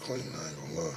clean, I ain't gonna lie.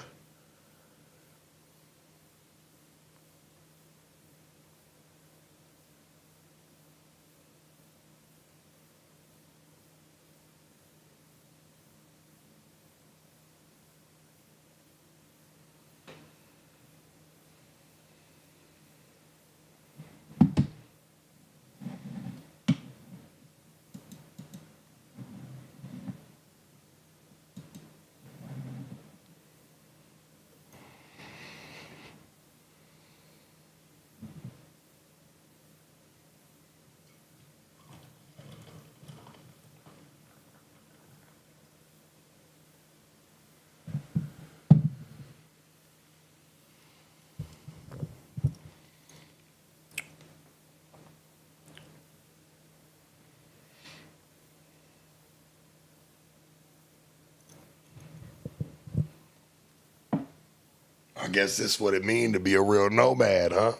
I guess this what it mean to be a real nomad, huh?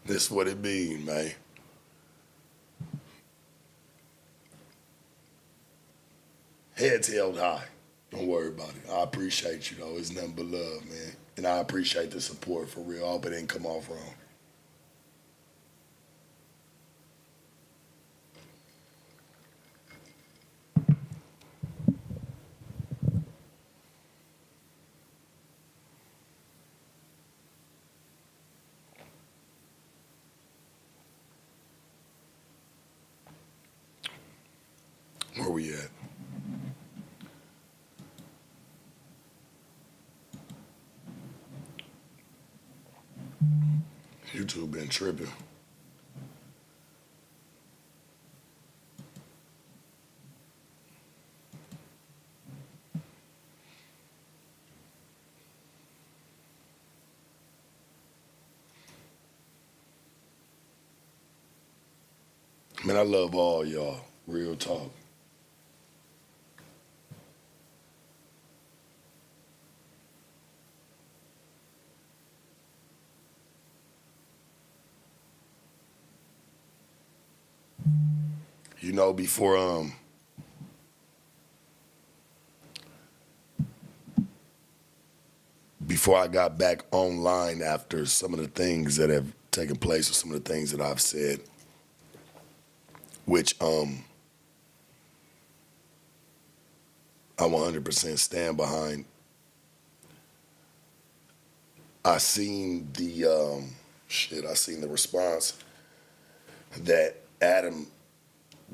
This what it mean, man. Heads held high. Don't worry about it. I appreciate you though. It's nothing but love, man. And I appreciate the support for real. I hope it didn't come off wrong. Where we at? YouTube been tripping. Man, I love all y'all. Real talk. You know, before I got back online after some of the things that have taken place or some of the things that I've said, which I 100% stand behind. I seen the I seen the response that Adam.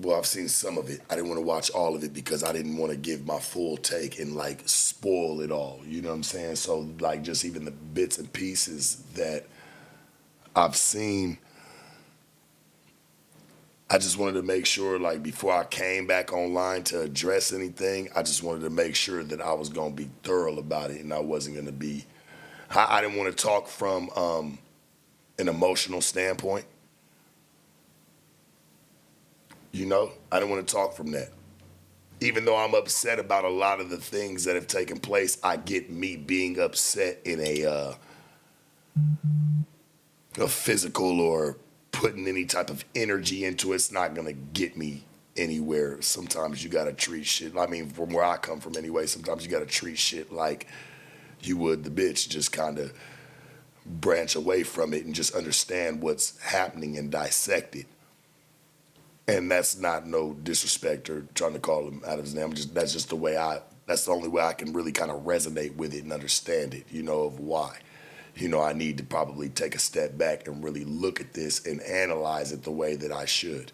Well, I've seen some of it. I didn't want to watch all of it because I didn't want to give my full take and like spoil it all. You know what I'm saying? So like just even the bits and pieces that I've seen, I just wanted to make sure like before I came back online to address anything, I just wanted to make sure that I was gonna be thorough about it and I wasn't gonna be. I didn't want to talk from an emotional standpoint. You know, I didn't want to talk from that. Even though I'm upset about a lot of the things that have taken place, I get me being upset in a physical or putting any type of energy into it. It's not gonna get me anywhere. Sometimes you gotta treat shit. I mean, from where I come from anyway, sometimes you gotta treat shit like you would the bitch. Just kind of branch away from it and just understand what's happening and dissect it. And that's not no disrespect or trying to call him out of his name. Just that's just the way I. That's the only way I can really kind of resonate with it and understand it. You know of why. You know I need to probably take a step back and really look at this and analyze it the way that I should.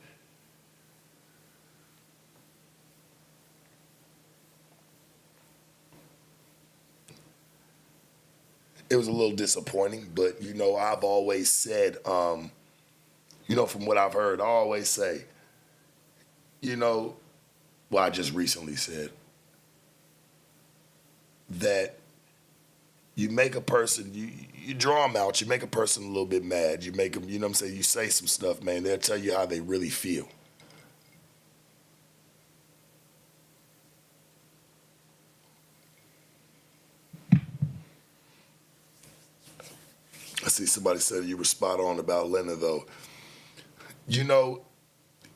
It was a little disappointing, but you know I've always said, you know from what I've heard, I always say, you know, well I just recently said that you make a person you draw them out, you make a person a little bit mad, you make them, you know what I'm saying, you say some stuff, man, they'll tell you how they really feel. I see somebody said you were spot on about Leonard though. You know,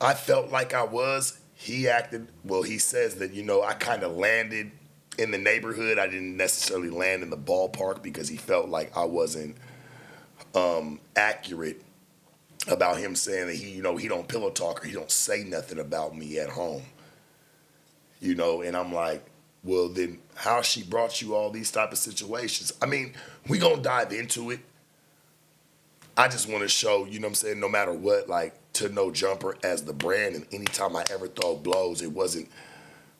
I felt like I was. he acted, well, he says that, I kind of landed in the neighborhood. I didn't necessarily land in the ballpark because he felt like I wasn't accurate about him saying that he don't pillow talk or he don't say nothing about me at home. And I'm like, well, then how she brought you all these type of situations? I mean, we gonna dive into it. I just want to show, no matter what, like, To No Jumper as the brand, and anytime I ever throw blows, it wasn't,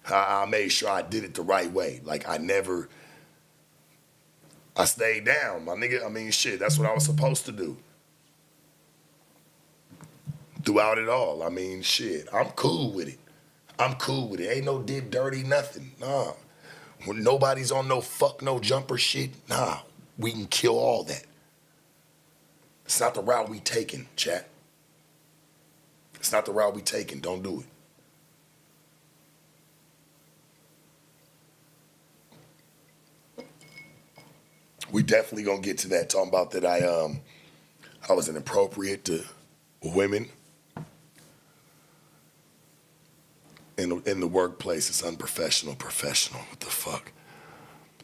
I made sure I did it the right way. Like, I stayed down, my nigga. I mean, shit, that's what I was supposed to do. Throughout it all. I mean, shit, I'm cool with it. I'm cool with it. Ain't no dip dirty, nothing. Nah. When nobody's on no fuck no jumper shit, nah. We can kill all that. It's not the route we taking, chat. It's not the route we taking. Don't do it. We definitely gonna get to that. Talking about that I was inappropriate to women in the workplace. It's unprofessional. Professional. What the fuck?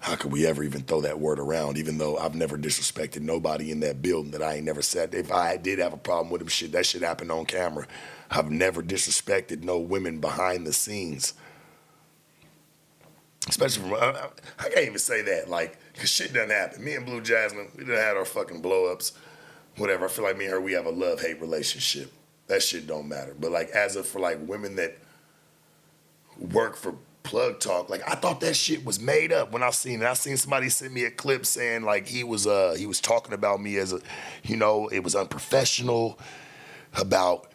How could we ever even throw that word around? Even though I've never disrespected nobody in that building that I ain't never said. If I did have a problem with them, that shit happened on camera. I've never disrespected no women behind the scenes. Especially from, I can't even say that, like, cause shit doesn't happen. Me and Blue Jasmine, we done had our fucking blow-ups, whatever. I feel like me and her, we have a love-hate relationship. That shit don't matter. But like, as of for like women that work for Plug Talk, like, I thought that shit was made up when I seen it. I seen somebody send me a clip saying like he was talking about me as it was unprofessional, about,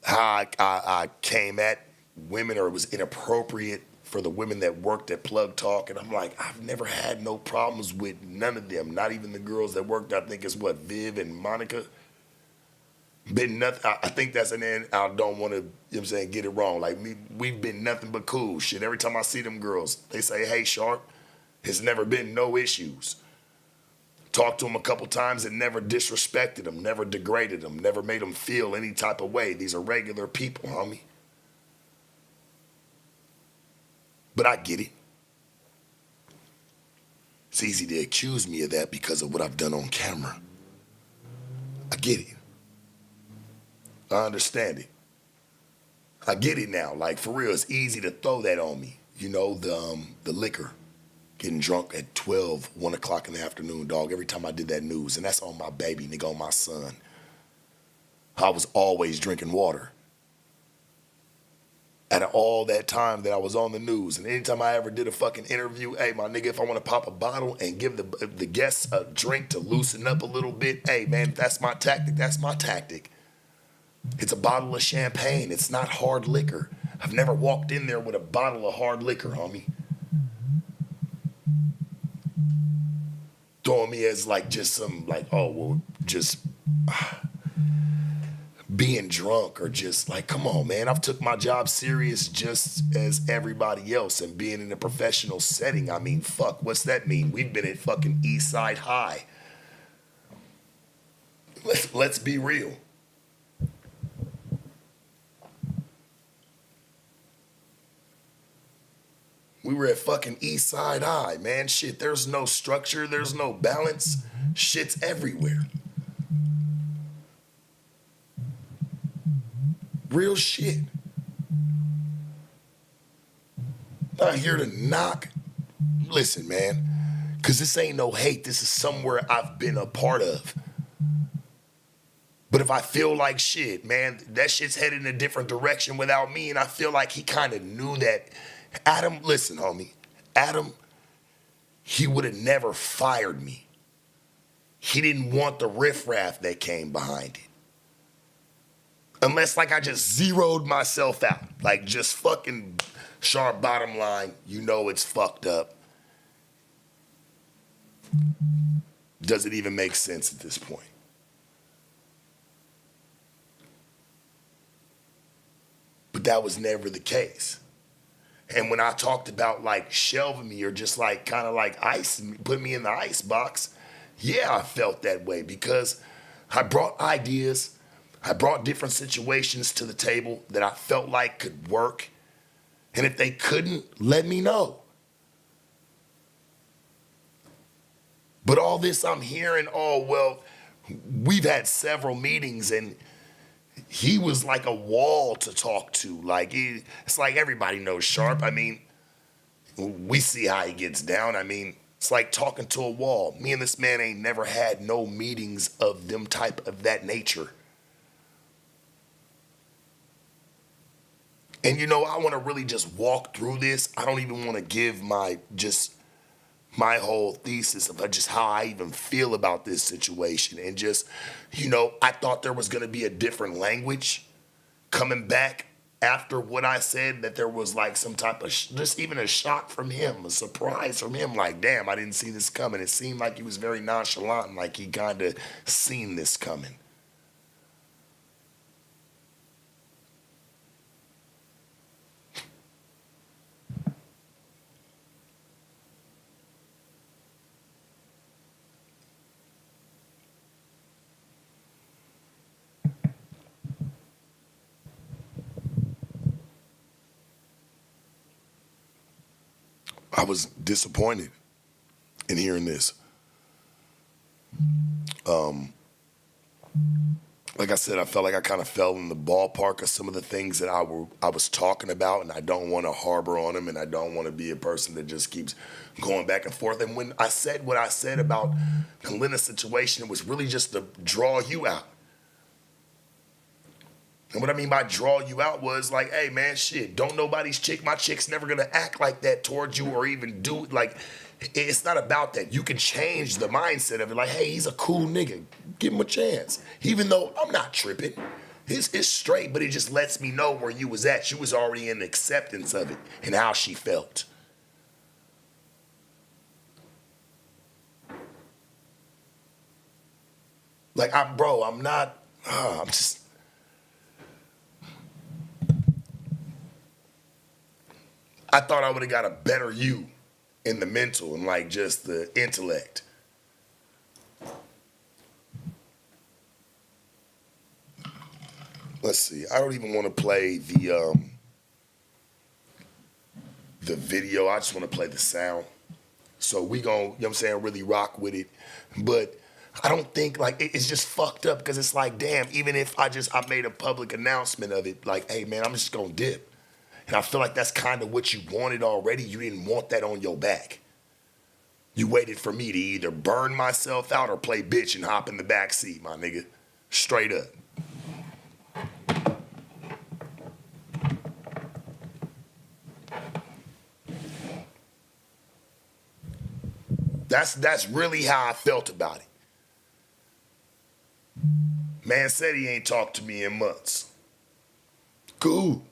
how I came at women, or it was inappropriate for the women that worked at Plug Talk. And I'm like, I've never had no problems with none of them, not even the girls that worked, I think it's what, Viv and Monica. Been nothing. I think that's an end. I don't want to, get it wrong. Like, we've been nothing but cool. Shit, every time I see them girls, they say, hey, Sharp. It's never been no issues. Talked to them a couple times and never disrespected them, never degraded them, never made them feel any type of way. These are regular people, homie. But I get it. It's easy to accuse me of that because of what I've done on camera. I get it. I understand it. I get it now. Like, for real, it's easy to throw that on me. The liquor. Getting drunk at 12, 1 o'clock in the afternoon, dog, every time I did that news. And that's on my baby, nigga, on my son. I was always drinking water. Out of all that time that I was on the news, and anytime I ever did a fucking interview, hey, my nigga, if I want to pop a bottle and give the guests a drink to loosen up a little bit, hey, man, if that's my tactic, that's my tactic. It's a bottle of champagne. It's not hard liquor. I've never walked in there with a bottle of hard liquor, homie. Throwing me as like just some like, oh, well, just being drunk, or just like, come on, man. I've took my job serious just as everybody else, and being in a professional setting. I mean, fuck, what's that mean? We've been at fucking East Side High. Let's be real. We were at fucking East Side High, man. Shit, there's no structure. There's no balance. Shit's everywhere. Real shit. Not here to knock. Listen, man, because this ain't no hate. This is somewhere I've been a part of. But if I feel like shit, man, that shit's headed in a different direction without me, and I feel like he kind of knew that. Adam, listen, homie. Adam, he would have never fired me. He didn't want the riffraff that came behind it. Unless, like, I just zeroed myself out. Like, just fucking sharp bottom line, it's fucked up. Does it even make sense at this point? But that was never the case. And when I talked about like shelving me, or just like kind of like put me in the ice box, yeah, I felt that way because I brought ideas, I brought different situations to the table that I felt like could work. And if they couldn't, let me know. But all this I'm hearing, oh, well, we've had several meetings and he was like a wall to talk to. Like, it's like everybody knows Sharp. I mean, we see how he gets down. I mean, it's like talking to a wall. Me and this man ain't never had no meetings of them type of that nature. And you know, I want to really just walk through this. I don't even want to give my whole thesis of just how I even feel about this situation. And just, you know, I thought there was going to be a different language coming back after what I said, that there was like some type of, just even a shock from him, a surprise from him. Like, damn, I didn't see this coming. It seemed like he was very nonchalant, like he kind of seen this coming. I was disappointed in hearing this. Like I said, I felt like I kind of fell in the ballpark of some of the things that I was talking about, and I don't want to harbor on them, and I don't want to be a person that just keeps going back and forth. And when I said what I said about the Lena situation, it was really just to draw you out. And what I mean by draw you out was like, hey man, shit, don't nobody's chick, my chick's never gonna act like that towards you or even do it. Like, it's not about that. You can change the mindset of it. Like, hey, he's a cool nigga. Give him a chance. Even though I'm not tripping. It's straight, but it just lets me know where you was at. You was already in acceptance of it and how she felt. Like, I'm not, I'm just, I thought I would have got a better you in the mental and like just the intellect. Let's see. I don't even want to play the video. I just want to play the sound. So we gon', you know what I'm saying, really rock with it. But I don't think like it's just fucked up because it's like, damn, even if I made a public announcement of it, like, hey man, I'm just gonna dip. And I feel like that's kind of what you wanted already. You didn't want that on your back. You waited for me to either burn myself out or play bitch and hop in the back seat, my nigga. Straight up. That's really how I felt about it. Man said he ain't talked to me in months. Cool.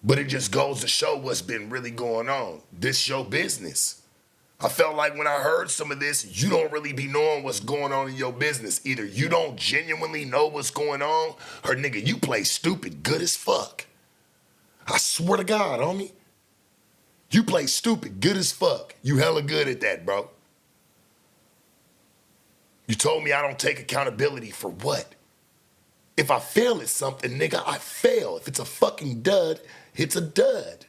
But it just goes to show what's been really going on. This your business. I felt like when I heard some of this, you don't really be knowing what's going on in your business. Either you don't genuinely know what's going on, or nigga, you play stupid good as fuck. I swear to God, homie. You play stupid good as fuck. You hella good at that, bro. You told me I don't take accountability for what? If I fail at something, nigga, I fail. If it's a fucking dud, it's a dud.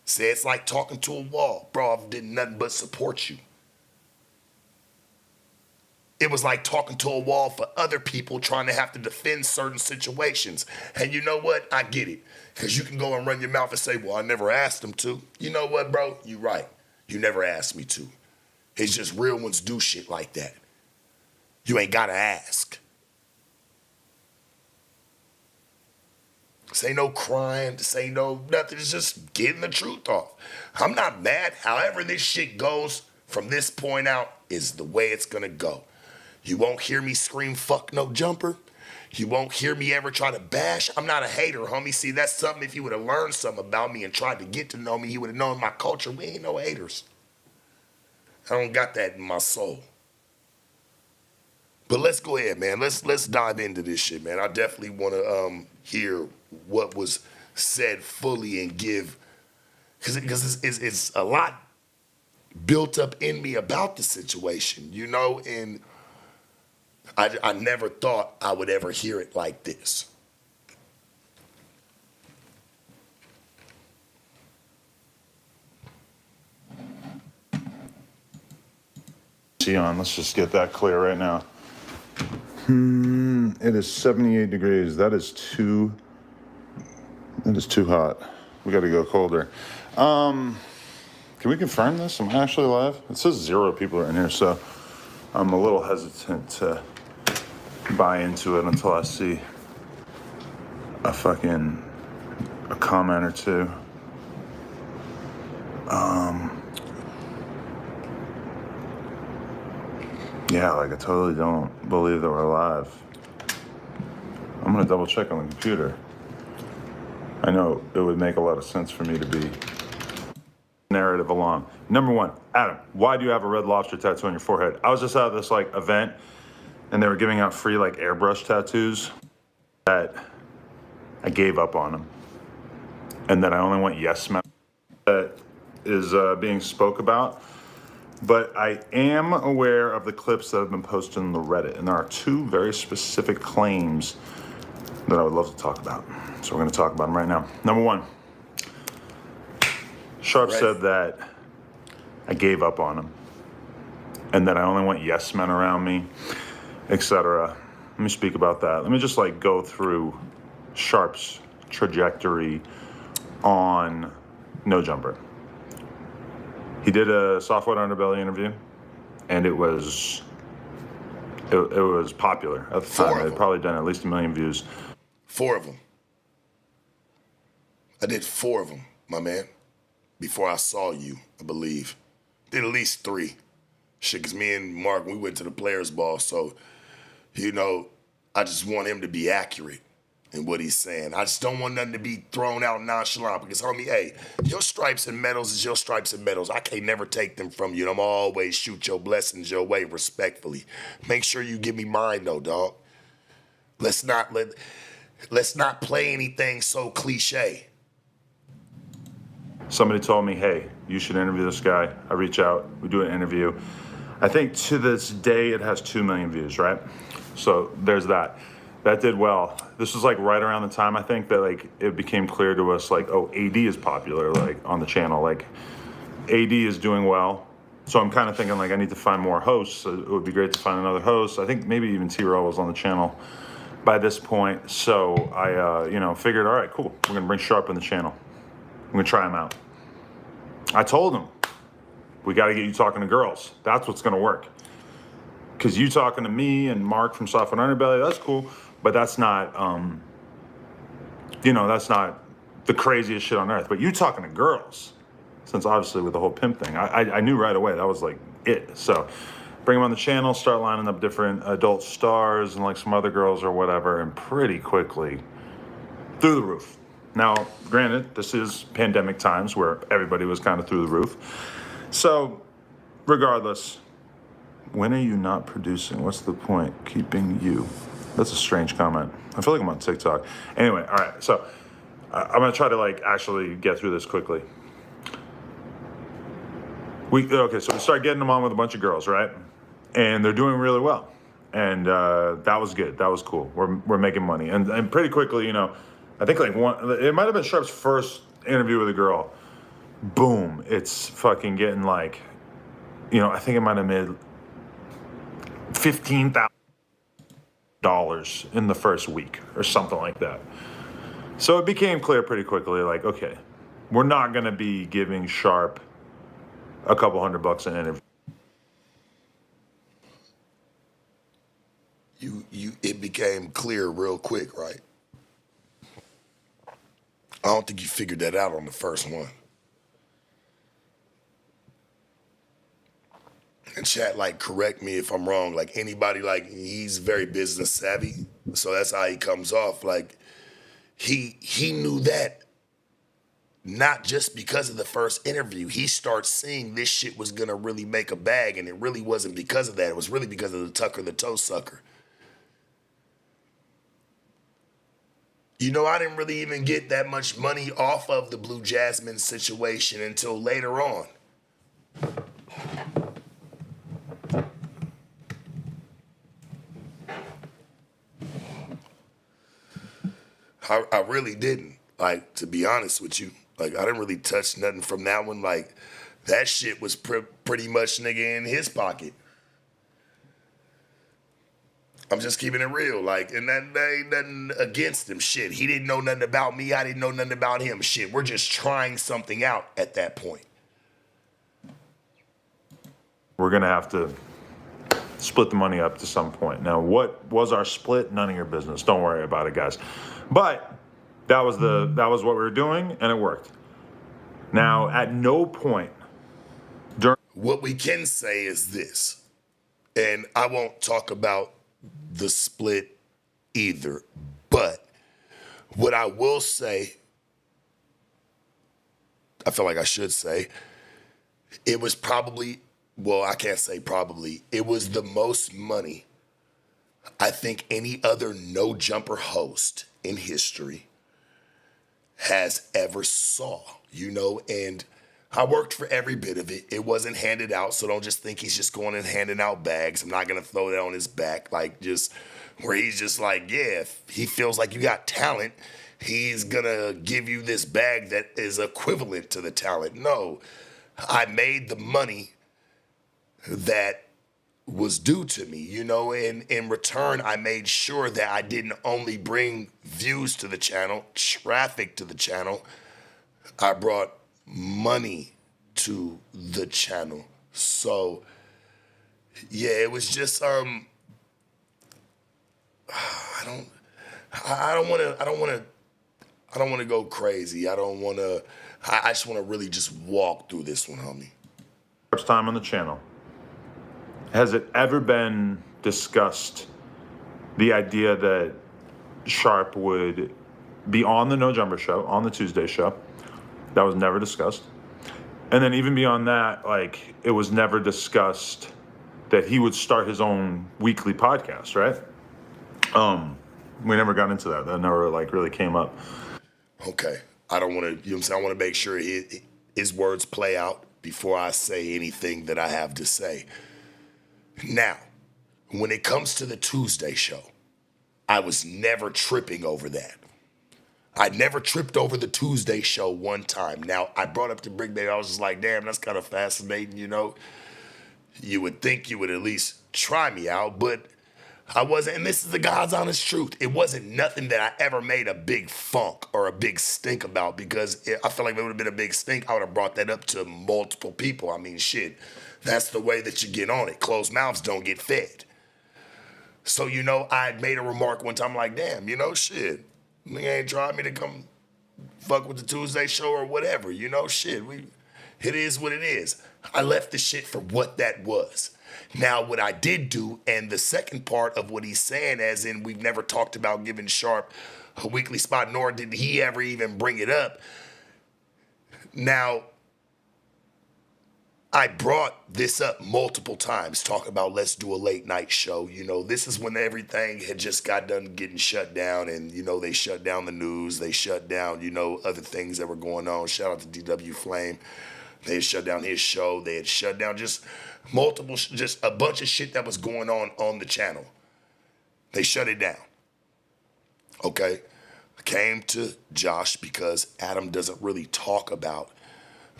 Say it's like talking to a wall. Bro, I did nothing but support you. It was like talking to a wall for other people trying to have to defend certain situations. And you know what? I get it. Because you can go and run your mouth and say, well, I never asked them to. You know what, bro? You right. You never asked me to. It's just real ones do shit like that. You ain't got to ask. This ain't no crying. This ain't no nothing. It's just getting the truth off. I'm not mad. However this shit goes from this point out is the way it's going to go. You won't hear me scream, fuck no jumper. You won't hear me ever try to bash. I'm not a hater, homie. See, that's something if you would have learned something about me and tried to get to know me, you would have known my culture. We ain't no haters. I don't got that in my soul. But let's go ahead, man. Let's dive into this shit, man. I definitely want to hear what was said fully and give, because it's a lot built up in me about the situation, you know, and I never thought I would ever hear it like this. On, let's just get that clear right now. It is 78 degrees. That is too hot. We got to go colder. Can we confirm this? Am I actually live? It says 0 people are in here, so I'm a little hesitant to buy into it until I see a comment or two. Yeah, like I totally don't believe that we're live. I'm gonna double check on the computer. I know it would make a lot of sense for me to be narrative along. Number one, Adam, why do you have a red lobster tattoo on your forehead? I was just out of this like event and they were giving out free like airbrush tattoos that I gave up on them. And then I only went yes man that is being spoke about. But I am aware of the clips that have been posted on the Reddit, and there are 2 very specific claims that I would love to talk about. So we're going to talk about them right now. Number 1, Sharp said that I gave up on him, and that I only want yes men around me, etc. Let me speak about that. Let me just like go through Sharp's trajectory on No Jumper. He did a Software Underbelly interview, and it was popular at the time. It had probably done at least 1 million views. 4 of them. I did 4 of them, my man. Before I saw you, I believe. Did at least 3. Shit, because me and Mark, we went to the Players Ball, so, you know, I just want him to be accurate in what he's saying. I just don't want nothing to be thrown out nonchalant because, homie, hey, your stripes and medals is your stripes and medals. I can't never take them from you, and I'm always shoot your blessings your way respectfully. Make sure you give me mine, though, dog. Let's not play anything so cliche. Somebody told me, hey, you should interview this guy. I reach out, we do an interview. I think to this day it has 2 million views, right? So there's that. That did well. This was like right around the time I think that like it became clear to us like, oh, AD is popular like on the channel. Like AD is doing well. So I'm kind of thinking like I need to find more hosts. It would be great to find another host. I think maybe even T-Row was on the channel by this point. So I figured, all right, cool. We're gonna bring Sharp on the channel. I'm gonna try him out. I told him, we gotta get you talking to girls. That's what's gonna work. Because you talking to me and Mark from Software Underbelly, that's cool. But that's not, that's not the craziest shit on earth. But you talking to girls, since obviously with the whole pimp thing, I knew right away that was like it. So bring them on the channel, start lining up different adult stars and like some other girls or whatever, and pretty quickly through the roof. Now, granted, this is pandemic times where everybody was kind of through the roof. So regardless, when are you not producing? What's the point? Keeping you. That's a strange comment. I feel like I'm on TikTok. Anyway, all right. So I'm gonna try to like actually get through this quickly. So we start getting them on with a bunch of girls, right? And they're doing really well. And that was good. That was cool. We're making money. And pretty quickly, I think like it might have been Sharp's first interview with a girl. Boom. It's fucking getting like, I think it might have made $15,000 in the first week or something like that. So it became clear pretty quickly, like, okay, we're not going to be giving Sharp a couple $100 an interview. It became clear real quick, right? I don't think you figured that out on the first one. And chat, like, correct me if I'm wrong. Like, anybody, like, he's very business savvy. So that's how he comes off. Like, he knew that not just because of the first interview. He starts seeing this shit was going to really make a bag, and it really wasn't because of that. It was really because of the Tucker the Toe Sucker. I didn't really even get that much money off of the Blue Jasmine situation until later on. I really didn't. Like, to be honest with you, like, I didn't really touch nothing from that one. Like, that shit was pretty much nigga in his pocket. I'm just keeping it real. Like, and that ain't nothing against him. Shit, he didn't know nothing about me. I didn't know nothing about him. Shit, we're just trying something out at that point. We're going to have to split the money up to some point. Now, what was our split? None of your business. Don't worry about it, guys. But that was what we were doing, and it worked. Now, at no point during What we can say is this, and I won't talk about the split either, but what I will say, I feel like I should say, it was probably, well, I can't say probably, it was the most money I think any other no jumper host in history has ever saw, and I worked for every bit of it. It wasn't handed out, so don't just think he's just going and handing out bags. I'm not gonna throw that on his back, like just where he's just like, yeah, if he feels like you got talent, he's gonna give you this bag that is equivalent to the talent. No, I made the money that was due to me, and in return, I made sure that I didn't only bring views to the channel, traffic to the channel, I brought money to the channel. So yeah, it was just I don't want to go crazy. I just want to really just walk through this one, homie. first time on the channel, has it ever been discussed the idea that Sharp would be on the No Jumper show, on the Tuesday show? That was never discussed. And then even beyond that, like, it was never discussed that he would start his own weekly podcast, right? We never got into that. That never really came up. Okay. I don't want to, you know what I'm saying? I want to make sure his words play out before I say anything that I have to say. Now, when it comes to the Tuesday show, I was never tripping over that. I never tripped over the Tuesday show one time. Now, I brought up to Brick Baby. I was just like, damn, that's kind of fascinating, You would think you would at least try me out, but I wasn't. And this is the God's honest truth. It wasn't nothing that I ever made a big funk or a big stink about, because I feel like if it would have been a big stink, I would have brought that up to multiple people. I mean, shit, that's the way that you get on it. Closed mouths don't get fed. So, I made a remark one time like, damn, shit. Nigga ain't tried me to come fuck with the Tuesday show or whatever, shit. It is what it is. I left the shit for what that was. Now, what I did do, and the second part of what he's saying, as in we've never talked about giving Sharp a weekly spot, nor did he ever even bring it up. Now, I brought this up multiple times, talk about let's do a late night show. This is when everything had just got done getting shut down, and, they shut down the news. They shut down, other things that were going on. Shout out to DW Flame. They had shut down his show. They had shut down just a bunch of shit that was going on the channel. They shut it down. Okay? I came to Josh because Adam doesn't really talk about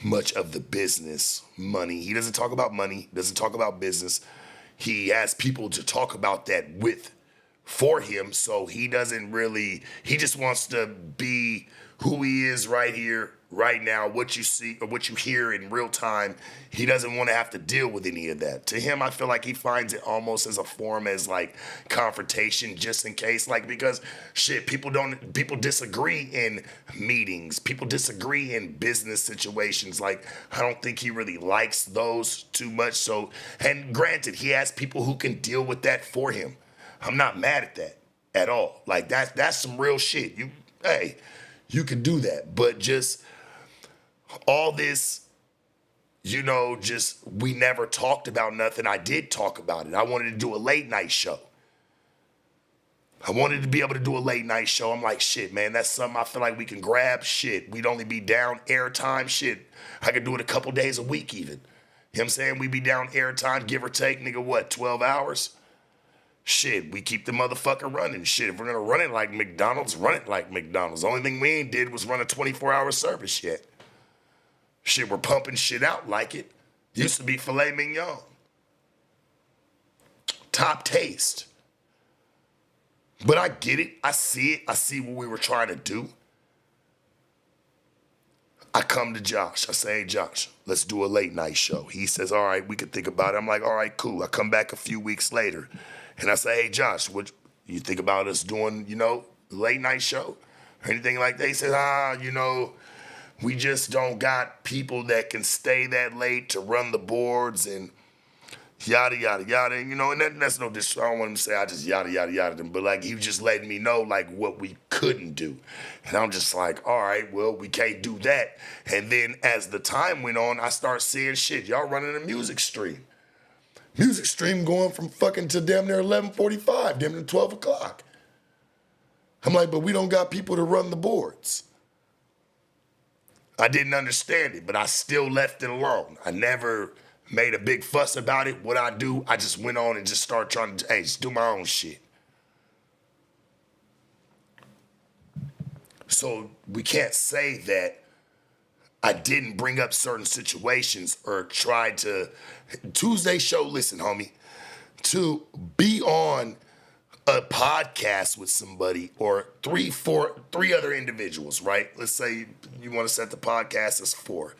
much of the business money. He doesn't talk about money, doesn't talk about business. He has people to talk about that for him, so he just wants to be who he is right here, right now, what you see or what you hear in real time. He doesn't want to have to deal with any of that. To him, I feel like he finds it almost as a form as like confrontation, just in case, like, because shit, people disagree in meetings, people disagree in business situations. Like, I don't think he really likes those too much. So, and granted, he has people who can deal with that for him. I'm not mad at that at all. Like, that's some real shit. You can do that, but just all this, we never talked about nothing. I did talk about it. I wanted to do a late night show. I wanted to be able to do a late night show. I'm like, shit, man, that's something I feel like we can grab. Shit, we'd only be down airtime. Shit, I could do it a couple days a week even. You know what I'm saying? We'd be down airtime, give or take, nigga, what, 12 hours? Shit, we keep the motherfucker running. Shit, if we're gonna run it like McDonald's, run it like McDonald's. The only thing we ain't did was run a 24-hour service yet. Shit, we're pumping shit out like it. Used to be filet mignon. Top taste. But I get it. I see it. I see what we were trying to do. I come to Josh. I say, hey, Josh, let's do a late night show. He says, all right, we could think about it. I'm like, all right, cool. I come back a few weeks later and I say, hey, Josh, what you think about us doing, late night show or anything like that? He says, we just don't got people that can stay that late to run the boards and yada, yada, yada. And that's no disrespect. I don't want him to say I just yada, yada, yada them. But, like, he was just letting me know, like, what we couldn't do. And I'm just like, all right, well, we can't do that. And then as the time went on, I start seeing shit. Y'all running a music stream. Music stream going from fucking to damn near 11:45, damn near 12 o'clock. I'm like, but we don't got people to run the boards. I didn't understand it, but I still left it alone. I never made a big fuss about it. What I do, I just went on and just started trying to, just do my own shit. So we can't say that I didn't bring up certain situations or tried to. Tuesday show, listen, homie, to be on a podcast with somebody or three other individuals, right? Let's say you want to set the podcast as 4.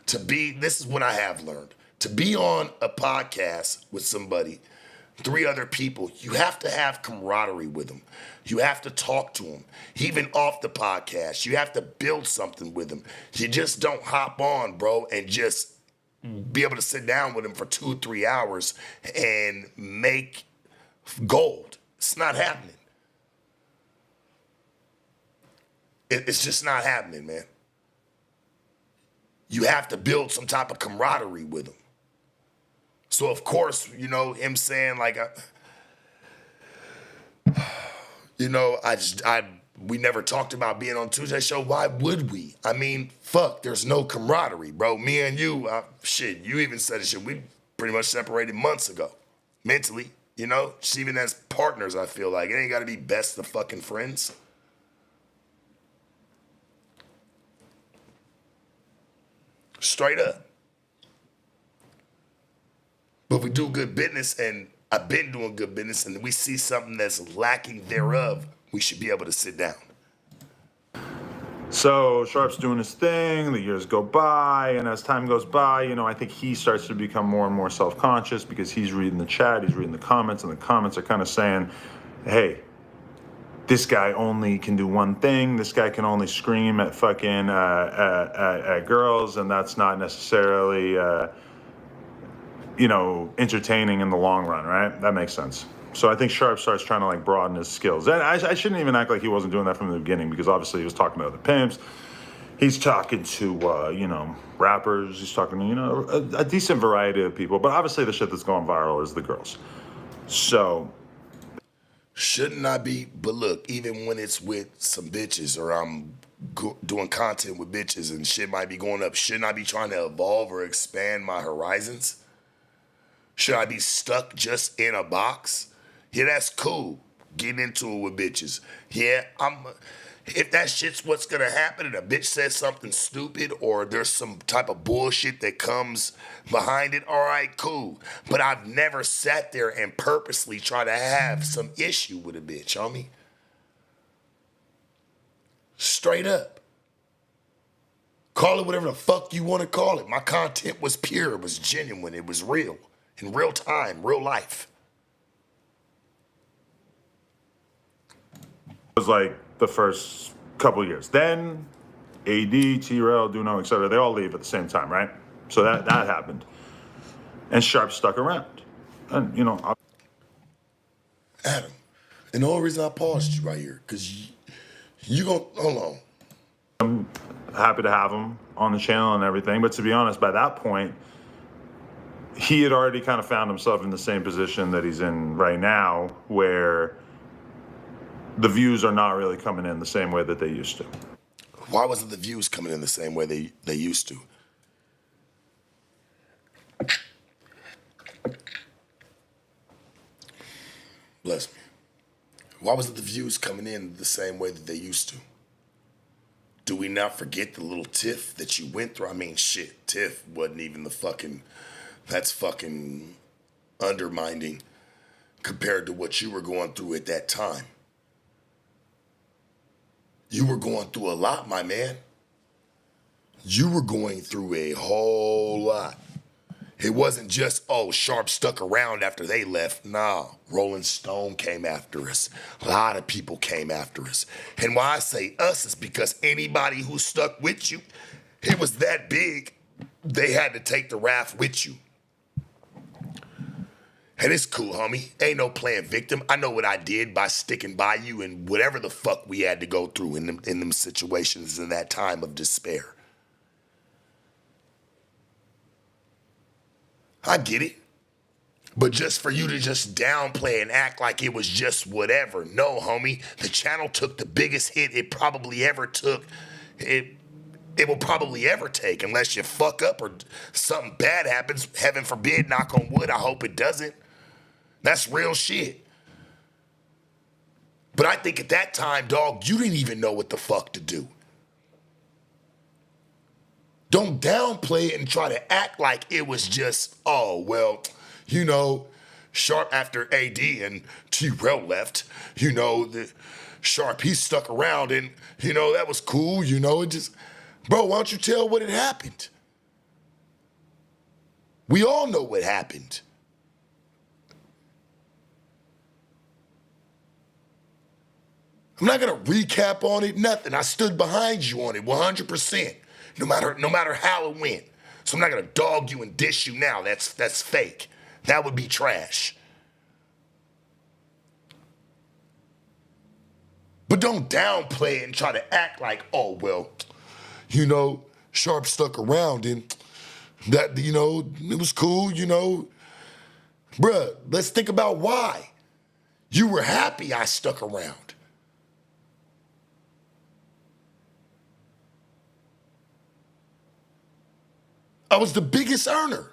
This is what I have learned. To be on a podcast with somebody, 3 other people, you have to have camaraderie with them. You have to talk to them. Even off the podcast, you have to build something with them. You just don't hop on, bro, and just be able to sit down with them for 2-3 hours and make gold. It's not happening. It's just not happening, man. You have to build some type of camaraderie with them. So, of course, him saying, like, we never talked about being on Tuesday show. Why would we? I mean, fuck, there's no camaraderie, bro. Me and you, you even said it, shit. We pretty much separated months ago, mentally, just even as partners, I feel like. It ain't got to be best of fucking friends. Straight up. But if we do good business, and I've been doing good business, and we see something that's lacking thereof, we should be able to sit down. So Sharp's doing his thing, the years go by, and as time goes by, I think he starts to become more and more self-conscious because he's reading the chat, he's reading the comments, and the comments are kind of saying, hey, this guy only can do one thing, this guy can only scream at fucking at girls, and that's not necessarily entertaining in the long run, right? That makes sense. So I think Sharp starts trying to like broaden his skills. And I shouldn't even act like he wasn't doing that from the beginning, because obviously he was talking to other pimps. He's talking to, rappers. He's talking to, a decent variety of people. But obviously the shit that's going viral is the girls. So. Shouldn't I be? But look, even when it's with some bitches or I'm doing content with bitches and shit might be going up, shouldn't I be trying to evolve or expand my horizons? Should I be stuck just in a box? Yeah, that's cool. Getting into it with bitches. Yeah, if that shit's what's gonna happen and a bitch says something stupid or there's some type of bullshit that comes behind it, all right, cool. But I've never sat there and purposely tried to have some issue with a bitch, homie. Straight up. Call it whatever the fuck you want to call it. My content was pure, it was genuine, it was real. In real time, real life. It was like the first couple of years. Then AD, T-Rail, Duno, etc. They all leave at the same time, right? So that happened. And Sharp stuck around. And, Adam, and the only reason I paused you right here, because you gon' hold on. I'm happy to have him on the channel and everything. But to be honest, by that point, he had already kind of found himself in the same position that he's in right now, where the views are not really coming in the same way that they used to. Why wasn't the views coming in the same way they used to? Bless me. Why wasn't the views coming in the same way that they used to? Do we not forget the little tiff that you went through? I mean, shit, tiff wasn't even the fucking, that's fucking undermining compared to what you were going through at that time. You were going through a lot, my man. You were going through a whole lot. It wasn't just, oh, Sharp stuck around after they left. Nah, Rolling Stone came after us. A lot of people came after us. And why I say us is because anybody who stuck with you, it was that big, they had to take the wrath with you. And it's cool, homie. Ain't no playing victim. I know what I did by sticking by you and whatever the fuck we had to go through in them situations in that time of despair. I get it. But just for you to just downplay and act like it was just whatever. No, homie. The channel took the biggest hit it probably ever took. It will probably ever take unless you fuck up or something bad happens. Heaven forbid, knock on wood. I hope it doesn't. That's real shit. But I think at that time, dog, you didn't even know what the fuck to do. Don't downplay it and try to act like it was just, oh, well, you know, Sharp after AD and T-Rail left, you know, the Sharp, he stuck around and, you know, that was cool, you know, it just, bro, why don't you tell what had happened? We all know what happened. I'm not gonna recap on it, nothing. I stood behind you on it 100%. No matter how it went. So I'm not gonna dog you and dish you now. That's fake. That would be trash. But don't downplay it and try to act like, oh, well, you know, Sharp stuck around and that, you know, it was cool, you know. Bruh, let's think about why. You were happy I stuck around. I was the biggest earner.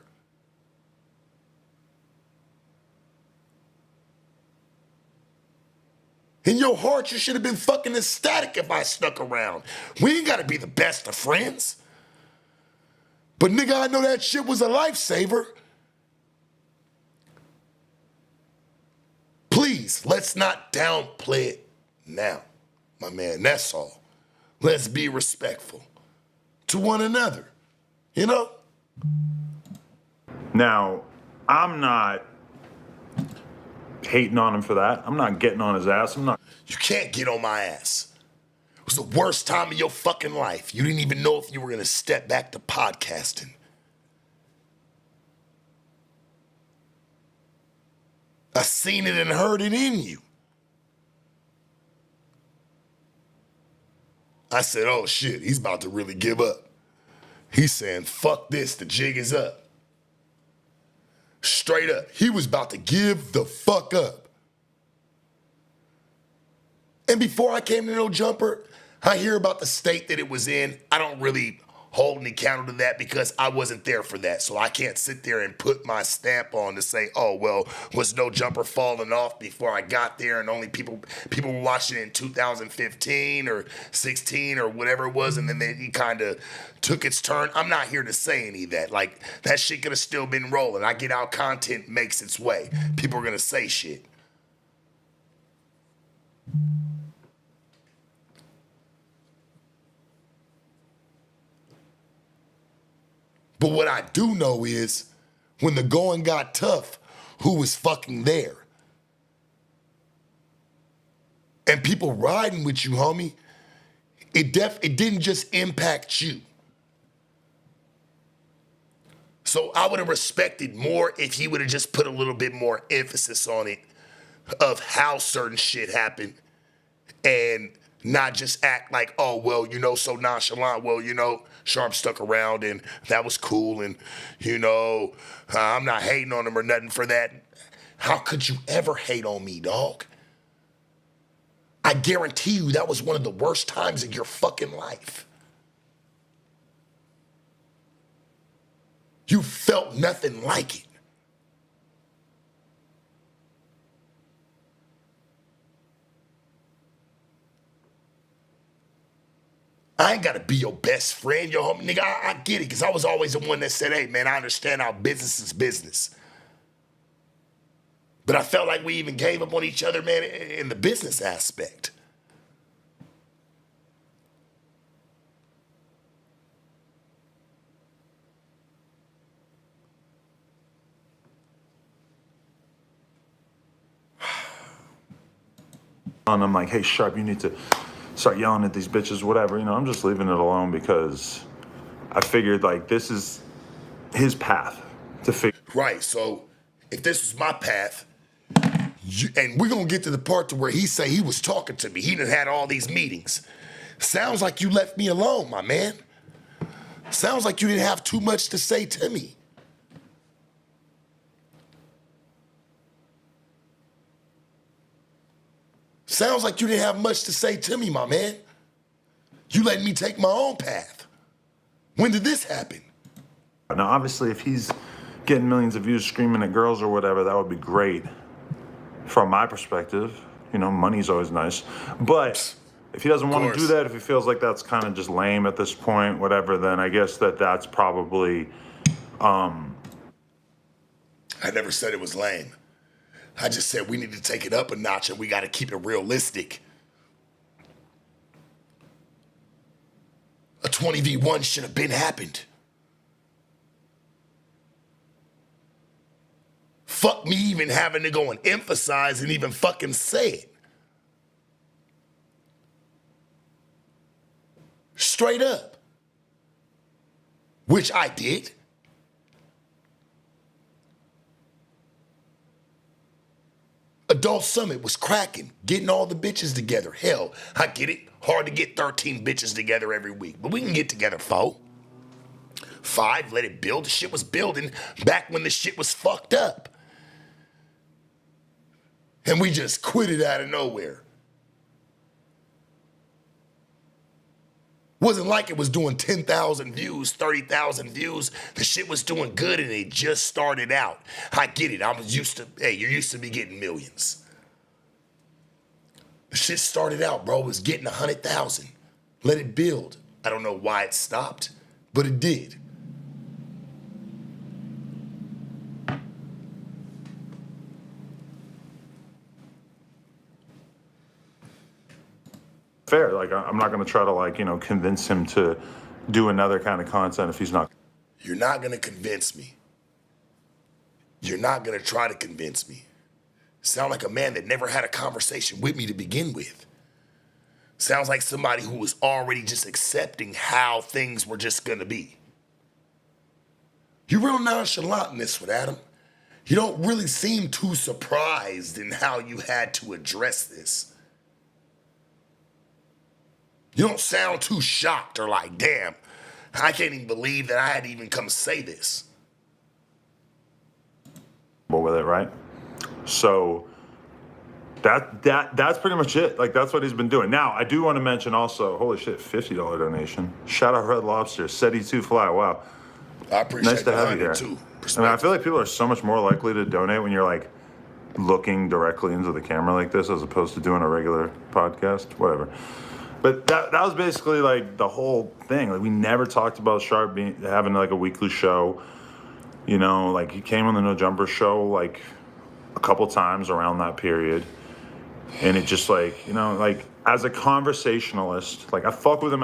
In your heart, you should have been fucking ecstatic if I stuck around. We ain't gotta be the best of friends. But nigga, I know that shit was a lifesaver. Please, let's not downplay it now, my man, that's all. Let's be respectful to one another, you know? Now, I'm not hating on him for that. I'm not getting on his ass. You can't get on my ass. It was the worst time of your fucking life. You didn't even know if you were gonna step back to podcasting. I seen it and heard it in you. I said, oh shit, he's about to really give up. He's saying, fuck this, the jig is up. Straight up, he was about to give the fuck up. And before I came to No Jumper, I hear about the state that it was in. I don't really hold any candle to that because I wasn't there for that. So I can't sit there and put my stamp on to say, oh, well, was No Jumper falling off before I got there and only people were watching it in 2015 or 16 or whatever it was, and then it kind of took its turn. I'm not here to say any of that. Like, that shit could have still been rolling. I get out, content makes its way. People are going to say shit. But what I do know is when the going got tough, who was fucking there? And people riding with you, homie, it didn't just impact you. So I would have respected more if he would have just put a little bit more emphasis on it of how certain shit happened and not just act like, oh, well, you know, so nonchalant. Well, you know, Sharp stuck around and that was cool and, you know, I'm not hating on him or nothing for that. How could you ever hate on me, dog? I guarantee you that was one of the worst times in your fucking life. You felt nothing like it. I ain't got to be your best friend, your homie. Nigga, I get it, because I was always the one that said, hey, man, I understand how business is business. But I felt like we even gave up on each other, man, in the business aspect. And I'm like, hey, Sharp, you need to start yelling at these bitches, whatever. You know, I'm just leaving it alone because I figured like this is his path to figure. Right, so if this was my path, and we're going to get to the part to where he say he was talking to me. He done had all these meetings. Sounds like you left me alone, my man. Sounds like you didn't have too much to say to me. Sounds like you didn't have much to say to me, my man. You let me take my own path. When did this happen? Now, obviously, if he's getting millions of views screaming at girls or whatever, that would be great. From my perspective, you know, money's always nice. But if he doesn't want to do that, if he feels like that's kind of just lame at this point, whatever, then I guess that's probably. I never said it was lame. I just said we need to take it up a notch and we got to keep it realistic. A 20v1 should have been happened. Fuck me even having to go and emphasize and even fucking say it. Straight up. Which I did. Adult Summit was cracking, getting all the bitches together. Hell, I get it. Hard to get 13 bitches together every week, but we can get together 4. 5, let it build. The shit was building back when the shit was fucked up. And we just quit it out of nowhere. Wasn't like it was doing 10,000 views, 30,000 views. The shit was doing good and it just started out. I get it. I was used to, hey, you're used to me getting millions. The shit started out, bro. It was getting 100,000. Let it build. I don't know why it stopped, but it did. Fair. Like, I'm not going to try to, like, you know, convince him to do another kind of content if he's not. You're not going to convince me. You're not going to try to convince me. Sound like a man that never had a conversation with me to begin with. Sounds like somebody who was already just accepting how things were just going to be. You're real nonchalant in this one, Adam. You don't really seem too surprised in how you had to address this. You don't sound too shocked or like, damn, I can't even believe that I had to even come say this. With it, right? So that's pretty much it. Like, that's what he's been doing. Now, I do want to mention also, holy shit, $50 donation. Shout out Red Lobster, SETI2 Fly. Wow. I appreciate nice to have you here. Too. I mean, I feel like people are so much more likely to donate when you're like looking directly into the camera like this as opposed to doing a regular podcast, whatever. But that was basically like the whole thing. Like, we never talked about Sharp having like a weekly show. You know, like, he came on the No Jumper show like a couple times around that period. And it just, like, you know, like, as a conversationalist, like, I fuck with him.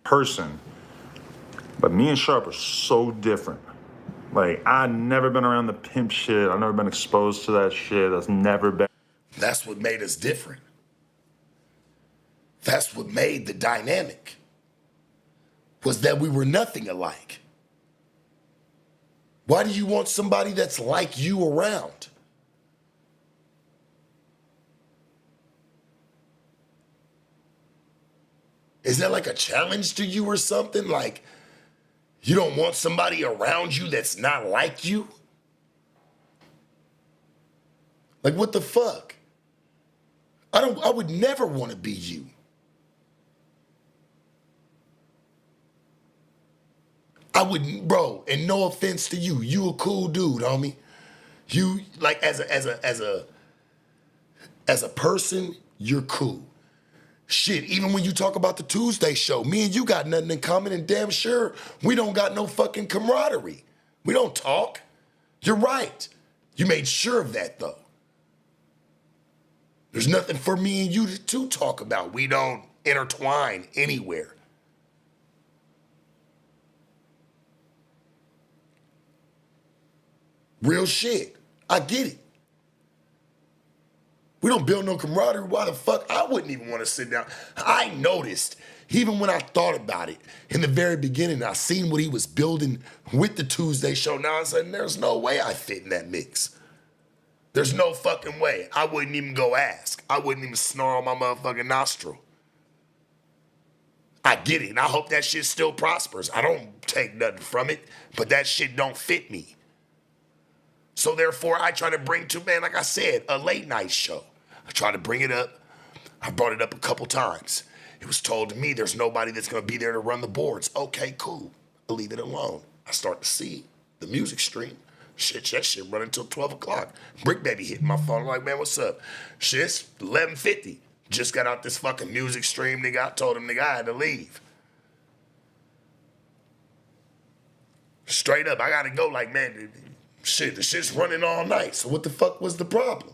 Person, but me and Sharp are so different. Like, I've never been around the pimp shit. I've never been exposed to that shit. That's never been. That's what made us different. That's what made the dynamic. was that we were nothing alike. Why do you want somebody that's like you around? Is that like a challenge to you or something? Like, you don't want somebody around you that's not like you? Like, what the fuck? I would never want to be you. I wouldn't, bro, and no offense to you. You a cool dude, homie. You, like, as a person, you're cool. Shit, even when you talk about the Tuesday show, me and you got nothing in common, and damn sure we don't got no fucking camaraderie. We don't talk. You're right. You made sure of that, though. There's nothing for me and you to talk about. We don't intertwine anywhere. Real shit. I get it. We don't build no camaraderie. Why the fuck? I wouldn't even want to sit down. I noticed, even when I thought about it in the very beginning, I seen what he was building with the Tuesday show. Now I'm saying, there's no way I fit in that mix. There's no fucking way. I wouldn't even go ask. I wouldn't even snarl my motherfucking nostril. I get it, and I hope that shit still prospers. I don't take nothing from it, but that shit don't fit me. So therefore, I try to bring to, man, like I said, a late night show. I try to bring it up. I brought it up a couple times. It was told to me there's nobody that's going to be there to run the boards. Okay, cool. I'll leave it alone. I start to see the music stream. Shit, that shit running until 12 o'clock. Brick Baby hitting my phone. I'm like, man, what's up? Shit's 11:50. Just got out this fucking music stream, nigga. I told him, nigga, I had to leave. Straight up, I gotta go. Like, man, shit, the shit's running all night. So what the fuck was the problem?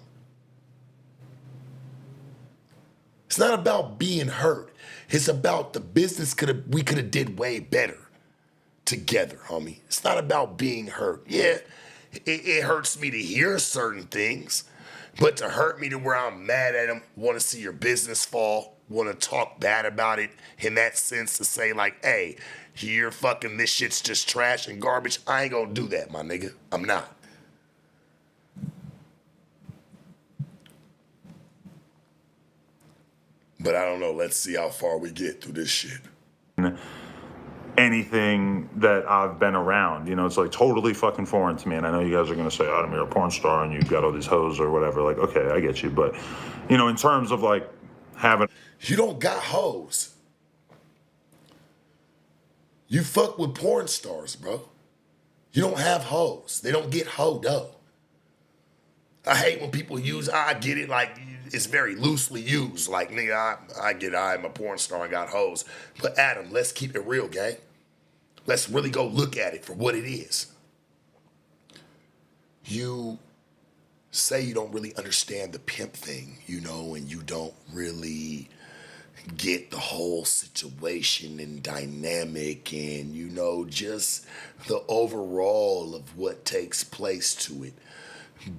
It's not about being hurt. It's about the business we could have did way better together, homie. It's not about being hurt. Yeah, it hurts me to hear certain things, but to hurt me to where I'm mad at him, want to see your business fall, want to talk bad about it in that sense to say like, hey, you're fucking, this shit's just trash and garbage. I ain't gonna do that, my nigga. I'm not. But I don't know. Let's see how far we get through this shit. Anything that I've been around, you know, it's like totally fucking foreign to me. And I know you guys are going to say, Adam, you're a porn star and you've got all these hoes or whatever. Like, okay, I get you. But, you know, in terms of like having. You don't got hoes. You fuck with porn stars, bro. You don't have hoes. They don't get hoed up. I hate when people use, I get it, like, it's very loosely used. Like, nigga, I get it, I'm a porn star, I got hoes. But Adam, let's keep it real, gang. Let's really go look at it for what it is. You say you don't really understand the pimp thing, you know, and you don't really get the whole situation and dynamic and, you know, just the overall of what takes place to it.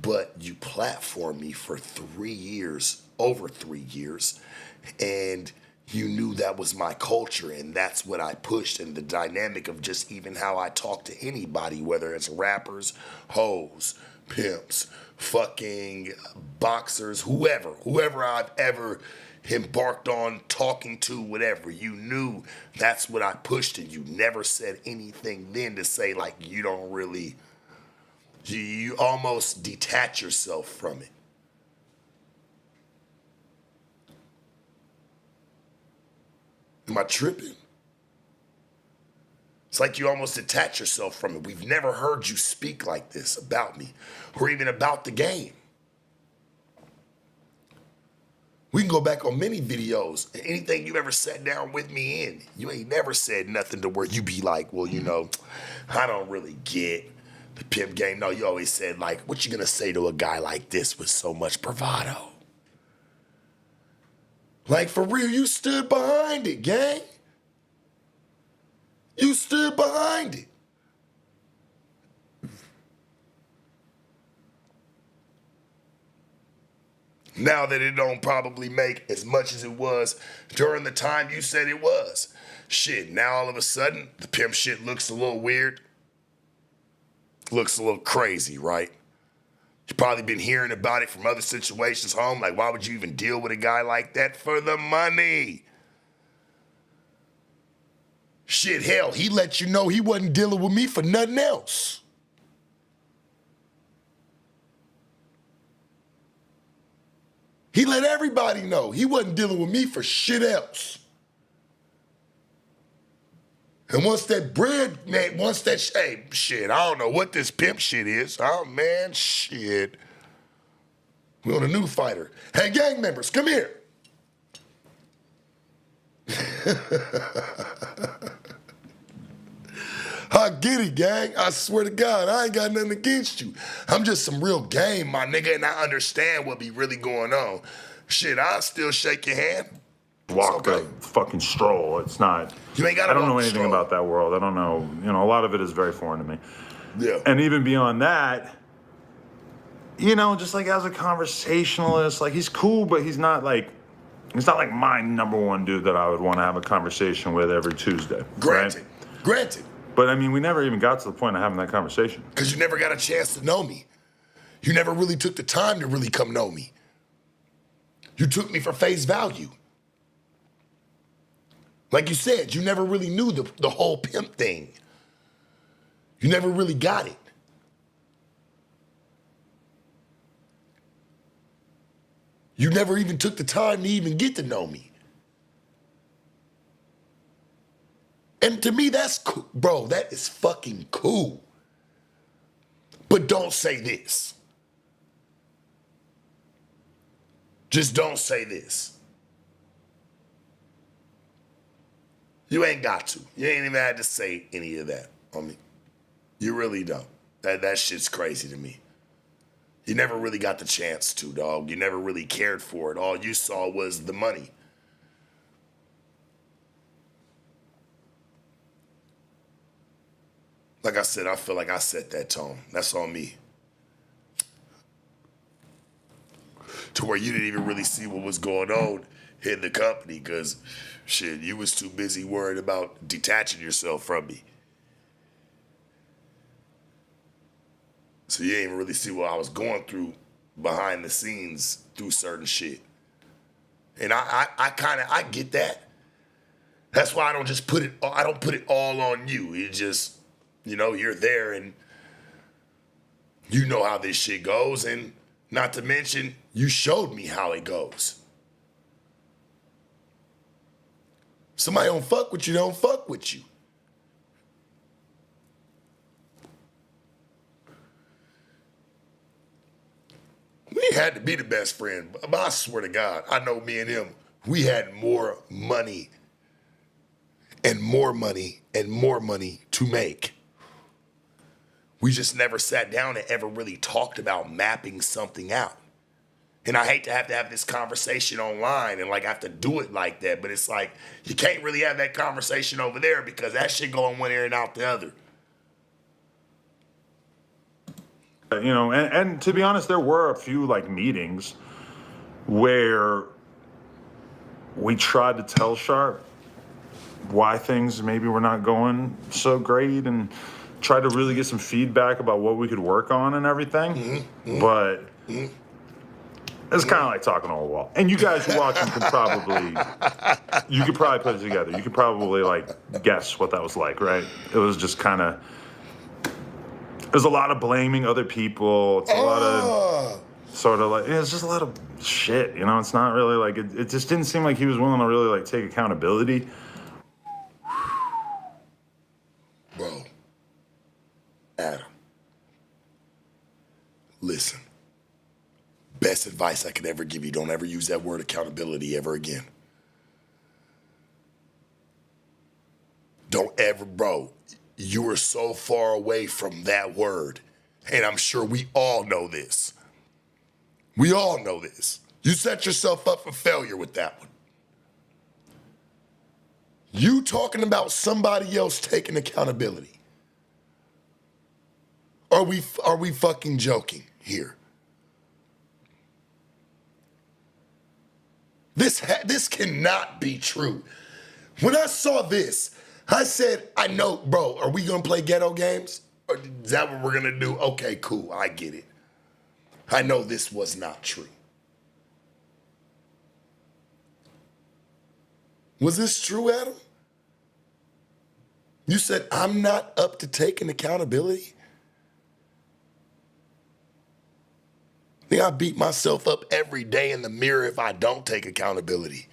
But you platformed me for 3 years, over 3 years, and you knew that was my culture and that's what I pushed, and the dynamic of just even how I talk to anybody, whether it's rappers, hoes, pimps, fucking boxers, whoever I've ever embarked on talking to, whatever, you knew that's what I pushed, and you never said anything then to say like you don't really, you almost detach yourself from it. Am I tripping? It's like you almost detach yourself from it. We've never heard you speak like this about me or even about the game. We can go back on many videos. Anything you ever sat down with me in, you ain't never said nothing to where you be like, well, you know, I don't really get the pimp game. No, you always said like, what you gonna say to a guy like this with so much bravado? Like, for real, you stood behind it, gang. You stood behind it. Now that it don't probably make as much as it was during the time you said it was. Shit, now all of a sudden, the pimp shit looks a little weird. Looks a little crazy, right? You've probably been hearing about it from other situations home. Like, why would you even deal with a guy like that? For the money. Shit, hell, he let you know he wasn't dealing with me for nothing else. He let everybody know he wasn't dealing with me for shit else. And once that bread, man, hey, shit, I don't know what this pimp shit is. Oh, man, shit. We on a new fighter. Hey, gang members, come here. I get it, gang. I swear to God, I ain't got nothing against you. I'm just some real game, my nigga, and I understand what be really going on. Shit, I'll still shake your hand. Walk okay. the fucking stroll. It's not. You ain't gotta I don't know walk the anything stroll. about that world. I don't know. You know, a lot of it is very foreign to me. Yeah. And even beyond that, you know, just like as a conversationalist, like he's cool, but he's not like my number one dude that I would want to have a conversation with every Tuesday. Granted. Right? Granted. But I mean, we never even got to the point of having that conversation. Because you never got a chance to know me. You never really took the time to really come know me. You took me for face value. Like you said, you never really knew the whole pimp thing. You never really got it. You never even took the time to even get to know me. And to me, that's cool. Bro, that is fucking cool. But don't say this. Just don't say this. You ain't got to. You ain't even had to say any of that on me. You really don't. That shit's crazy to me. You never really got the chance to, dog. You never really cared for it. All you saw was the money. Like I said, I feel like I set that tone. That's on me. To where you didn't even really see what was going on in the company because, shit, you was too busy worried about detaching yourself from me. So you didn't even really see what I was going through behind the scenes through certain shit. And I get that. That's why I don't put it all on you. It just, you know, you're there and you know how this shit goes, and not to mention, you showed me how it goes. Somebody don't fuck with you, don't fuck with you. We had to be the best friend, but I swear to God, I know me and him, we had more money and more money and more money to make. We just never sat down and ever really talked about mapping something out. And I hate to have this conversation online and like have to do it like that, but it's like you can't really have that conversation over there because that shit going one ear and out the other. You know, and to be honest, there were a few like meetings where we tried to tell Sharp why things maybe were not going so great and tried to really get some feedback about what we could work on and everything. But it's kind of like talking to a wall. And you guys who watch them could probably put it together. You could probably like guess what that was like, right? It was just kind of, there's a lot of blaming other people. It's a lot of sort of like, it's just a lot of shit, you know? It's not really like, it just didn't seem like he was willing to really like take accountability. Bro, Adam, listen. Best advice I could ever give you, don't ever use that word accountability ever again. Don't ever, bro. You are so far away from that word. And I'm sure we all know this. We all know this. You set yourself up for failure with that one. You talking about somebody else taking accountability. Are we fucking joking here? This cannot be true. When I saw this, I said, I know, bro, are we gonna play ghetto games? Or is that what we're gonna do? Okay, cool, I get it. I know this was not true. Was this true, Adam? You said, I'm not up to taking accountability? I think I beat myself up every day in the mirror if I don't take accountability.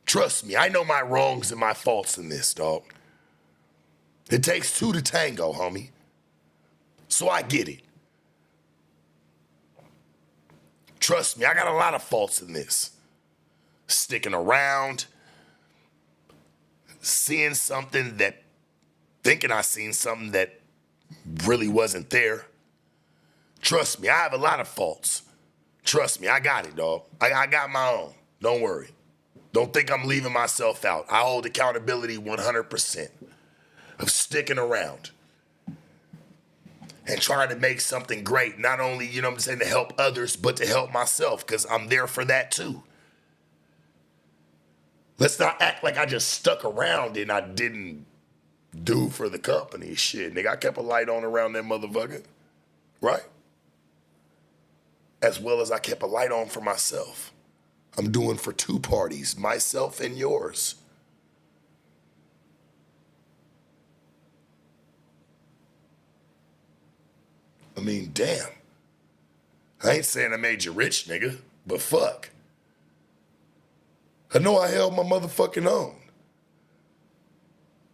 Trust me, I know my wrongs and my faults in this, dog. It takes two to tango, homie. So I get it. Trust me, I got a lot of faults in this. Sticking around, seeing something that, thinking I seen something that really wasn't there. Trust me, I have a lot of faults. Trust me, I got it, dog. I got my own. Don't worry. Don't think I'm leaving myself out. I hold accountability 100% of sticking around and trying to make something great. Not only, you know what I'm saying, to help others, but to help myself, because I'm there for that too. Let's not act like I just stuck around and I didn't do for the company. Shit, nigga, I kept a light on around that motherfucker, right? As well as I kept a light on for myself. I'm doing for two parties, myself and yours. I mean, damn. I ain't saying I made you rich, nigga, but fuck. I know I held my motherfucking own.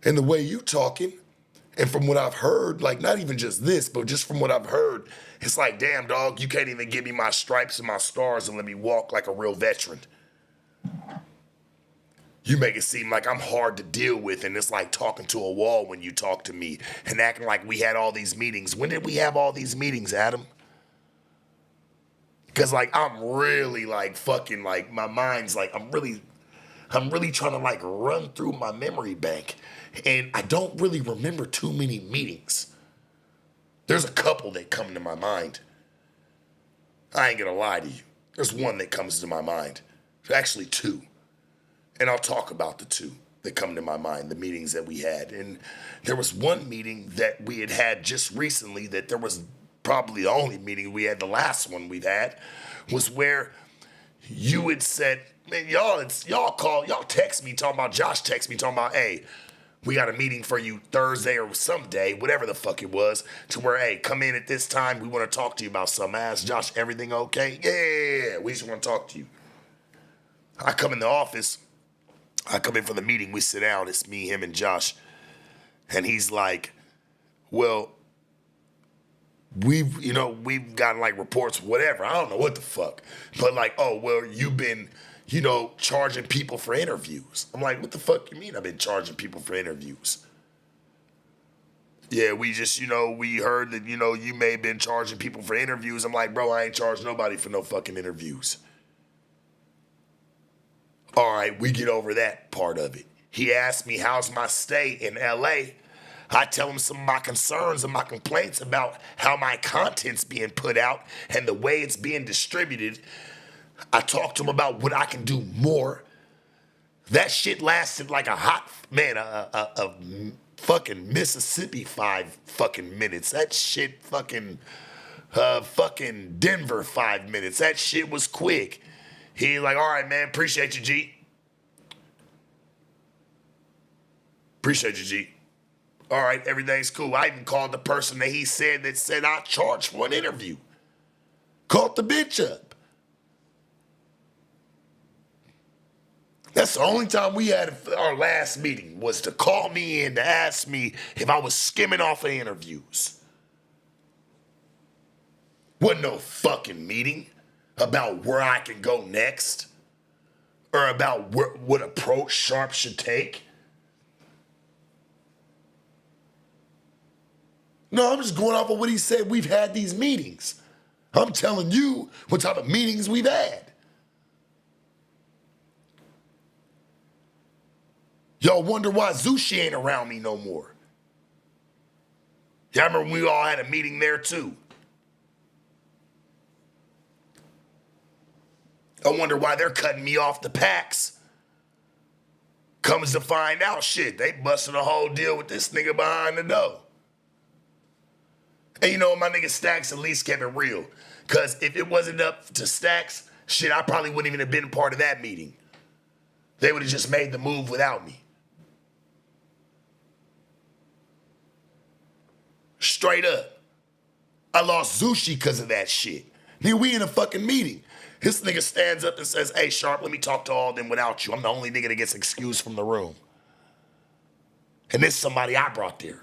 And the way you talking, and from what I've heard, like not even just this, but just from what I've heard, it's like, damn, dog, you can't even give me my stripes and my stars and let me walk like a real veteran. You make it seem like I'm hard to deal with, and it's like talking to a wall when you talk to me and acting like we had all these meetings. When did we have all these meetings, Adam? Because like I'm really like fucking like my mind's like I'm really trying to like run through my memory bank, and I don't really remember too many meetings. There's a couple that come to my mind. I ain't gonna lie to you. There's one that comes to my mind. Actually two. And I'll talk about the two that come to my mind, the meetings that we had. And there was one meeting that we had just recently that there was probably the only meeting we had, the last one we've had, was where you had said, man, y'all text me talking about, Josh text me talking about, hey, we got a meeting for you Thursday or someday, whatever the fuck it was, to where, hey, come in at this time. We want to talk to you about something. I asked Josh, everything okay? Yeah, we just want to talk to you. I come in the office. I come in for the meeting. We sit down. It's me, him, and Josh. And he's like, well, we've gotten like reports, whatever. I don't know what the fuck. But like, oh, well, you've been, charging people for interviews. I'm like, what the fuck you mean I've been charging people for interviews? Yeah, we just, we heard that, you may have been charging people for interviews. I'm like, bro, I ain't charged nobody for no fucking interviews. All right, we get over that part of it. He asked me, how's my stay in LA? I tell him some of my concerns and my complaints about how my content's being put out and the way it's being distributed. I talk to him about what I can do more. That shit lasted like a fucking Mississippi 5 fucking minutes. That shit fucking Denver 5 minutes. That shit was quick. He like, all right, man, appreciate you, G. Appreciate you, G. All right, everything's cool. I even called the person that he said I charged for an interview. Called the bitch up. That's the only time we had our last meeting, was to call me in to ask me if I was skimming off of interviews. Wasn't no fucking meeting about where I can go next or about what approach Sharp should take. No, I'm just going off of what he said. We've had these meetings. I'm telling you what type of meetings we've had. Y'all wonder why Zushi ain't around me no more. Y'all remember we all had a meeting there too. I wonder why they're cutting me off the packs. Comes to find out, shit, they busted a whole deal with this nigga behind the door. And you know, my nigga Stacks at least kept it real. Because if it wasn't up to Stacks, shit, I probably wouldn't even have been a part of that meeting. They would have just made the move without me. Straight up. I lost Zushi because of that shit. Nigga, we in a fucking meeting. This nigga stands up and says, hey, Sharp, let me talk to all of them without you. I'm the only nigga that gets excused from the room. And this is somebody I brought there.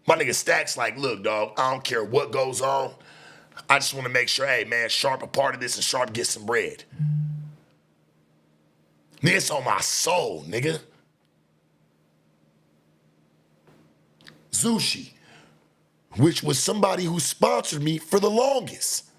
My nigga Stacks like, look, dog, I don't care what goes on. I just want to make sure, hey, man, Sharp a part of this and Sharp gets some bread. Nigga, it's on my soul, nigga. Zushi, which was somebody who sponsored me for the longest.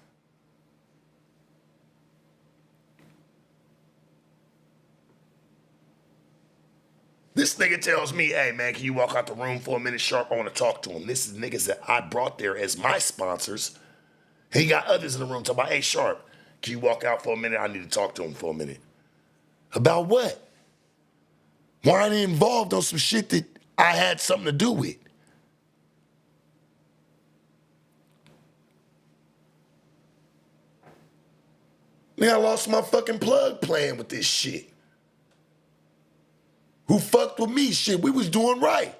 This nigga tells me, hey, man, can you walk out the room for a minute, Sharp? I want to talk to him. This is niggas that I brought there as my sponsors. And he got others in the room talking about, hey, Sharp, can you walk out for a minute? I need to talk to him for a minute. About what? Why are they involved on some shit that I had something to do with? Man, I lost my fucking plug playing with this shit. Who fucked with me? Shit, we was doing right.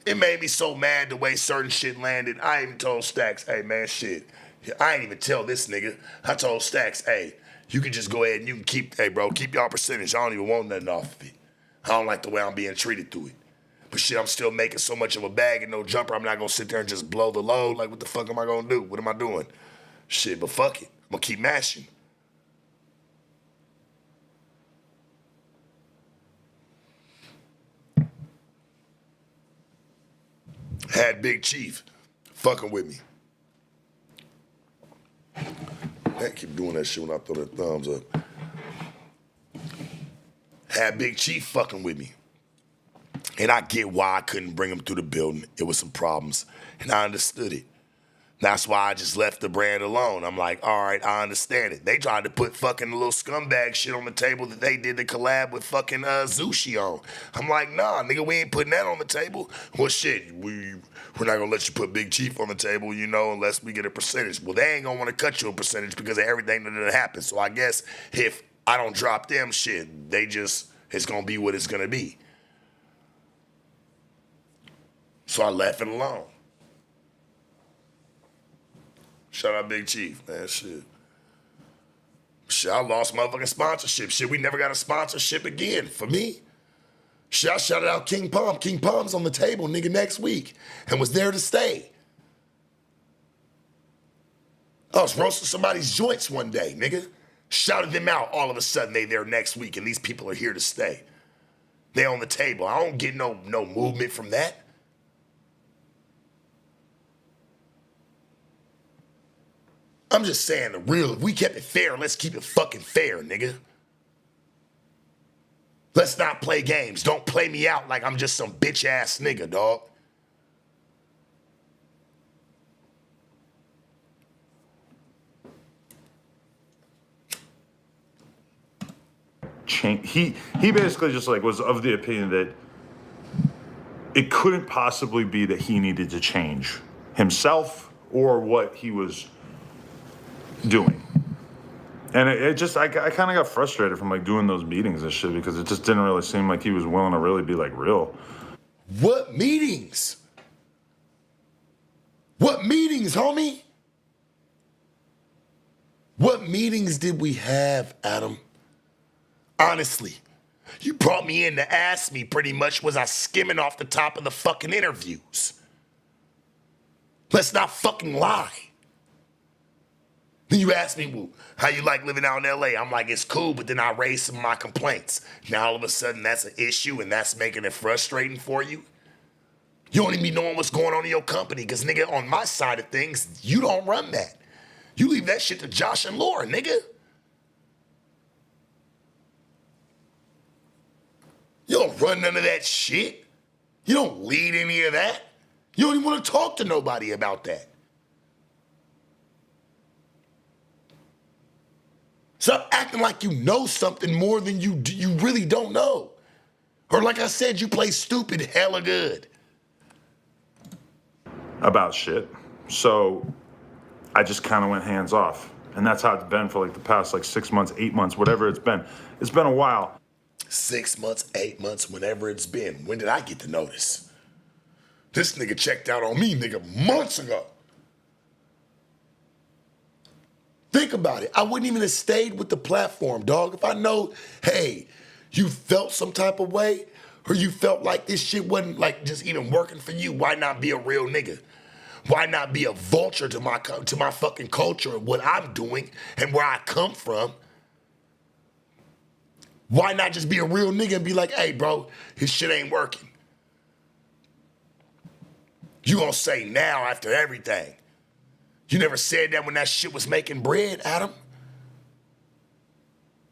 It made me so mad the way certain shit landed. I even told Stacks, hey man, shit. I ain't even tell this nigga. I told Stacks, hey, you can just go ahead and you can keep, hey bro, keep y'all percentage. I don't even want nothing off of it. I don't like the way I'm being treated through it. But shit, I'm still making so much of a bag and no jumper, I'm not gonna sit there and just blow the load. Like, what the fuck am I gonna do? What am I doing? Shit, but fuck it. I'm gonna keep mashing. Had Big Chief fucking with me. I keep doing that shit when I throw the thumbs up. Had Big Chief fucking with me. And I get why I couldn't bring him through the building. It was some problems. And I understood it. That's why I just left the brand alone. I'm like, all right, I understand it. They tried to put fucking little scumbag shit on the table that they did the collab with fucking Zushi on. I'm like, nah, nigga, we ain't putting that on the table. Well, shit, we're not gonna let you put Big Chief on the table, you know, unless we get a percentage. Well, they ain't gonna wanna cut you a percentage because of everything that happened. So I guess if I don't drop them shit, it's gonna be what it's gonna be. So I left it alone. Shout out Big Chief, man, shit. Shit, I lost motherfucking sponsorship. Shit, we never got a sponsorship again for me. Shit, I shouted out King Palm. King Palm's on the table, nigga, next week and was there to stay. I was roasting somebody's joints one day, nigga. Shouted them out. All of a sudden, they there next week and these people are here to stay. They on the table. I don't get no movement from that. I'm just saying the real, if we kept it fair, let's keep it fucking fair, nigga. Let's not play games. Don't play me out like I'm just some bitch ass nigga, dog. He basically just like was of the opinion that it couldn't possibly be that he needed to change himself or what he was doing. And it just, I kind of got frustrated from like doing those meetings and shit because it just didn't really seem like he was willing to really be like real. What meetings? What meetings, homie? What meetings did we have, Adam? Honestly, you brought me in to ask me pretty much, was I skimming off the top of the fucking interviews? Let's not fucking lie. Then you ask me, well, how you like living out in LA? I'm like, it's cool, but then I raise some of my complaints. Now all of a sudden that's an issue and that's making it frustrating for you? You don't even be knowing what's going on in your company because, nigga, on my side of things, you don't run that. You leave that shit to Josh and Laura, nigga. You don't run none of that shit. You don't lead any of that. You don't even want to talk to nobody about that. Stop acting like you know something more than you really don't know. Or like I said, you play stupid hella good. About shit. So I just kind of went hands off. And that's how it's been for like the past like 6 months, 8 months, whatever it's been. It's been a while. 6 months, 8 months, whenever it's been. When did I get the notice? This nigga checked out on me, nigga, months ago. Think about it. I wouldn't even have stayed with the platform, dog. If I know, hey, you felt some type of way, or you felt like this shit wasn't like just even working for you, why not be a real nigga? Why not be a vulture to my fucking culture and what I'm doing and where I come from? Why not just be a real nigga and be like, hey, bro, his shit ain't working? You gonna say now after everything. You never said that when that shit was making bread, Adam.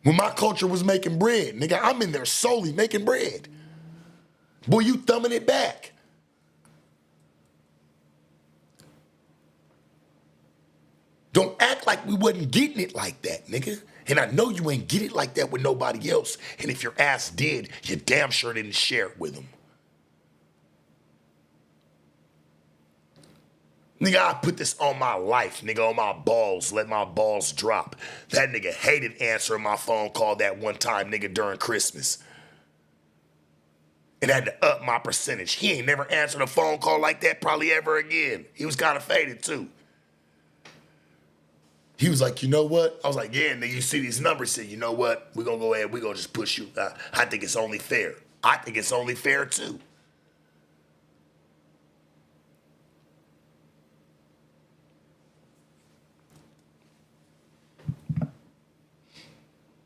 When my culture was making bread, nigga, I'm in there solely making bread. Boy, you thumbing it back. Don't act like we wasn't getting it like that, nigga. And I know you ain't get it like that with nobody else. And if your ass did, you damn sure didn't share it with them. Nigga, I put this on my life, nigga, on my balls, let my balls drop. That nigga hated answering my phone call that one time, nigga, during Christmas. And had to up my percentage. He ain't never answered a phone call like that probably ever again. He was kind of faded too. He was like, you know what? I was like, yeah, nigga, you see these numbers, say, you know what? We're going to go ahead, we're going to just push you. I think it's only fair. I think it's only fair too.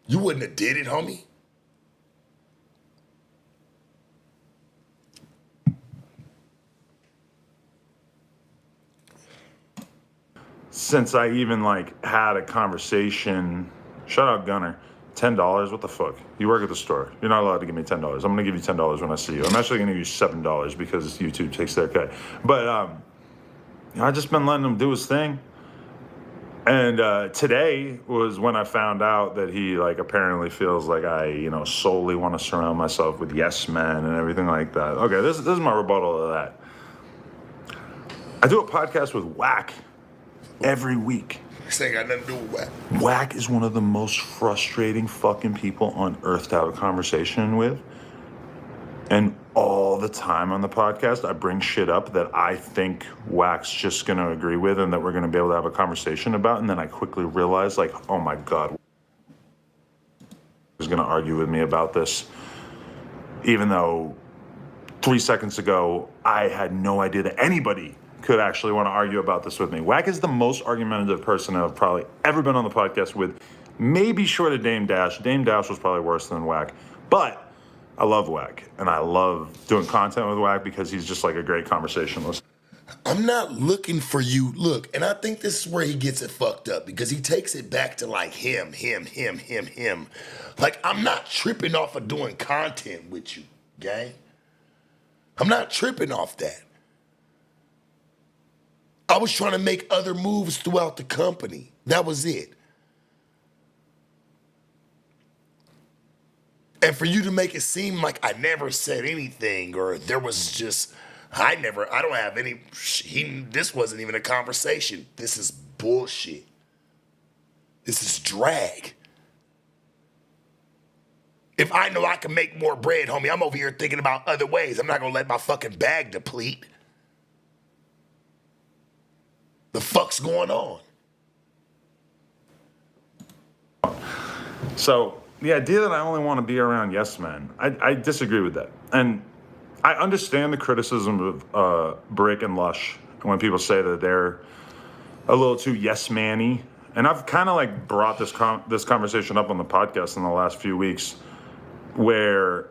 You wouldn't have did it, homie. Since I even like had a conversation, shout out Gunner, $10, what the fuck? You work at the store. You're not allowed to give me $10. I'm gonna give you $10 when I see you. I'm actually gonna give you $7 because YouTube takes their cut. But I just been letting him do his thing. And today was when I found out that he like apparently feels like I, solely want to surround myself with yes men and everything like that. Okay, this is my rebuttal to that. I do a podcast with Whack every week. This ain't got nothing to do with Whack. Whack is one of the most frustrating fucking people on earth to have a conversation with. And all the time on the podcast, I bring shit up that I think Whack's just going to agree with and that we're going to be able to have a conversation about. And then I quickly realize, like, oh my God, he's going to argue with me about this. Even though 3 seconds ago, I had no idea that anybody could actually want to argue about this with me. Whack is the most argumentative person I've probably ever been on the podcast with. Maybe short of Dame Dash. Dame Dash was probably worse than Whack. But I love Whack, and I love doing content with Whack because he's just like a great conversationalist. I'm not looking for you. Look, and I think this is where he gets it fucked up because he takes it back to like him. Like, I'm not tripping off of doing content with you, gang. I'm not tripping off that. I was trying to make other moves throughout the company. That was it. And for you to make it seem like I never said anything or there was just, I don't have any, this wasn't even a conversation. This is bullshit. This is drag. If I know I can make more bread, homie, I'm over here thinking about other ways. I'm not gonna let my fucking bag deplete. The fuck's going on? So the idea that I only want to be around yes men, I disagree with that. And I understand the criticism of Brick and Lush when people say that they're a little too yes man-y. And I've kind of like brought this conversation up on the podcast in the last few weeks where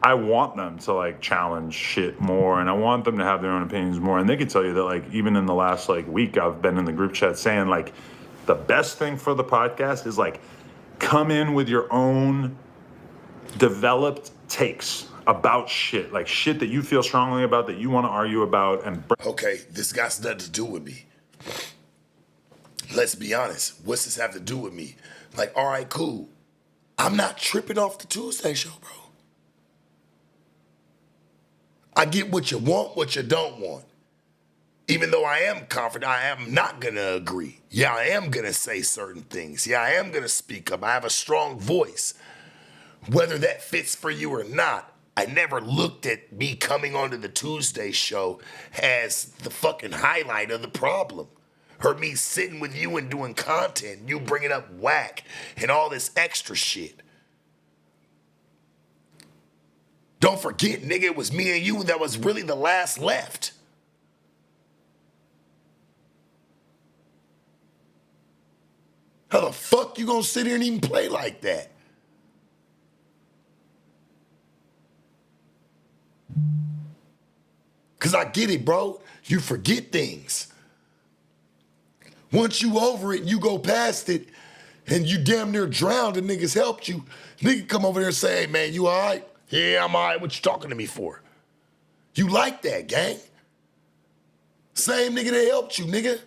I want them to like challenge shit more and I want them to have their own opinions more. And they can tell you that like even in the last like week, I've been in the group chat saying like the best thing for the podcast is like come in with your own developed takes about shit, like shit that you feel strongly about, that you want to argue about, and Okay, this got nothing to do with me. Let's be honest. What's this have to do with me? Like, all right, cool. I'm not tripping off the Tuesday show, bro. I get what you want, what you don't want. Even though I am confident, I am not gonna agree. Yeah, I am gonna say certain things. Yeah, I am gonna speak up. I have a strong voice. Whether that fits for you or not, I never looked at me coming onto the Tuesday show as the fucking highlight of the problem. Or me sitting with you and doing content, you bringing up whack and all this extra shit. Don't forget, nigga, it was me and you that was really the last left. How the fuck you gonna sit here and even play like that? Cause I get it, bro. You forget things. Once you over it and you go past it and you damn near drowned and niggas helped you, nigga come over there and say, hey man, you all right? Yeah, I'm all right. What you talking to me for? You like that, gang. Same nigga that helped you, nigga.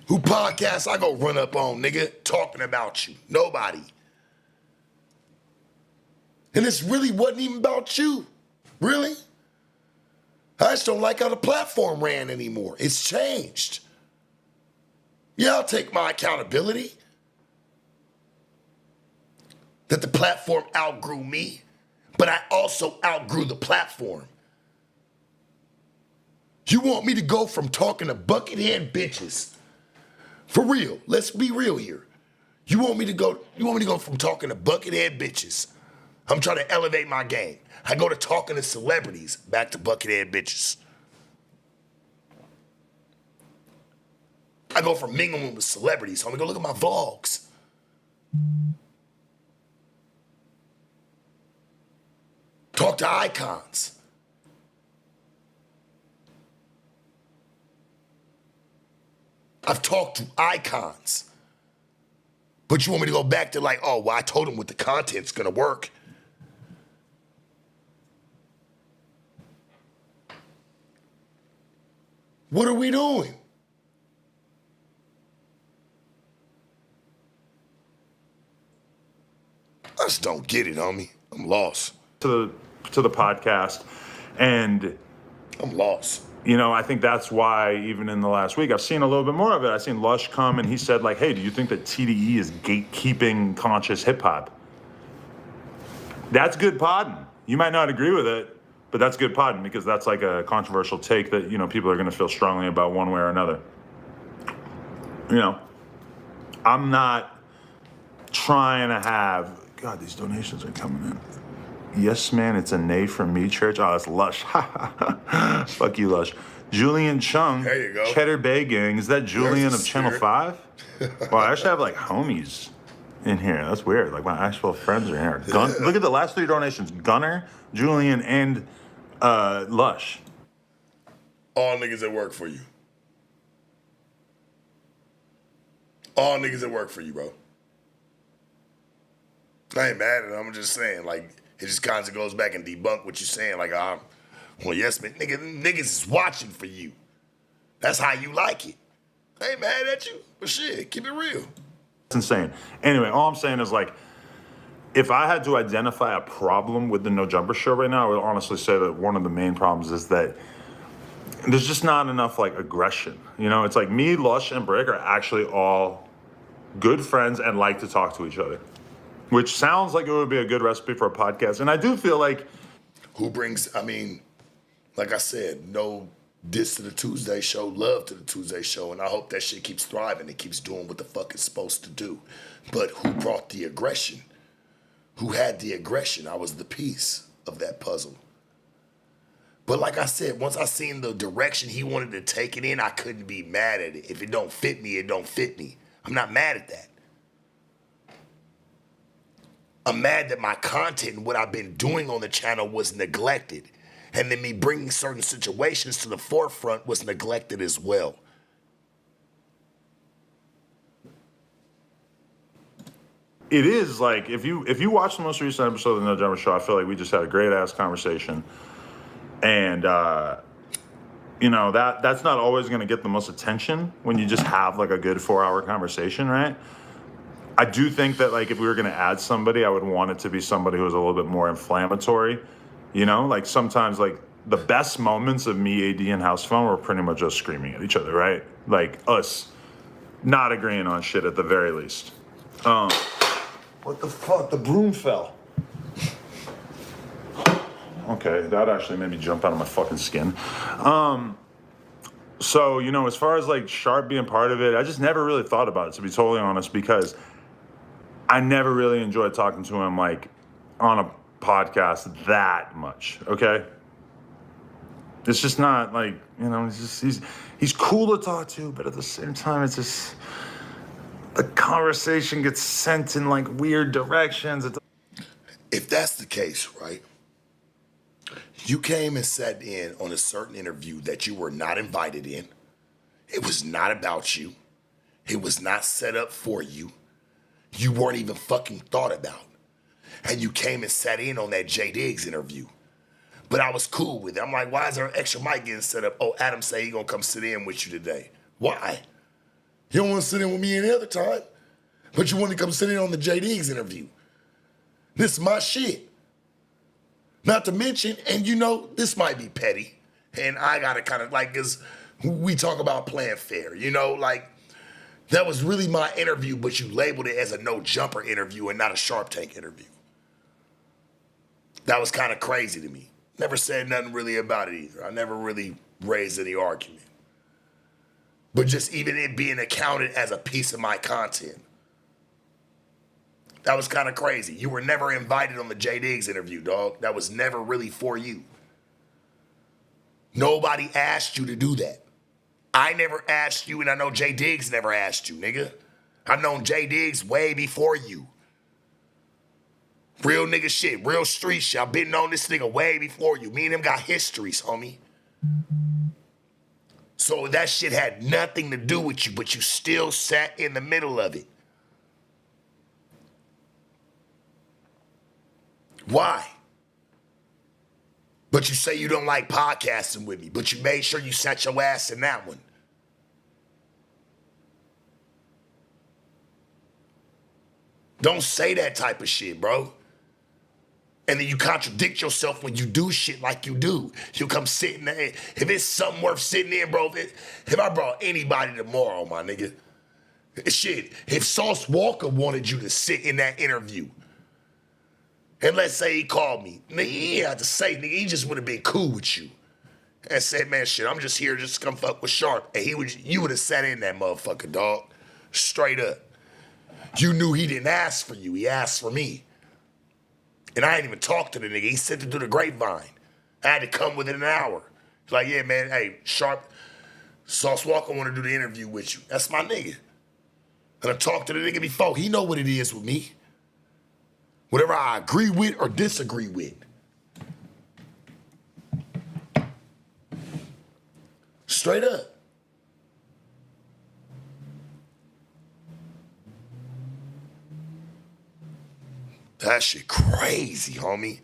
Who podcasts I go run up on, nigga, talking about you? Nobody. And this really wasn't even about you. Really? I just don't like how the platform ran anymore. It's changed. Yeah, I'll take my accountability. That the platform outgrew me, but I also outgrew the platform. You want me to go from talking to buckethead bitches? For real, let's be real here. You want me to go from talking to buckethead bitches? I'm trying to elevate my game. I go to talking to celebrities, back to buckethead bitches. I go from mingling with celebrities. Homie, go look at my vlogs. Talk to icons. I've talked to icons. But you want me to go back to like, oh, well, I told him what the content's gonna work. What are we doing? I just don't get it, homie. I'm lost. to the podcast, and I'm lost. you know, I think that's why even in the last week I've seen a little bit more of it. I've seen Lush come and he said like, hey, do you think that TDE is gatekeeping conscious hip hop? That's good podding. You might not agree with it, but that's good podding because that's like a controversial take that, you know, people are going to feel strongly about one way or another. You know, I'm not trying to have, God, these donations are coming in. Yes, man, it's a nay from me, church. Oh, that's Lush. Fuck you, Lush. Julian Chung. There you go. Cheddar Bay Gang. Is that Julian There's of the Channel spirit. 5? Well, I actually have like homies in here. That's weird. Like my actual friends are in here. Look at the last 3 donations. Gunner, Julian, and Lush. All niggas that work for you. All niggas that work for you, bro. I ain't mad at it. I'm just saying, like, it just kind of goes back and debunk what you're saying. Like, well, yes, man, niggas is watching for you. That's how you like it. I ain't mad at you, but shit, keep it real. It's insane. Anyway, all I'm saying is like, if I had to identify a problem with the No Jumper show right now, I would honestly say that one of the main problems is that there's just not enough like aggression. You know, it's like me, Lush, and Brick are actually all good friends and like to talk to each other, which sounds like it would be a good recipe for a podcast. And I do feel like, Who brings, I mean, like I said, no diss to the Tuesday show, love to the Tuesday show, and I hope that shit keeps thriving. It keeps doing what the fuck it's supposed to do. But who brought the aggression? Who had the aggression? I was the piece of that puzzle. But like I said, once I seen the direction he wanted to take it in, I couldn't be mad at it. If it don't fit me, it don't fit me. I'm not mad at that. I'm mad that my content and what I've been doing on the channel was neglected. And then me bringing certain situations to the forefront was neglected as well. it is like if you watch the most recent episode of the No Jumper Show, I feel like we just had a great ass conversation, and you know that's not always going to get the most attention when you just have like a good 4-hour conversation, right? I do think that like if we were going to add somebody, I would want it to be somebody who was a little bit more inflammatory. You know, like sometimes like the best moments of me, AD, and House Phone were pretty much us screaming at each other, right? Like us not agreeing on shit at the very least. What the fuck? The broom fell. Okay, that actually made me jump out of my fucking skin. So, you know, as far as like Sharp being part of it, I just never really thought about it, to be totally honest, because I never really enjoyed talking to him like on a podcast that much, okay? It's just not like, you know, he's cool to talk to, but at the same time, it's just the conversation gets sent in like weird directions. If that's the case, right? You came and sat in on a certain interview that you were not invited in. It was not about you. It was not set up for you. You weren't even fucking thought about. And you came and sat in on that Jay Diggs interview. But I was cool with it. I'm like, why is there an extra mic getting set up? Oh, Adam say he gonna come sit in with you today. Why? You don't want to sit in with me any other time, but you want to come sit in on the Jay Diggs interview. This is my shit. Not to mention, and you know, this might be petty, and I gotta kind of like, cause we talk about playing fair, you know, like that was really my interview, but you labeled it as a No Jumper interview and not a Sharp Tank interview. That was kind of crazy to me. Never said nothing really about it either. I never really raised any argument. But just even it being accounted as a piece of my content. That was kind of crazy. You were never invited on the Jay Diggs interview, dog. That was never really for you. Nobody asked you to do that. I never asked you, and I know Jay Diggs never asked you, nigga. I've known Jay Diggs way before you. Real nigga shit, real street shit. I've been on this nigga way before you. Me and him got histories, homie. So that shit had nothing to do with you, but you still sat in the middle of it. Why? But you say you don't like podcasting with me, but you made sure you sat your ass in that one. Don't say that type of shit, bro. And then you contradict yourself when you do shit like you do. You come sitting there. If it's something worth sitting in, bro, if I brought anybody tomorrow, my nigga, shit, if Sauce Walker wanted you to sit in that interview, and let's say he called me, nigga, he ain't had to say, nigga, he just would have been cool with you. And said, man, shit, I'm just here just to come fuck with Sharp. And you would have sat in that motherfucker, dog. Straight up. You knew he didn't ask for you, he asked for me. And I ain't even talked to the nigga. He sent it through the grapevine. I had to come within an hour. He's like, yeah, man, hey, Sharp, Sauce Walker want to do the interview with you. That's my nigga. And I talked to the nigga before. He know what it is with me. Whatever I agree with or disagree with. Straight up. That shit crazy, homie.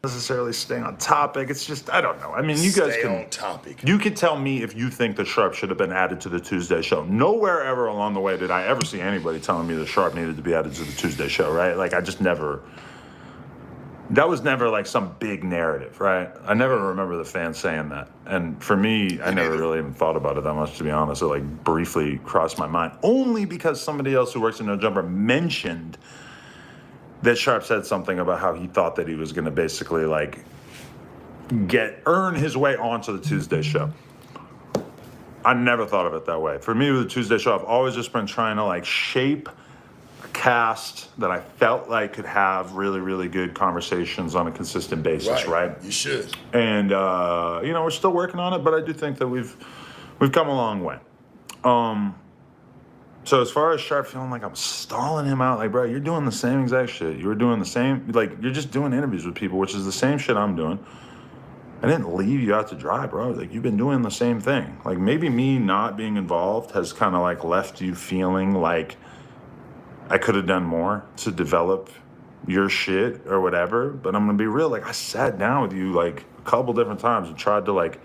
Necessarily staying on topic. It's just, I don't know. I mean, you guys Stay can on topic. You can tell me if you think the Sharp should have been added to the Tuesday show. Nowhere ever along the way did I ever see anybody telling me the Sharp needed to be added to the Tuesday show, right? Like, I just never. That was never like some big narrative, right? I never remember the fans saying that. And for me, I never really even thought about it that much, to be honest. It like briefly crossed my mind. Only because somebody else who works in No Jumper mentioned that Sharp said something about how he thought that he was going to basically like earn his way onto the Tuesday show. I never thought of it that way. For me, with the Tuesday show, I've always just been trying to like shape a cast that I felt like could have really, really good conversations on a consistent basis, right? You should. And you know, we're still working on it, but I do think that we've come a long way. So as far as Sharp feeling like I'm stalling him out, like, bro, you're doing the same exact shit. You were doing the same, like, you're just doing interviews with people, which is the same shit I'm doing. I didn't leave you out to dry, bro. Like, you've been doing the same thing. Like, maybe me not being involved has kind of, like, left you feeling like I could have done more to develop your shit or whatever. But I'm gonna be real. Like I sat down with you like a couple different times and tried to like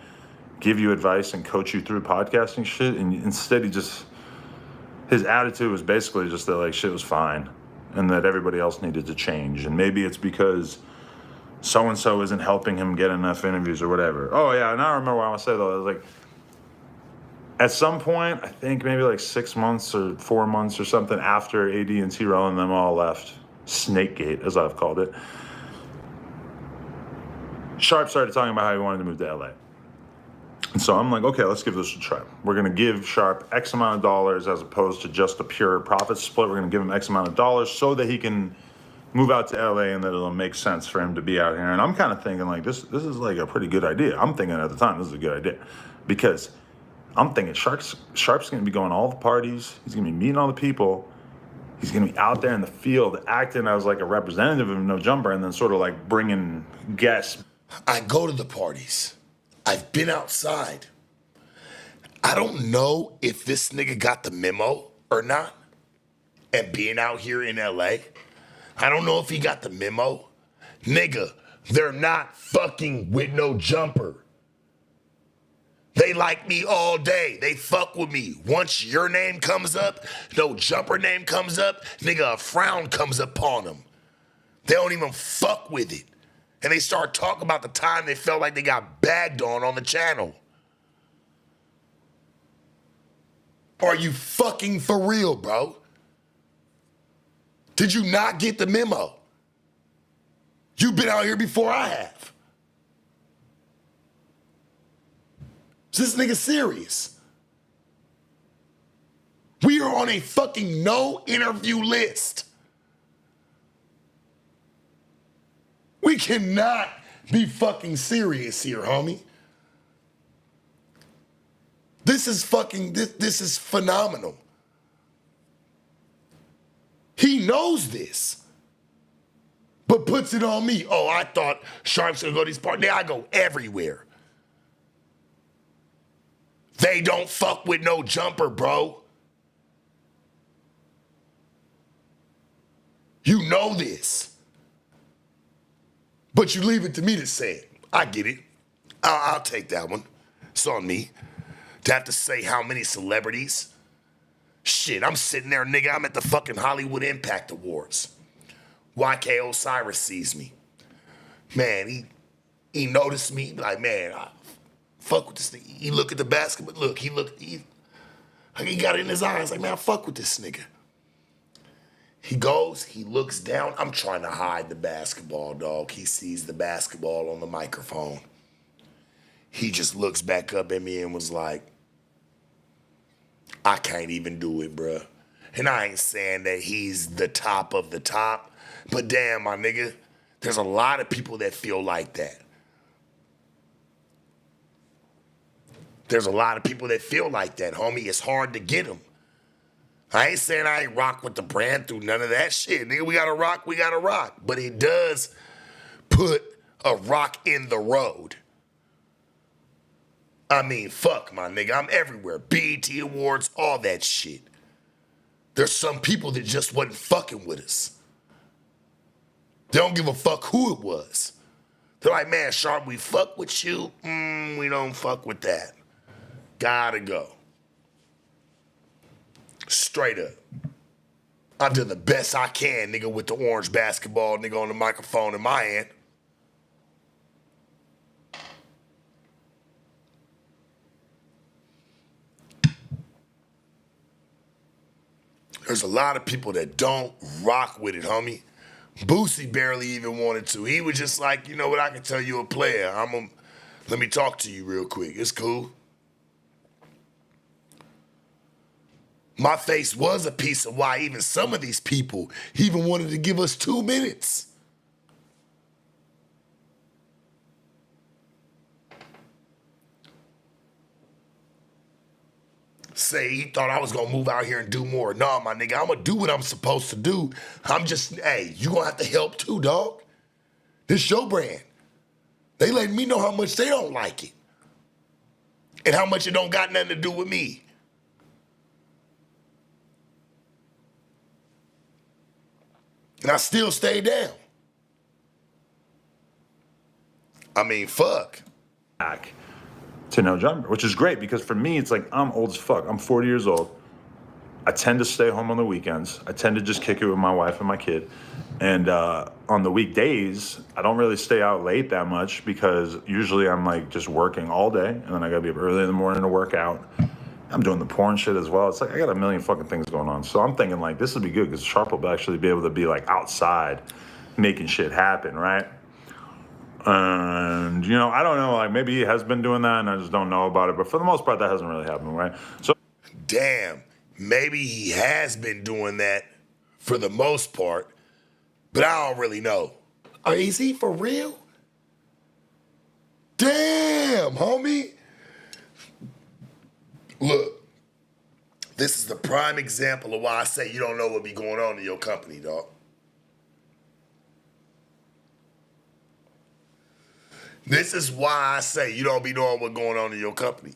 give you advice and coach you through podcasting shit, and instead his attitude was basically just that like shit was fine and that everybody else needed to change. And maybe it's because so and so isn't helping him get enough interviews or whatever. Oh yeah, and I remember what I want to say though. I was like, at some point, I think maybe like 6 months or 4 months or something after AD and T-Row and them all left, Snakegate as I've called it, Sharp started talking about how he wanted to move to LA. And so I'm like, okay, let's give this a try. We're going to give Sharp X amount of dollars as opposed to just a pure profit split. We're going to give him X amount of dollars so that he can move out to LA and that it'll make sense for him to be out here. And I'm kind of thinking like this is like a pretty good idea. I'm thinking at the time this is a good idea because I'm thinking Sharp's going to be going to all the parties. He's going to be meeting all the people. He's going to be out there in the field acting as like a representative of No Jumper and then sort of like bringing guests. I go to the parties. I've been outside. I don't know if this nigga got the memo or not. And being out here in LA, I don't know if he got the memo. Nigga, they're not fucking with No Jumper. They like me all day. They fuck with me. Once your name comes up, No Jumper name comes up, nigga, a frown comes upon them. They don't even fuck with it. And they start talking about the time they felt like they got bagged on the channel. Are you fucking for real, bro? Did you not get the memo? You've been out here before I have. Is this nigga serious? We are on a fucking no interview list. We cannot be fucking serious here, homie. This is fucking, this is phenomenal. He knows this, but puts it on me. Oh, I thought Sharp's gonna go to these parties. Now I go everywhere. They don't fuck with No Jumper, bro. You know this. But you leave it to me to say it. I get it. I'll take that one. It's on me. To have to say how many celebrities. Shit, I'm sitting there, nigga. I'm at the fucking Hollywood Impact Awards. YK Osiris sees me. Man, he noticed me. Like, man, I fuck with this nigga. He look at the basketball. Look, he got it in his eyes. Like, man, I fuck with this nigga. He goes, he looks down. I'm trying to hide the basketball, dog. He sees the basketball on the microphone. He just looks back up at me and was like, I can't even do it, bruh. And I ain't saying that he's the top of the top, but damn, my nigga, there's a lot of people that feel like that. There's a lot of people that feel like that, homie. It's hard to get them. I ain't saying I ain't rock with the brand through none of that shit. Nigga, we gotta rock. But it does put a rock in the road. I mean, fuck, my nigga. I'm everywhere. BET Awards, all that shit. There's some people that just wasn't fucking with us. They don't give a fuck who it was. They're like, man, Sharp, we fuck with you. We don't fuck with that. Gotta go. Straight up. I do the best I can, nigga, with the orange basketball, nigga, on the microphone in my hand. There's a lot of people that don't rock with it, homie. Boosie barely even wanted to. He was just like, you know what, I can tell you a player. Let me talk to you real quick. It's cool. My face was a piece of why even some of these people even wanted to give us 2 minutes. Say he thought I was gonna move out here and do more. Nah, my nigga, I'm gonna do what I'm supposed to do. Hey, you gonna have to help too, dog. This your brand. They letting me know how much they don't like it. And how much it don't got nothing to do with me. And I still stayed down. I mean, fuck. Back to No Jumper, which is great because for me, it's like I'm old as fuck. I'm 40 years old. I tend to stay home on the weekends. I tend to just kick it with my wife and my kid. And on the weekdays, I don't really stay out late that much because usually I'm like just working all day and then I gotta be up early in the morning to work out. I'm doing the porn shit as well. It's like I got a million fucking things going on. So I'm thinking like this would be good because Sharp will actually be able to be like outside making shit happen, right? And you know, I don't know, like maybe he has been doing that and I just don't know about it. But for the most part, that hasn't really happened, right? So Damn, maybe he has been doing that for the most part, but I don't really know. Is he for real? Damn, homie. Look, this is the prime example of why I say you don't know what be going on in your company, dog. This is why I say you don't be knowing what's going on in your company.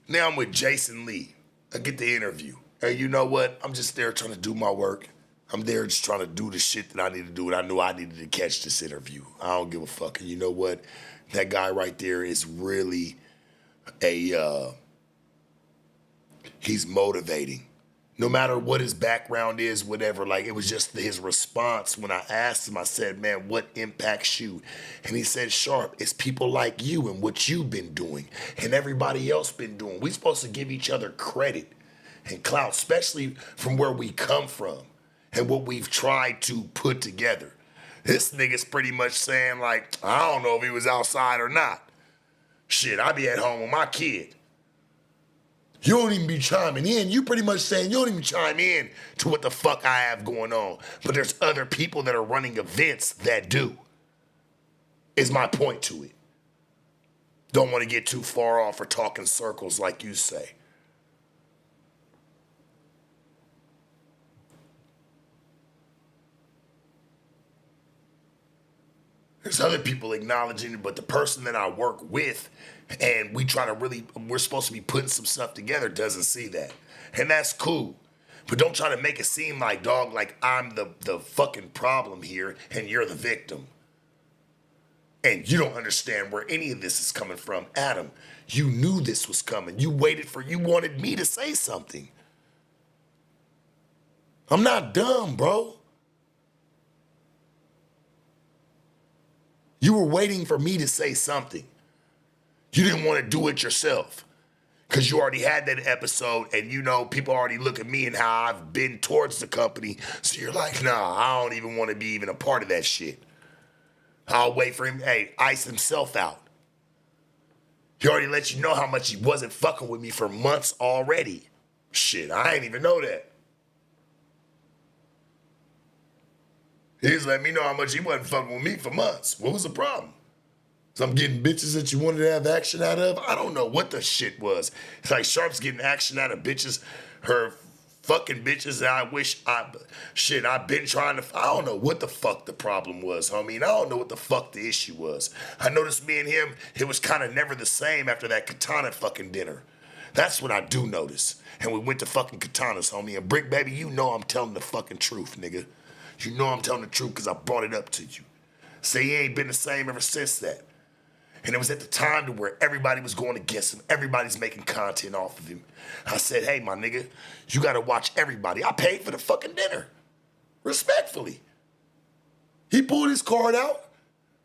Now I'm with Jason Lee. I get the interview. And you know what? I'm just there trying to do my work. I'm there just trying to do the shit that I need to do. And I knew I needed to catch this interview. I don't give a fuck. And you know what? That guy right there is really he's motivating. No matter what his background is, whatever, like it was just his response when I asked him, I said, man, what impacts you? And he said, Sharp, it's people like you and what you've been doing and everybody else been doing. We're supposed to give each other credit and clout, especially from where we come from and what we've tried to put together. This nigga's pretty much saying like, I don't know if he was outside or not. Shit, I be at home with my kid. You don't even be chiming in. You pretty much saying you don't even chime in to what the fuck I have going on. But there's other people that are running events that do. Is my point to it. Don't want to get too far off or talk in circles like you say. There's other people acknowledging it, but the person that I work with and we're supposed to be putting some stuff together doesn't see that. And that's cool. But don't try to make it seem like, dog, like I'm the fucking problem here and you're the victim. And you don't understand where any of this is coming from. Adam, you knew this was coming. You wanted me to say something. I'm not dumb, bro. You were waiting for me to say something. You didn't want to do it yourself because you already had that episode and you know people already look at me and how I've been towards the company. So you're like, nah, I don't even want to be even a part of that shit. I'll wait for him, ice himself out. He already let you know how much he wasn't fucking with me for months already. Shit, I ain't even know that. He just let me know how much he wasn't fucking with me for months. What was the problem? So I'm getting bitches that you wanted to have action out of? I don't know what the shit was. It's like Sharp's getting action out of bitches, her fucking bitches that I've been trying to, I don't know what the fuck the problem was, homie. And I don't know what the fuck the issue was. I noticed me and him, it was kind of never the same after that Katana fucking dinner. That's what I do notice. And we went to fucking Katanas, homie. And Brick, baby, you know I'm telling the fucking truth, nigga. You know I'm telling the truth because I brought it up to you. Say he ain't been the same ever since that. And it was at the time to where everybody was going against him. Everybody's making content off of him. I said, hey, my nigga, you got to watch everybody. I paid for the fucking dinner. Respectfully. He pulled his card out.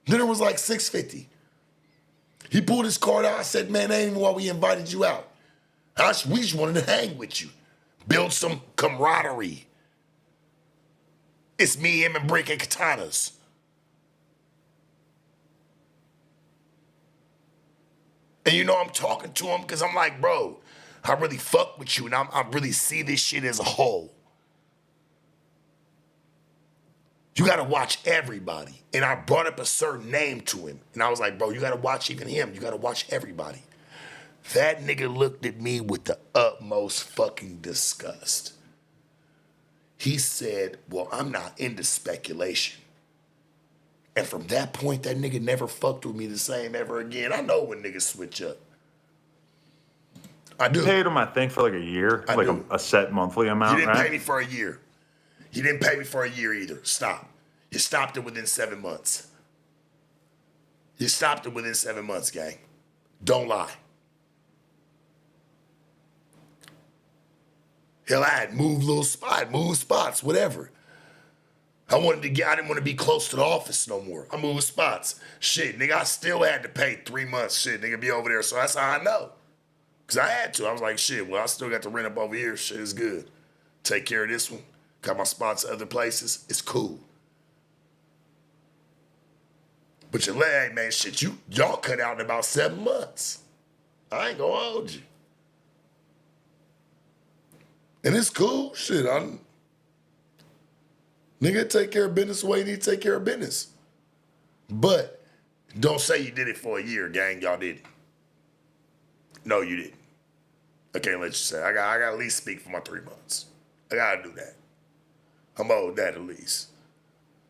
Dinner was like $6.50. He pulled his card out. I said, man, that ain't even why we invited you out. We just wanted to hang with you. Build some camaraderie. It's me, him, and Brick and Katanas. And you know I'm talking to him because I'm like, bro, I really fuck with you and I really see this shit as a whole. You gotta watch everybody. And I brought up a certain name to him. And I was like, bro, you gotta watch even him. You gotta watch everybody. That nigga looked at me with the utmost fucking disgust. He said, well, I'm not into speculation. And from that point, that nigga never fucked with me the same ever again. I know when niggas switch up. I do. You paid him, I think, for like a year, I like do. a set monthly amount, You didn't right? pay me for a year. You didn't pay me for a year either. Stop. You stopped it within 7 months. You stopped it within 7 months, gang. Don't lie. Hell, I had moved spots, whatever. I didn't want to be close to the office no more. I moved spots. Shit, nigga, I still had to pay 3 months. Shit, nigga, be over there. So that's how I know. Because I had to. I was like, shit, well, I still got to rent up over here. Shit is good. Take care of this one. Got my spots other places. It's cool. But your leg, man, shit, y'all cut out in about 7 months. I ain't gonna hold you. And it's cool. Shit, nigga, take care of business the way you need to take care of business. But don't say you did it for a year, gang. Y'all did it. No, you didn't. I can't let you say. I got at least speak for my 3 months. I gotta do that. I'm owed that at least.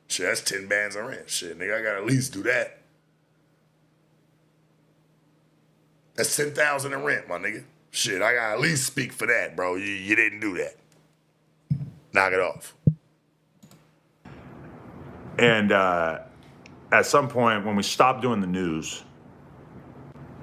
Shit, that's 10 bands of rent. Shit, nigga, I gotta at least do that. That's 10,000 in rent, my nigga. Shit, I gotta at least speak for that, bro. You didn't do that. Knock it off. And at some point, when we stopped doing the news,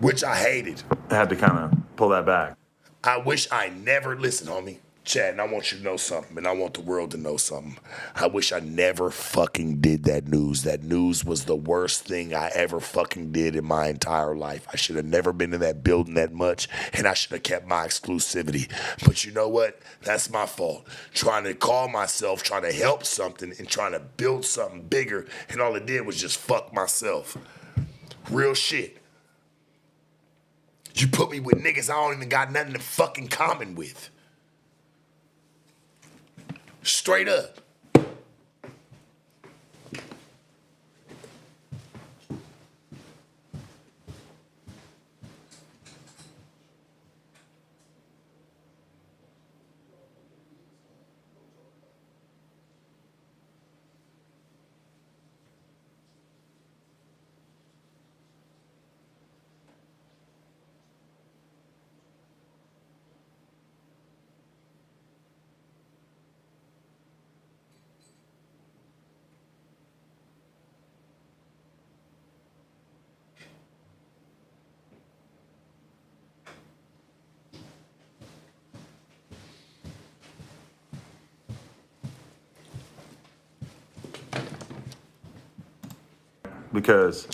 Which I hated. I had to kind of pull that back. I wish I never, listen, homie, Chad, and I want you to know something, and I want the world to know something. I wish I never fucking did that news. That news was the worst thing I ever fucking did in my entire life. I should have never been in that building that much, and I should have kept my exclusivity. But you know what? That's my fault. Trying to call myself, trying to help something, and trying to build something bigger, and all it did was just fuck myself. Real shit. You put me with niggas I don't even got nothing in fucking common with. Straight up. Because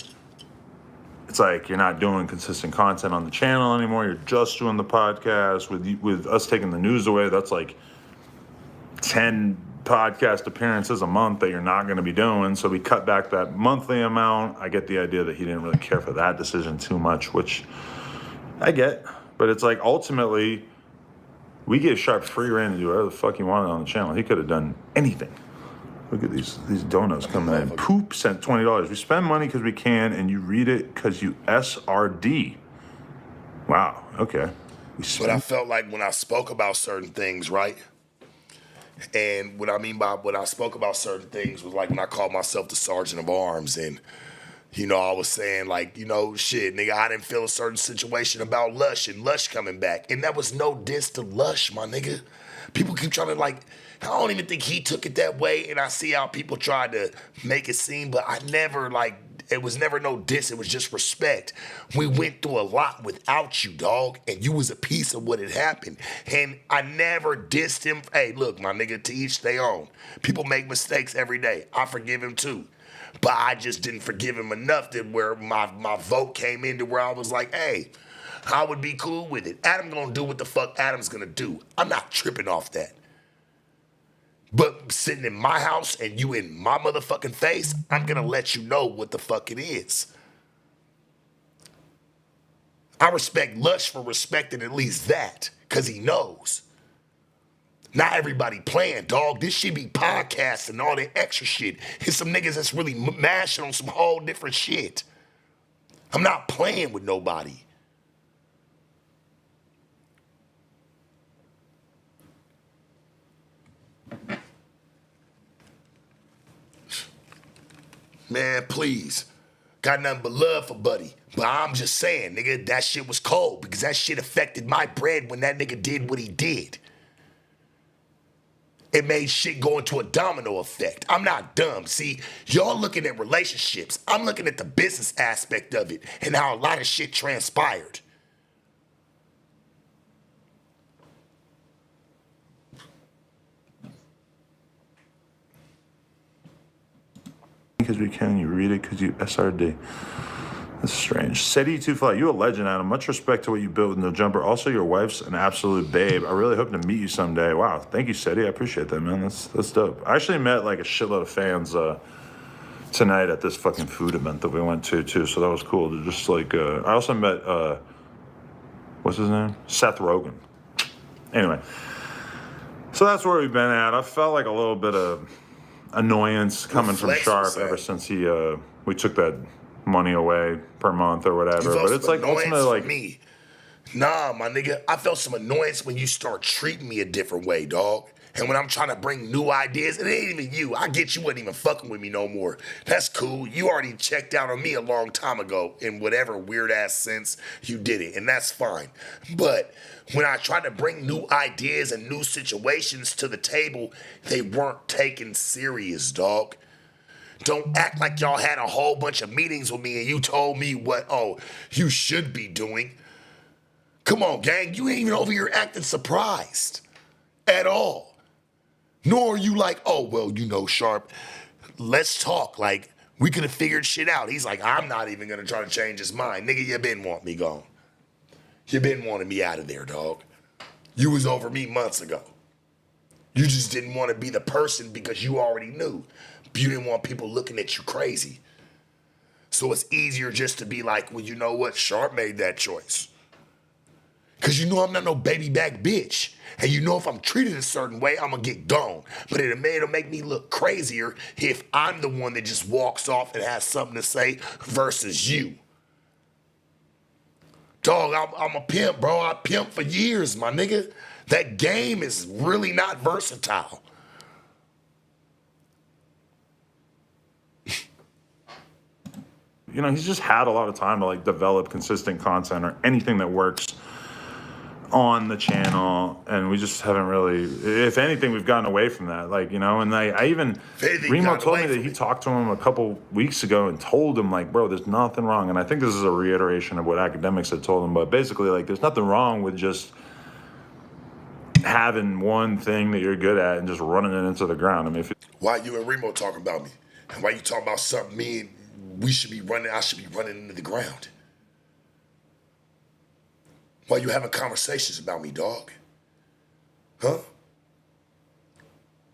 it's like you're not doing consistent content on the channel anymore. You're just doing the podcast. With us taking the news away, that's like 10 podcast appearances a month that you're not going to be doing. So we cut back that monthly amount. I get the idea that he didn't really care for that decision too much, which I get. But it's like ultimately, we give Sharp free reign to do whatever the fuck he wanted on the channel. He could have done anything. Look at these donuts coming in. Poop sent $20. We spend money because we can, and you read it because you SRD. Wow, okay. But I felt like when I spoke about certain things, right? And what I mean by when I spoke about certain things was like when I called myself the Sergeant of Arms, and you know, I was saying like, you know, shit, nigga, I didn't feel a certain situation about Lush and Lush coming back. And that was no diss to Lush, my nigga. People keep trying to like, I don't even think he took it that way, and I see how people tried to make it seem, but I never like, it was never no diss, it was just respect. We went through a lot without you, dog, and you was a piece of what had happened. And I never dissed him. Hey, look, my nigga, to each their own. People make mistakes every day. I forgive him too. But I just didn't forgive him enough that where my vote came into where I was like, hey, I would be cool with it. Adam gonna do what the fuck Adam's gonna do. I'm not tripping off that. But sitting in my house and you in my motherfucking face, I'm gonna let you know what the fuck it is. I respect Lush for respecting at least that, cause he knows. Not everybody playing, dog. This shit be podcasts and all that extra shit. It's some niggas that's really mashing on some whole different shit. I'm not playing with nobody. Man, please. Got nothing but love for Buddy. But I'm just saying, nigga, that shit was cold because that shit affected my bread when that nigga did what he did. It made shit go into a domino effect. I'm not dumb. See, y'all looking at relationships. I'm looking at the business aspect of it and how a lot of shit transpired. Because we can, you read it because you SRD. That's strange. SETI 2 Fly, you a legend, Adam. Much respect to what you built with No Jumper. Also, your wife's an absolute babe. I really hope to meet you someday. Wow, thank you, SETI. I appreciate that, man. That's dope. I actually met like a shitload of fans tonight at this fucking food event that we went to too. So that was cool. To just like, I also met what's his name? Seth Rogen. Anyway, so that's where we've been at. I felt like a little bit of annoyance coming from Sharp ever since we took that money away per month or whatever. But it's like ultimately like me. Nah, my nigga, I felt some annoyance when you start treating me a different way, dog. And when I'm trying to bring new ideas, it ain't even you. I get you wasn't even fucking with me no more. That's cool. You already checked out on me a long time ago in whatever weird ass sense you did it, and that's fine. But when I tried to bring new ideas and new situations to the table, they weren't taken serious, dog. Don't act like y'all had a whole bunch of meetings with me and you told me what, you should be doing. Come on, gang, you ain't even over here acting surprised at all. Nor are you like, Sharp, let's talk. Like, we could have figured shit out. He's like, I'm not even gonna try to change his mind. Nigga, you been wanting me gone. You been wanting me out of there, dog. You was over me months ago. You just didn't want to be the person because you already knew. You didn't want people looking at you crazy. So it's easier just to be like, well, you know what? Sharp made that choice. Because you know I'm not no baby back bitch. And you know if I'm treated a certain way, I'm going to get gone. But it'll make me look crazier if I'm the one that just walks off and has something to say versus you. Dog, I'm a pimp, bro. I pimped for years, my nigga. That game is really not versatile. You know, he's just had a lot of time to like develop consistent content or anything that works on the channel, and we just haven't really, if anything, we've gotten away from that. Like, you know, and I even, Remo told me that he talked to him a couple weeks ago and told him like, bro, there's nothing wrong. And I think this is a reiteration of what academics had told him, but basically like there's nothing wrong with just having one thing that you're good at and just running it into the ground. I mean, why you and Remo talking about me? And why you talking about something I should be running into the ground? Why you having conversations about me, dog? Huh?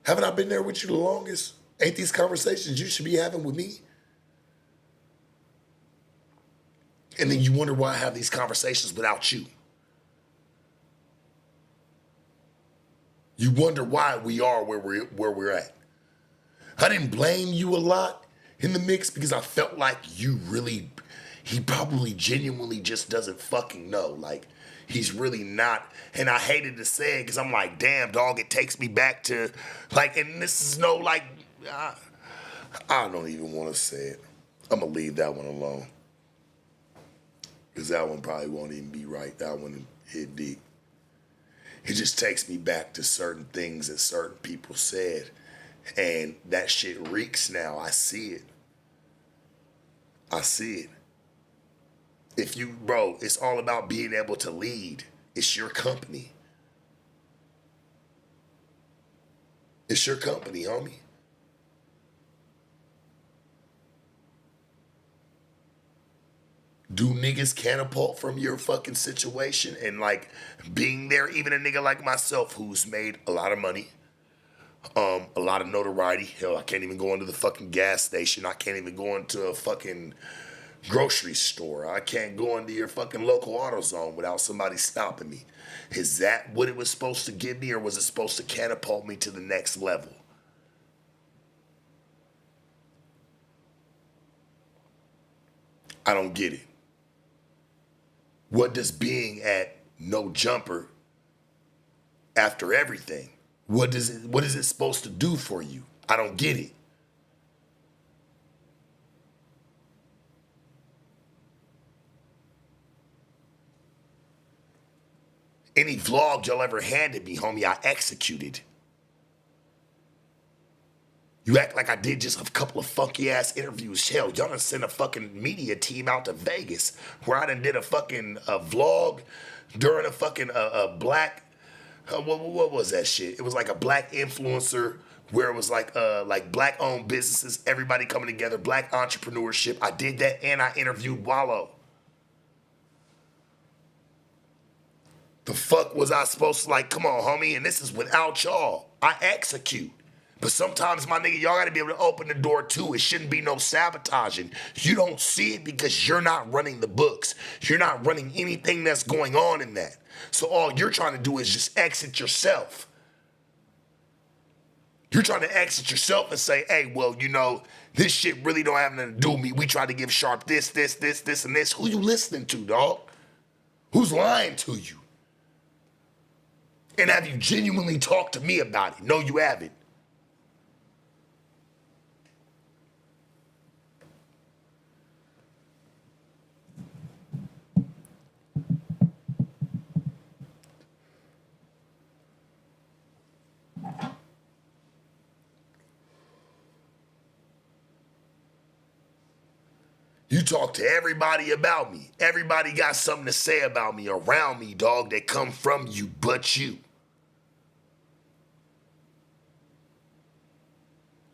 Haven't I been there with you the longest? Ain't these conversations you should be having with me? And then you wonder why I have these conversations without you. You wonder why we are where we're at. I didn't blame you a lot in the mix because I felt like he probably genuinely just doesn't fucking know. Like, he's really not, and I hated to say it because I'm like, damn, dog, it takes me back to, like, and this is no, like, I don't even want to say it. I'm going to leave that one alone. Because that one probably won't even be right. That one hit deep. It just takes me back to certain things that certain people said. And that shit reeks now. I see it. I see it. It's all about being able to lead. It's your company. It's your company, homie. Do niggas catapult from your fucking situation and like being there? Even a nigga like myself who's made a lot of money, a lot of notoriety. Hell, I can't even go into the fucking gas station. I can't even go into a fucking grocery store. I can't go into your fucking local AutoZone without somebody stopping me. Is that what it was supposed to give me, or was it supposed to catapult me to the next level? I don't get it. What does being at No Jumper after everything, what is it supposed to do for you? I don't get it. Any vlog y'all ever handed me, homie, I executed. You act like I did just a couple of funky ass interviews. Hell, y'all done sent a fucking media team out to Vegas where I done did a fucking vlog during a fucking black, what was that shit? It was like a black influencer where it was like black owned businesses, everybody coming together, black entrepreneurship. I did that and I interviewed Wallow. The fuck was I supposed to come on, homie, and this is without y'all. I execute. But sometimes, my nigga, y'all gotta be able to open the door too. It shouldn't be no sabotaging. You don't see it because you're not running the books. You're not running anything that's going on in that. So all you're trying to do is just exit yourself. You're trying to exit yourself and say, hey, well, this shit really don't have nothing to do with me. We tried to give Sharp this, and this. Who you listening to, dog? Who's lying to you? And have you genuinely talked to me about it? No, you haven't. You talk to everybody about me. Everybody got something to say about me around me, dog, that come from you but you.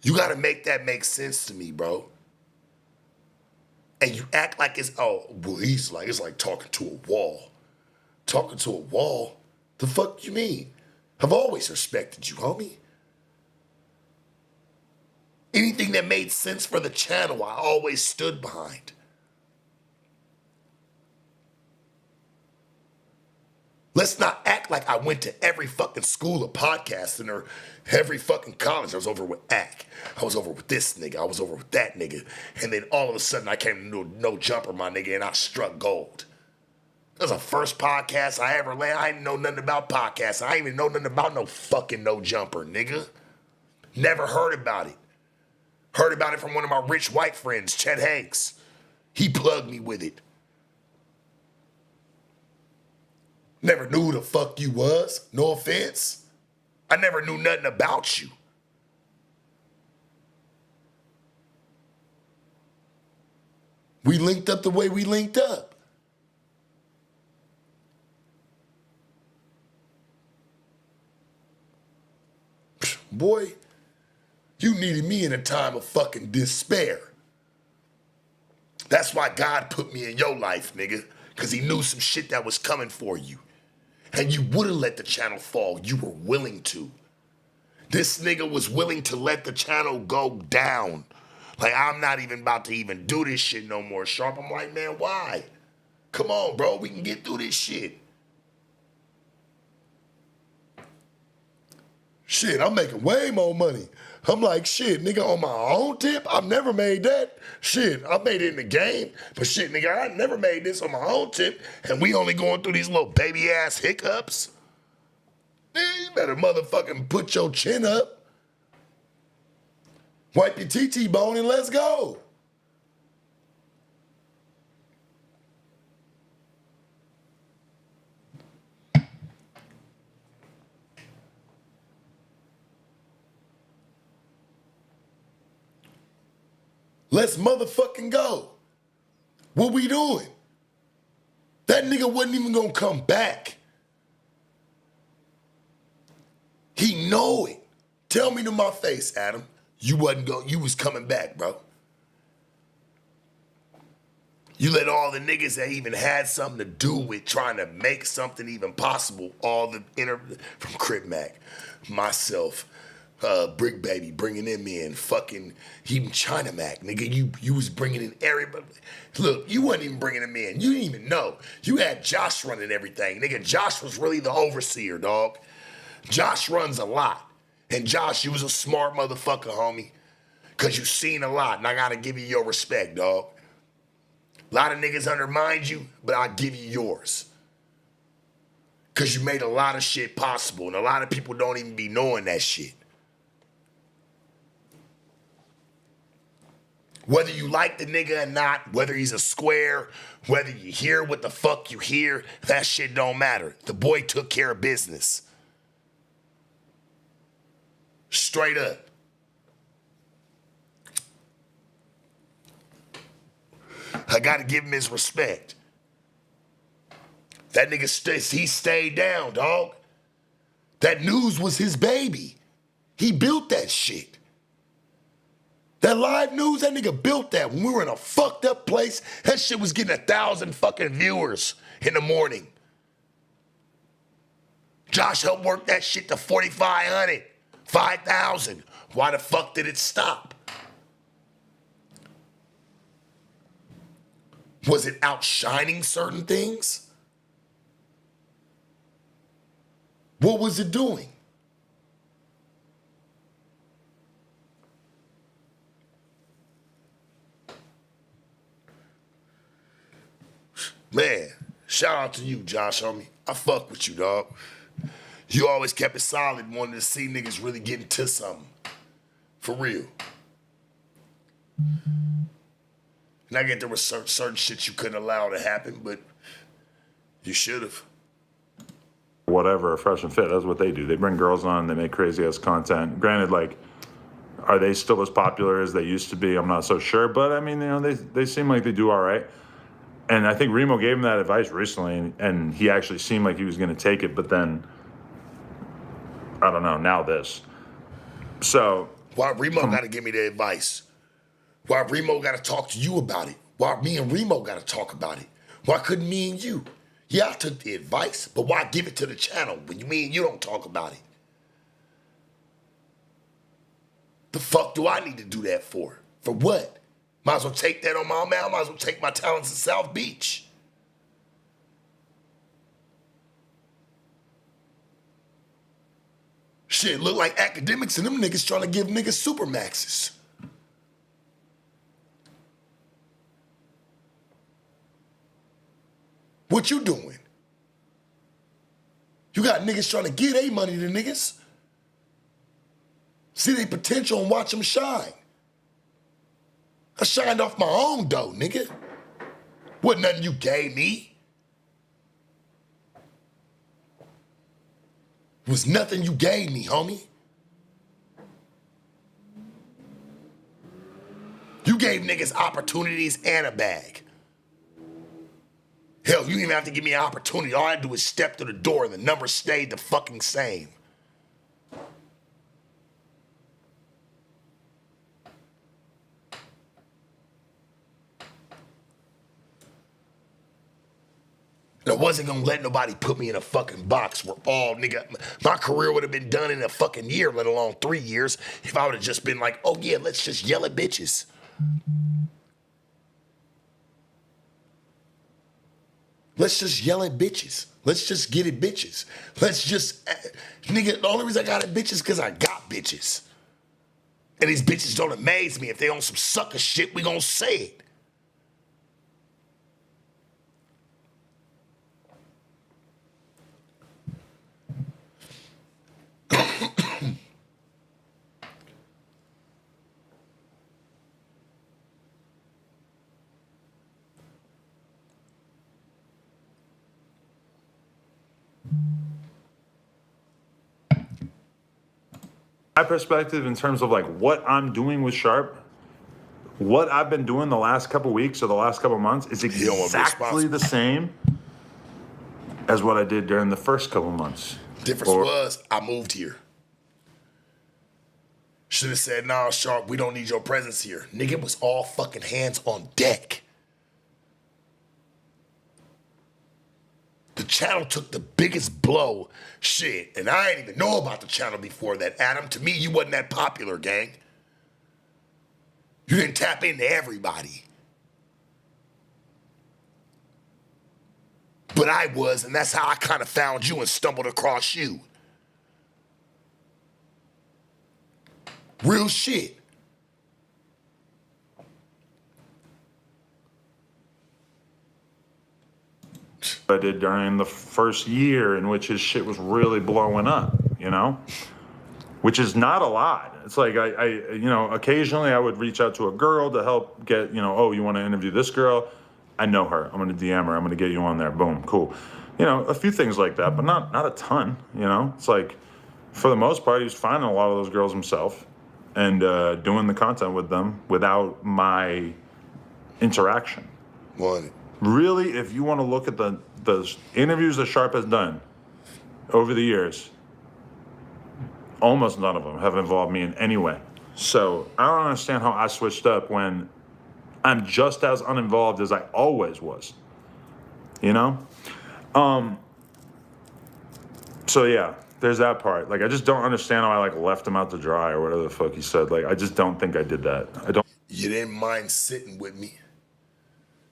You gotta make that make sense to me, bro. And you act like it's like talking to a wall. Talking to a wall? The fuck you mean? I've always respected you, homie. Anything that made sense for the channel, I always stood behind. Let's not act like I went to every fucking school of podcasting or every fucking college. I was over with AC. I was over with this nigga. I was over with that nigga. And then all of a sudden I came to No Jumper, my nigga, and I struck gold. That was the first podcast I ever landed. I didn't know nothing about podcasts. I didn't even know nothing about no fucking No Jumper, nigga. Never heard about it. Heard about it from one of my rich white friends, Chet Hanks. He plugged me with it. Never knew who the fuck you was. No offense. I never knew nothing about you. We linked up the way we linked up. Boy, you needed me in a time of fucking despair. That's why God put me in your life, nigga, because he knew some shit that was coming for you. And you wouldn't let the channel fall. You were willing to. This nigga was willing to let the channel go down. Like, I'm not even about to even do this shit no more, Sharp. I'm like, man, why? Come on, bro. We can get through this shit. Shit, I'm making way more money. I'm like, shit, nigga, on my own tip, I've never made that. Shit, I made it in the game, but shit, nigga, I never made this on my own tip, and we only going through these little baby-ass hiccups. Man, you better motherfucking put your chin up, wipe your TT bone, and let's go. Let's motherfucking go. What we doing? That nigga wasn't even gonna come back. He know it. Tell me to my face, Adam. You was coming back, bro. You let all the niggas that even had something to do with trying to make something even possible, from Crip Mac, myself, Brick Baby, bringing them in, fucking even China Mac, nigga, you was bringing in everybody. Look, you wasn't even bringing them in. You didn't even know. You had Josh running everything, nigga. Josh was really the overseer, dog. Josh runs a lot. And Josh, you was a smart motherfucker, homie, because you seen a lot, and I gotta give you your respect, dog. A lot of niggas undermined you, but I'll give you yours. Because you made a lot of shit possible, and a lot of people don't even be knowing that shit. Whether you like the nigga or not, whether he's a square, whether you hear what the fuck you hear, that shit don't matter. The boy took care of business. Straight up. I gotta give him his respect. That nigga, he stayed down, dog. That news was his baby. He built that shit. That live news, that nigga built that. When we were in a fucked up place, that shit was getting 1,000 fucking viewers in the morning. Josh helped work that shit to 4,500, 5,000. Why the fuck did it stop? Was it outshining certain things? What was it doing? Man, shout out to you, Josh, homie. I fuck with you, dog. You always kept it solid, wanted to see niggas really get into something. For real. And I get there was certain shit you couldn't allow to happen, but you should have. Whatever, Fresh and Fit, that's what they do. They bring girls on, they make crazy ass content. Granted, like, are they still as popular as they used to be? I'm not so sure, but I mean, you know, they seem like they do all right. And I think Remo gave him that advice recently, and he actually seemed like he was going to take it, but then, I don't know, now this. So. Why Remo got to give me the advice? Why Remo got to talk to you about it? Why me and Remo got to talk about it? Why couldn't me and you? Yeah, I took the advice, but why give it to the channel when me and you don't talk about it? The fuck do I need to do that for? For what? Might as well take that on my own. Might as well take my talents to South Beach. Shit, look like academics and them niggas trying to give niggas super maxes. What you doing? You got niggas trying to give their money to niggas. See their potential and watch them shine. I shined off my own dough, nigga. Wasn't nothing you gave me. Was nothing you gave me, homie. You gave niggas opportunities and a bag. Hell, you didn't even have to give me an opportunity. All I had to do was step through the door and the number stayed the fucking same. And I wasn't gonna let nobody put me in a fucking box where all nigga, my career would have been done in a fucking year, let alone 3 years, if I would have just been like, oh yeah, let's just yell at bitches. Let's just yell at bitches. Let's just get at bitches. Let's just, nigga, the only reason I got at bitches is because I got bitches. And these bitches don't amaze me. If they on some sucker shit, we gonna say it. My perspective in terms of like what I'm doing with Sharp, what I've been doing the last couple weeks or the last couple months is exactly the same as what I did during the first couple months. Difference was I moved here. Should have said, nah, Sharp, we don't need your presence here. Nigga, it was all fucking hands on deck. The channel took the biggest blow. Shit, and I didn't even know about the channel before that, Adam. To me, you wasn't that popular, gang. You didn't tap into everybody. But I was, and that's how I kind of found you and stumbled across you. Real shit. I did during the first year in which his shit was really blowing up, you know? Which is not a lot. It's like I you know, occasionally I would reach out to a girl to help get, you know, oh, you want to interview this girl? I know her. I'm going to DM her. I'm going to get you on there. Boom, cool. You know, a few things like that, but not a ton, you know? It's like, for the most part, he was finding a lot of those girls himself and doing the content with them without my interaction. Want it. Really, if you want to look at the interviews that Sharp has done over the years, almost none of them have involved me in any way. So I don't understand how I switched up when I'm just as uninvolved as I always was. You know? So yeah, there's that part. Like, I just don't understand how I like left him out to dry or whatever the fuck he said. Like, I just don't think I did that. I don't. You didn't mind sitting with me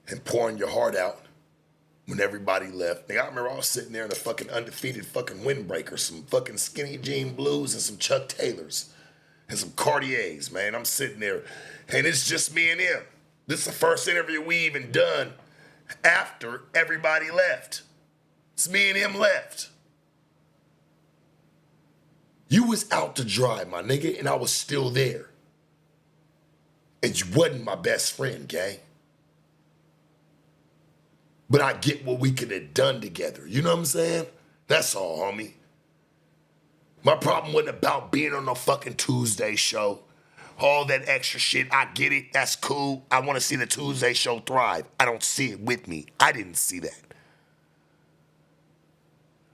and pouring your heart out when everybody left. Nigga, I remember I was sitting there in a fucking undefeated fucking windbreaker, some fucking skinny jean blues and some Chuck Taylors and some Cartiers, man. I'm sitting there and it's just me and him. This is the first interview we even done after everybody left. It's me and him left. You was out to dry, my nigga, and I was still there. And you wasn't my best friend, gang. But I get what we could have done together. You know what I'm saying? That's all, homie. My problem wasn't about being on no fucking Tuesday show. All that extra shit, I get it. That's cool. I want to see the Tuesday show thrive. I don't see it with me. I didn't see that.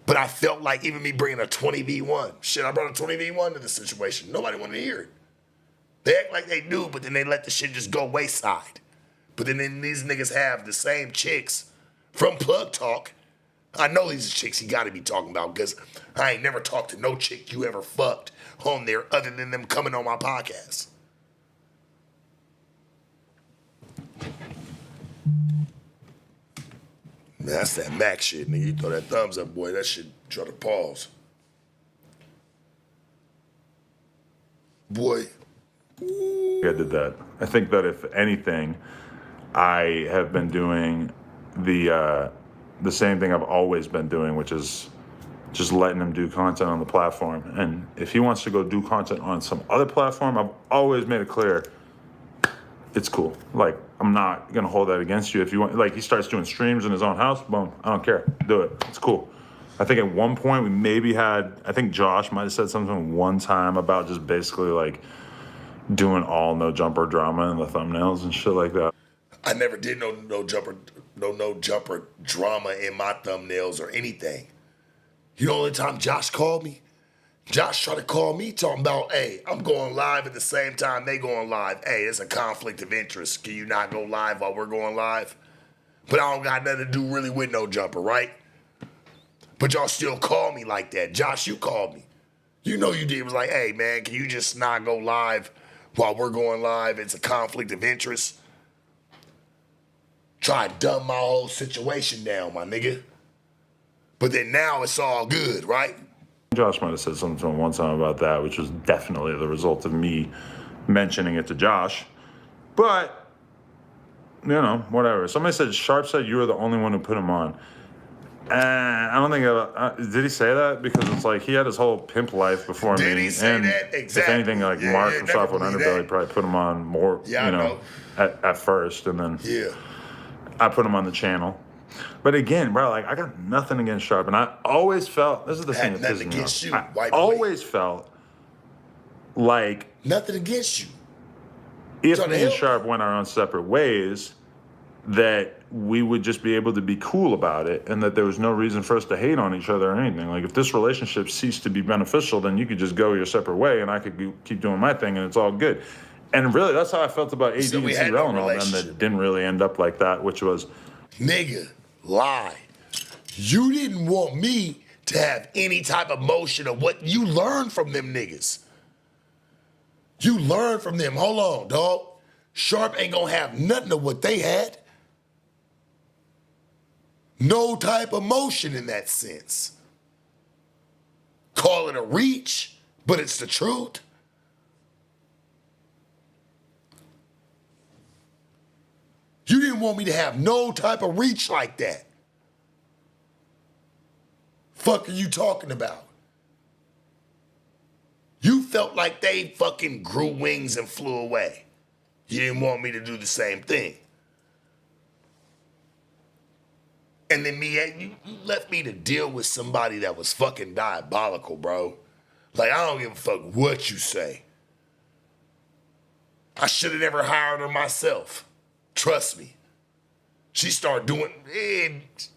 But I felt like even me bringing a 20v1. Shit, I brought a 20v1 to the situation. Nobody wanted to hear it. They act like they do, but then they let the shit just go wayside. But then these niggas have the same chicks from Plug Talk. I know these are chicks he gotta be talking about because I ain't never talked to no chick you ever fucked on there other than them coming on my podcast. Man, that's that Mac shit, nigga. You throw that thumbs up, boy. That shit, try to pause. Boy. I did that. I think that if anything, I have been doing the same thing I've always been doing, which is just letting him do content on the platform. And if he wants to go do content on some other platform, I've always made it clear it's cool. Like, I'm not gonna hold that against you. If you want, like, he starts doing streams in his own house, boom, I don't care. Do it. It's cool. I think at one point we maybe had, I think Josh might have said something one time about just basically like doing all no jumper drama in the thumbnails and shit like that. I never did no jumper drama in my thumbnails or anything. You know, the only time Josh called me, Josh tried to call me talking about, hey, I'm going live at the same time they going live. Hey, it's a conflict of interest. Can you not go live while we're going live? But I don't got nothing to do really with no jumper, right? But y'all still call me like that. Josh, you called me. You know you did. It was like, hey, man, can you just not go live while we're going live? It's a conflict of interest. Try to dumb my whole situation down, my nigga. But then now it's all good, right? Josh might have said something to him one time about that, which was definitely the result of me mentioning it to Josh. But, you know, whatever. Somebody said, Sharp said you were the only one who put him on. I don't think, did he say that? Because it's like he had his whole pimp life before me. Did he say and that? Exactly. If anything, like Mark from Softwood Underbelly probably put him on more, at first. And then I put him on the channel. But again, bro, like, I got nothing against Sharp. And I always felt, this is the thing that pisses me off. I always felt like nothing against you. If me and Sharp went our own separate ways, that we would just be able to be cool about it and that there was no reason for us to hate on each other or anything. Like, if this relationship ceased to be beneficial, then you could just go your separate way and I could keep doing my thing and it's all good. And really, that's how I felt about AD and C-Rel and all them that didn't really end up like that, which was... Nigga, lie. You didn't want me to have any type of motion of what you learned from them niggas. You learned from them. Hold on, dog. Sharp ain't gonna have nothing of what they had. No type of motion in that sense. Call it a reach, but it's the truth. You didn't want me to have no type of reach like that. Fuck are you talking about? You felt like they fucking grew wings and flew away. You didn't want me to do the same thing. And then you left me to deal with somebody that was fucking diabolical, bro. Like, I don't give a fuck what you say. I should have never hired her myself. Trust me. She started doing it.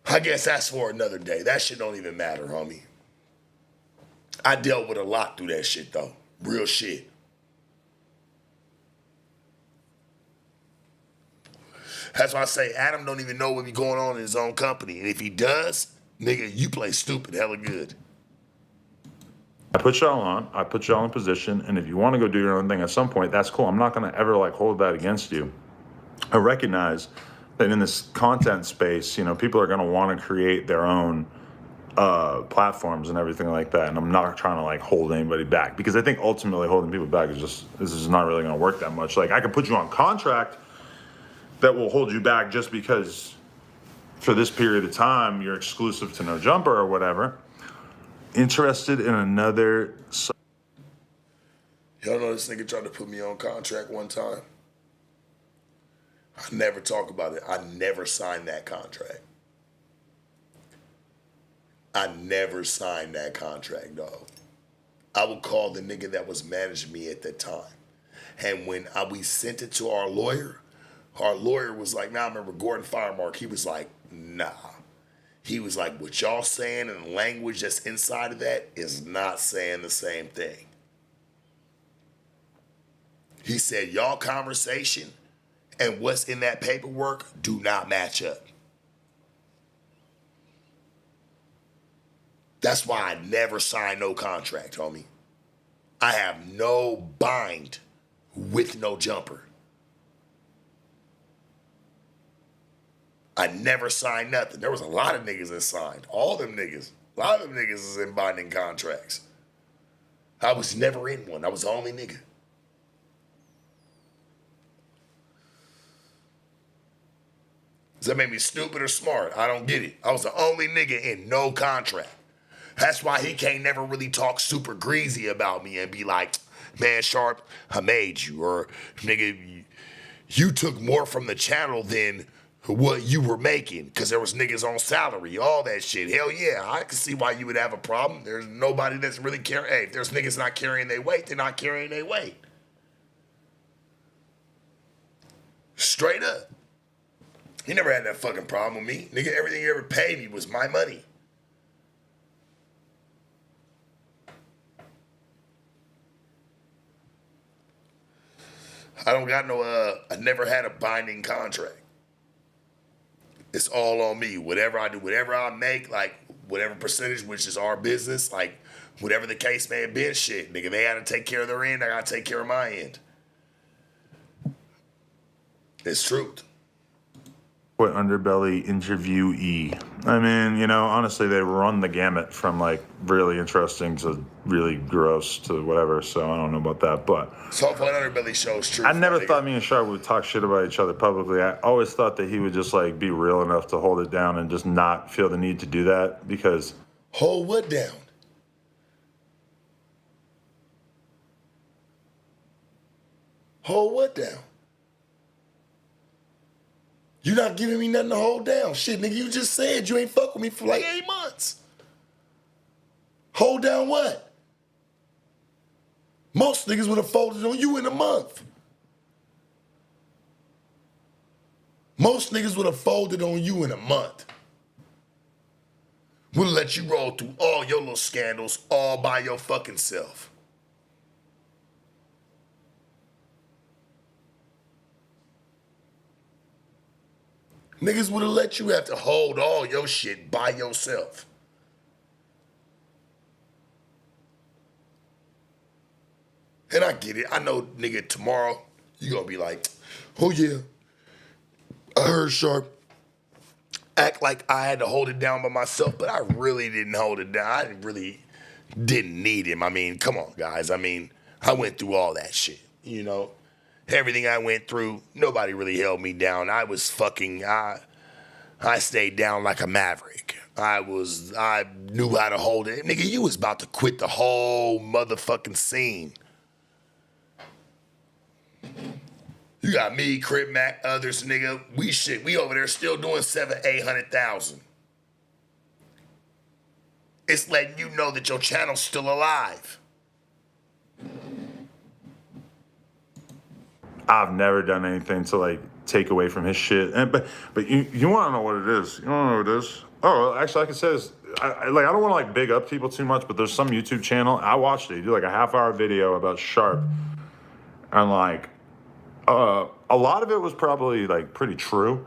I guess that's for another day. That shit don't even matter, homie. I dealt with a lot through that shit, though. Real shit. That's why I say Adam don't even know what be going on in his own company. And if he does, nigga, you play stupid hella good. I put y'all on. I put y'all in position. And if you want to go do your own thing at some point, that's cool. I'm not going to ever like hold that against you. I recognize that in this content space, you know, people are going to want to create their own platforms and everything like that. And I'm not trying to like hold anybody back, because I think ultimately holding people back is just, this is not really going to work that much. Like I could put you on contract that will hold you back just because for this period of time you're exclusive to No Jumper or whatever. Interested in another. Y'all know this nigga tried to put me on contract one time. I never talk about it. I never signed that contract. I never signed that contract, dog. I would call the nigga that was managing me at that time. And when we sent it to our lawyer was like, nah, I remember Gordon Firemark, he was like, nah. He was like, what y'all saying and the language that's inside of that is not saying the same thing. He said, y'all conversation and what's in that paperwork do not match up. That's why I never signed no contract, homie. I have no bind with No Jumper. I never signed nothing. There was a lot of niggas that signed. All them niggas. A lot of them niggas is in binding contracts. I was never in one. I was the only nigga. Does that make me stupid or smart? I don't get it. I was the only nigga in no contract. That's why he can't never really talk super greasy about me and be like, man, Sharp, I made you. Or, nigga, you took more from the channel than what you were making, because there was niggas on salary, all that shit. Hell yeah, I can see why you would have a problem. There's nobody that's really carrying. Hey, if there's niggas not carrying their weight, they're not carrying their weight. Straight up. He never had that fucking problem with me. Nigga, everything he ever paid me was my money. I don't got no, I never had a binding contract. It's all on me. Whatever I do, whatever I make, like whatever percentage, which is our business, like whatever the case may have been, shit. Nigga, they had to take care of their end, I gotta take care of my end. It's truth. What underbelly interviewee? I mean, you know, honestly, they run the gamut from like really interesting to really gross to whatever. So I don't know about that, but Soft Point Underbelly shows truth. I never thought me and Sharp would talk shit about each other publicly. I always thought that he would just like be real enough to hold it down and just not feel the need to do that, because hold what down? Hold what down? You not giving me nothing to hold down. Shit, nigga, you just said you ain't fuck with me for like 8 months. Hold down what? Most niggas would have folded on you in a month. Most niggas would have folded on you in a month. Would have let you roll through all your little scandals all by your fucking self. Niggas would have let you have to hold all your shit by yourself. And I get it. I know, nigga, tomorrow you gonna be like, oh yeah, I heard Sharp act like I had to hold it down by myself, but I really didn't hold it down. I really didn't need him. I mean, come on, guys. I mean, I went through all that shit, you know? Everything I went through, nobody really held me down. I was fucking, I stayed down like a maverick. I knew how to hold it. Nigga, you was about to quit the whole motherfucking scene. You got me, Crip Mac, others, nigga. We over there still doing 700,000-800,000. It's letting you know that your channel's still alive. I've never done anything to like take away from his shit. And but you want to know what it is? You want to know what it is? Oh, actually, I can say this. I don't want to like big up people too much, but there's some YouTube channel I watched it. He did like a half-hour video about Sharp, and like a lot of it was probably like pretty true,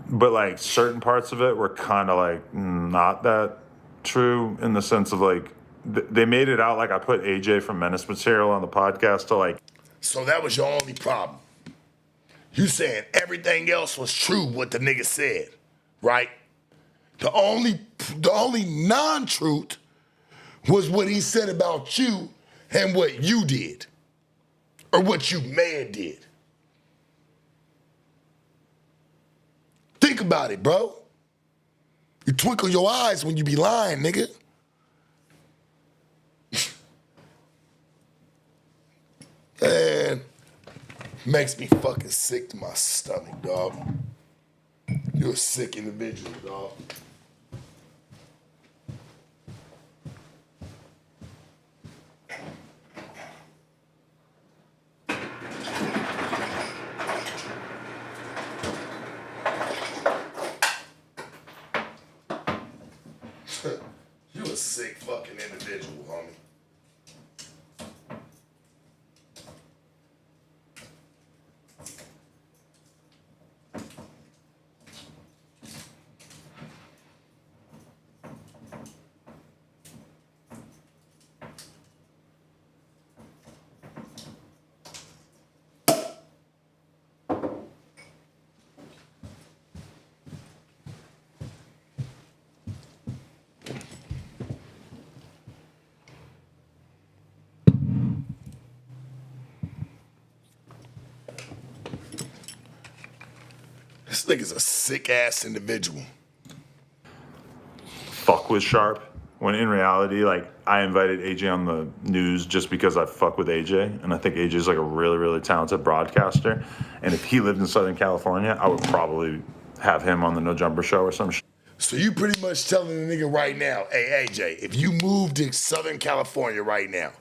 but like certain parts of it were kind of like not that true in the sense of like they made it out like I put AJ from Menace Material on the podcast to like. So that was your only problem. You saying everything else was true what the nigga said, right? The only non-truth was what he said about you and what you did. Or what you may have did. Think about it, bro. You twinkle your eyes when you be lying, nigga. Man, makes me fucking sick to my stomach, dog. You're a sick individual, dog. You a sick fucking individual, homie. This nigga's a sick ass individual. Fuck with Sharp, when in reality, like, I invited AJ on the news just because I fuck with AJ, and I think AJ's like a really, really talented broadcaster. And if he lived in Southern California, I would probably have him on the No Jumper Show or some shit. So you pretty much telling the nigga right now, hey AJ, if you move to Southern California right now,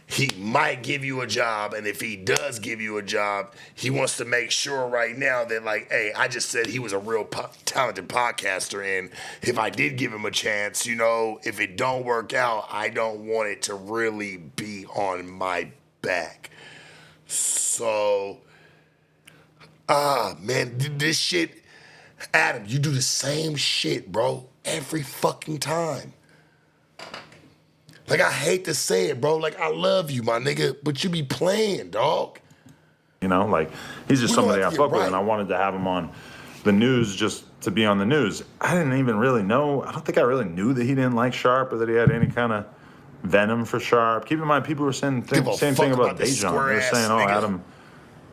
he might give you a job, and if he does give you a job, he wants to make sure right now that, like, hey, I just said he was a real talented podcaster, and if I did give him a chance, you know, if it don't work out, I don't want it to really be on my back. So, man, this shit, Adam, you do the same shit, bro, every fucking time. Like, I hate to say it, bro. Like, I love you, my nigga, but you be playing, dog. You know, like, he's just somebody I fuck with, right. and I wanted to have him on the news just to be on the news. I didn't even really know. I don't think I really knew that he didn't like Sharp or that he had any kind of venom for Sharp. Keep in mind, people were saying the same thing about Dejan. They were saying, oh, nigga. Adam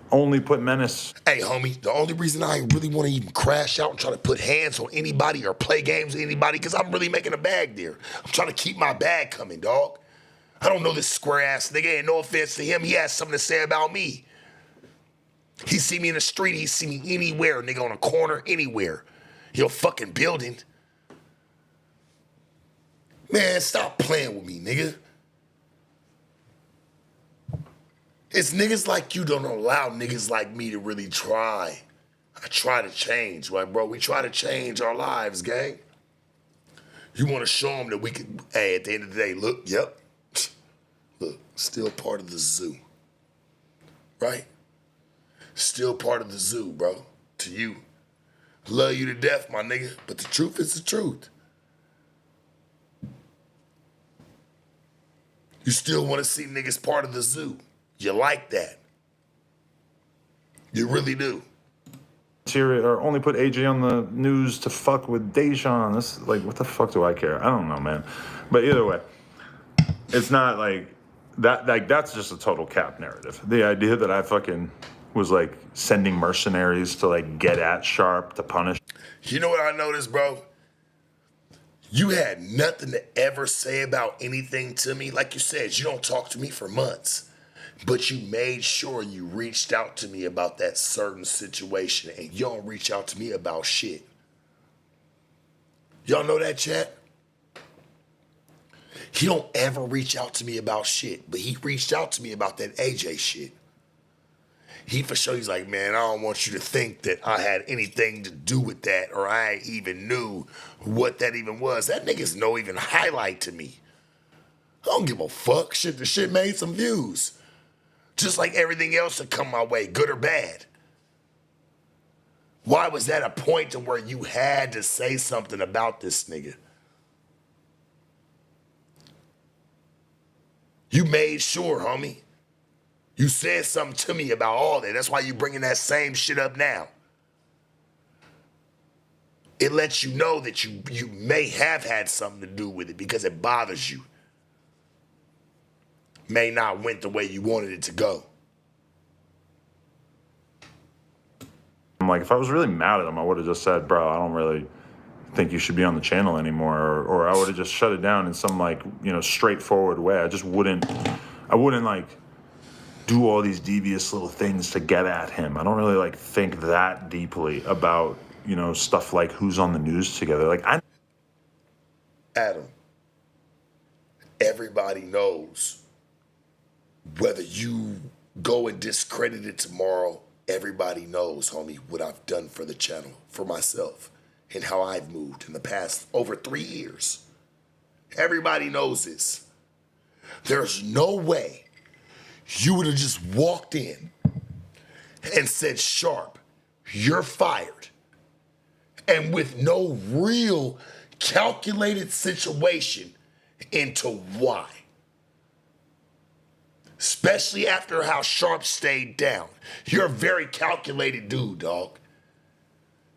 only put Menace. Hey, homie, the only reason I really want to even crash out and try to put hands on anybody or play games with anybody, because I'm really making a bag there. I'm trying to keep my bag coming, dog. I don't know this square ass nigga, and no offense to him, he has something to say about me. He see me in the street, he see me anywhere, nigga, on a corner, anywhere. Your fucking building. Man, stop playing with me, nigga. It's niggas like you don't allow niggas like me to really try. I try to change, right, bro? We try to change our lives, gang. You want to show them that we can, hey, at the end of the day, look, yep. Look, still part of the zoo, right? Still part of the zoo, bro, to you. Love you to death, my nigga, but the truth is the truth. You still want to see niggas part of the zoo. You like that. You really do. Or only put AJ on the news to fuck with Dejan. This, like, what the fuck do I care? I don't know, man. But either way, it's not like that. Like, that's just a total cap narrative. The idea that I fucking was like sending mercenaries to like get at Sharp to punish. You know what I noticed, bro? You had nothing to ever say about anything to me. Like you said, you don't talk to me for months. But you made sure you reached out to me about that certain situation, and you don't reach out to me about shit. Y'all know that, chat? He don't ever reach out to me about shit, but he reached out to me about that AJ shit. he for sure, he's like, man, I don't want you to think that I had anything to do with that or I even knew what that even was. That nigga's no even highlight to me. I don't give a fuck. Shit, the shit made some views. Just like everything else that come my way, good or bad. Why was that a point to where you had to say something about this nigga? You made sure, homie. You said something to me about all that. That's why you bringing that same shit up now. It lets you know that you may have had something to do with it because it bothers you. May not went the way you wanted it to go. I'm like, if I was really mad at him, I would have just said, bro, I don't really think you should be on the channel anymore, or I would have just shut it down in some like, you know, straightforward way. I wouldn't like do all these devious little things to get at him. I don't really like think that deeply about, you know, stuff like who's on the news together. Like Adam, everybody knows whether you go and discredit it tomorrow, everybody knows, homie, what I've done for the channel, for myself, and how I've moved in the past over 3 years. Everybody knows this. There's no way you would have just walked in and said, Sharp, you're fired. And with no real calculated situation into why. Especially after how Sharp stayed down. You're a very calculated dude, dog.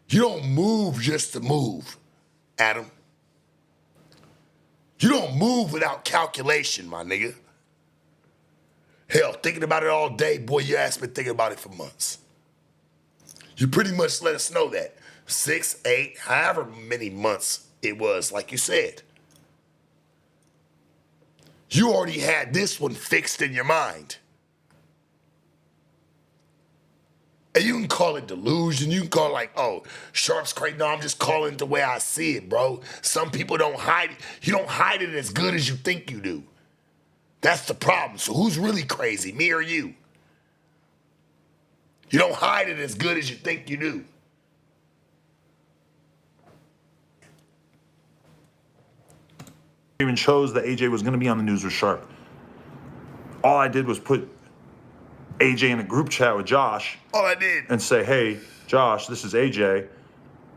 You don't move just to move, Adam. You don't move without calculation, my nigga. Hell, thinking about it all day, boy, your ass been thinking about it for months. You pretty much let us know that. 6, 8, however many months it was, like you said. You already had this one fixed in your mind. And you can call it delusion. You can call it like, oh, Sharp's crazy. No, I'm just calling it the way I see it, bro. Some people don't hide it. You don't hide it as good as you think you do. That's the problem. So who's really crazy, me or you? You don't hide it as good as you think you do. Even chose that AJ was going to be on the news with Sharp. All I did was put AJ in a group chat with Josh. All I did. And say, hey, Josh, this is AJ.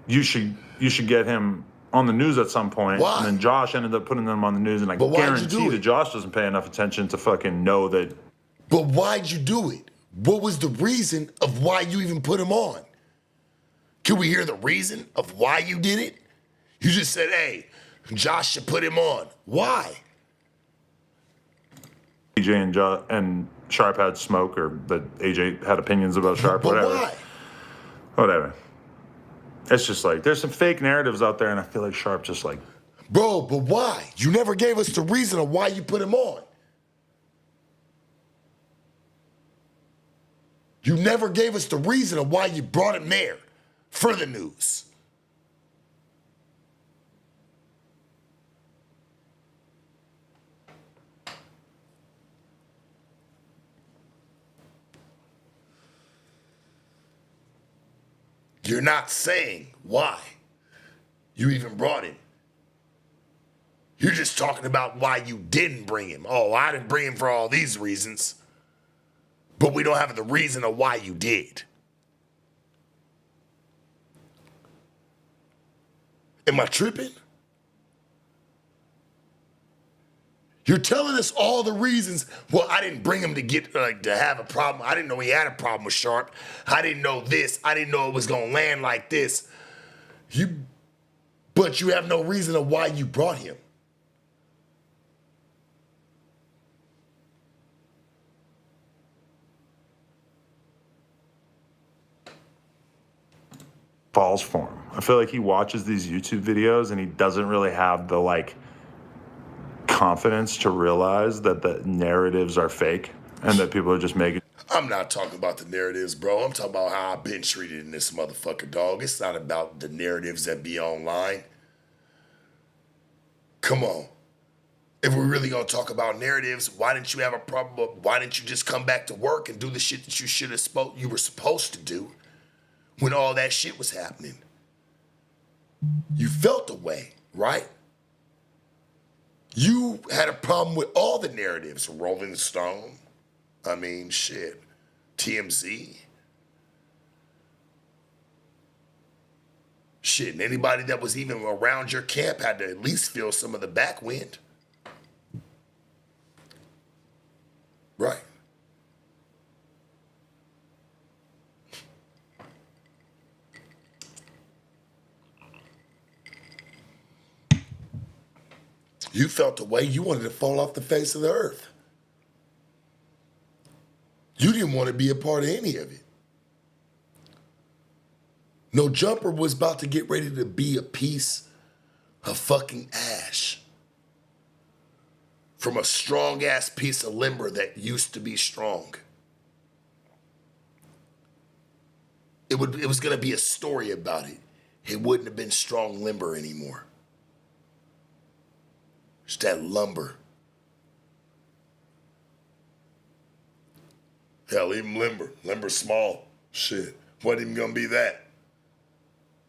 You should get him on the news at some point. Why? And then Josh ended up putting them on the news, and I guarantee that Josh doesn't pay enough attention to fucking know that. But why'd you do it? What was the reason of why you even put him on? Can we hear the reason of why you did it? You just said, hey, Josh should put him on. Why? AJ and Sharp had smoke, or that AJ had opinions about Sharp, But whatever. why? Whatever. It's just like, there's some fake narratives out there, and I feel like Sharp just like... Bro, but why? You never gave us the reason of why you put him on. You never gave us the reason of why you brought him there for the news. You're not saying why you even brought him. You're just talking about why you didn't bring him. Oh, I didn't bring him for all these reasons. But we don't have the reason of why you did. Am I tripping? You're telling us all the reasons. Well, I didn't bring him to get to have a problem. I didn't know he had a problem with Sharp. I didn't know this. I didn't know it was gonna land like this. But you have no reason of why you brought him. Falls for him. I feel like he watches these YouTube videos and he doesn't really have the like confidence to realize that the narratives are fake and that people are just making. I'm not talking about the narratives, bro. I'm talking about how I've been treated in this motherfucker, dog. It's not about the narratives that be online. Come on. If we're really gonna talk about narratives, why didn't you have a problem? Why didn't you just come back to work and do the shit that you were supposed to do when all that shit was happening? You felt the way, right? You had a problem with all the narratives. Rolling Stone, I mean, shit, TMZ. Shit, and anybody that was even around your camp had to at least feel some of the backwind. Right. You felt the way you wanted to fall off the face of the earth. You didn't want to be a part of any of it. No Jumper was about to get ready to be a piece of fucking ash from a strong ass piece of lumber that used to be strong. It was gonna be a story about it. It wouldn't have been strong lumber anymore. It's that lumber. Hell, even lumber small. Shit, wasn't even gonna be that.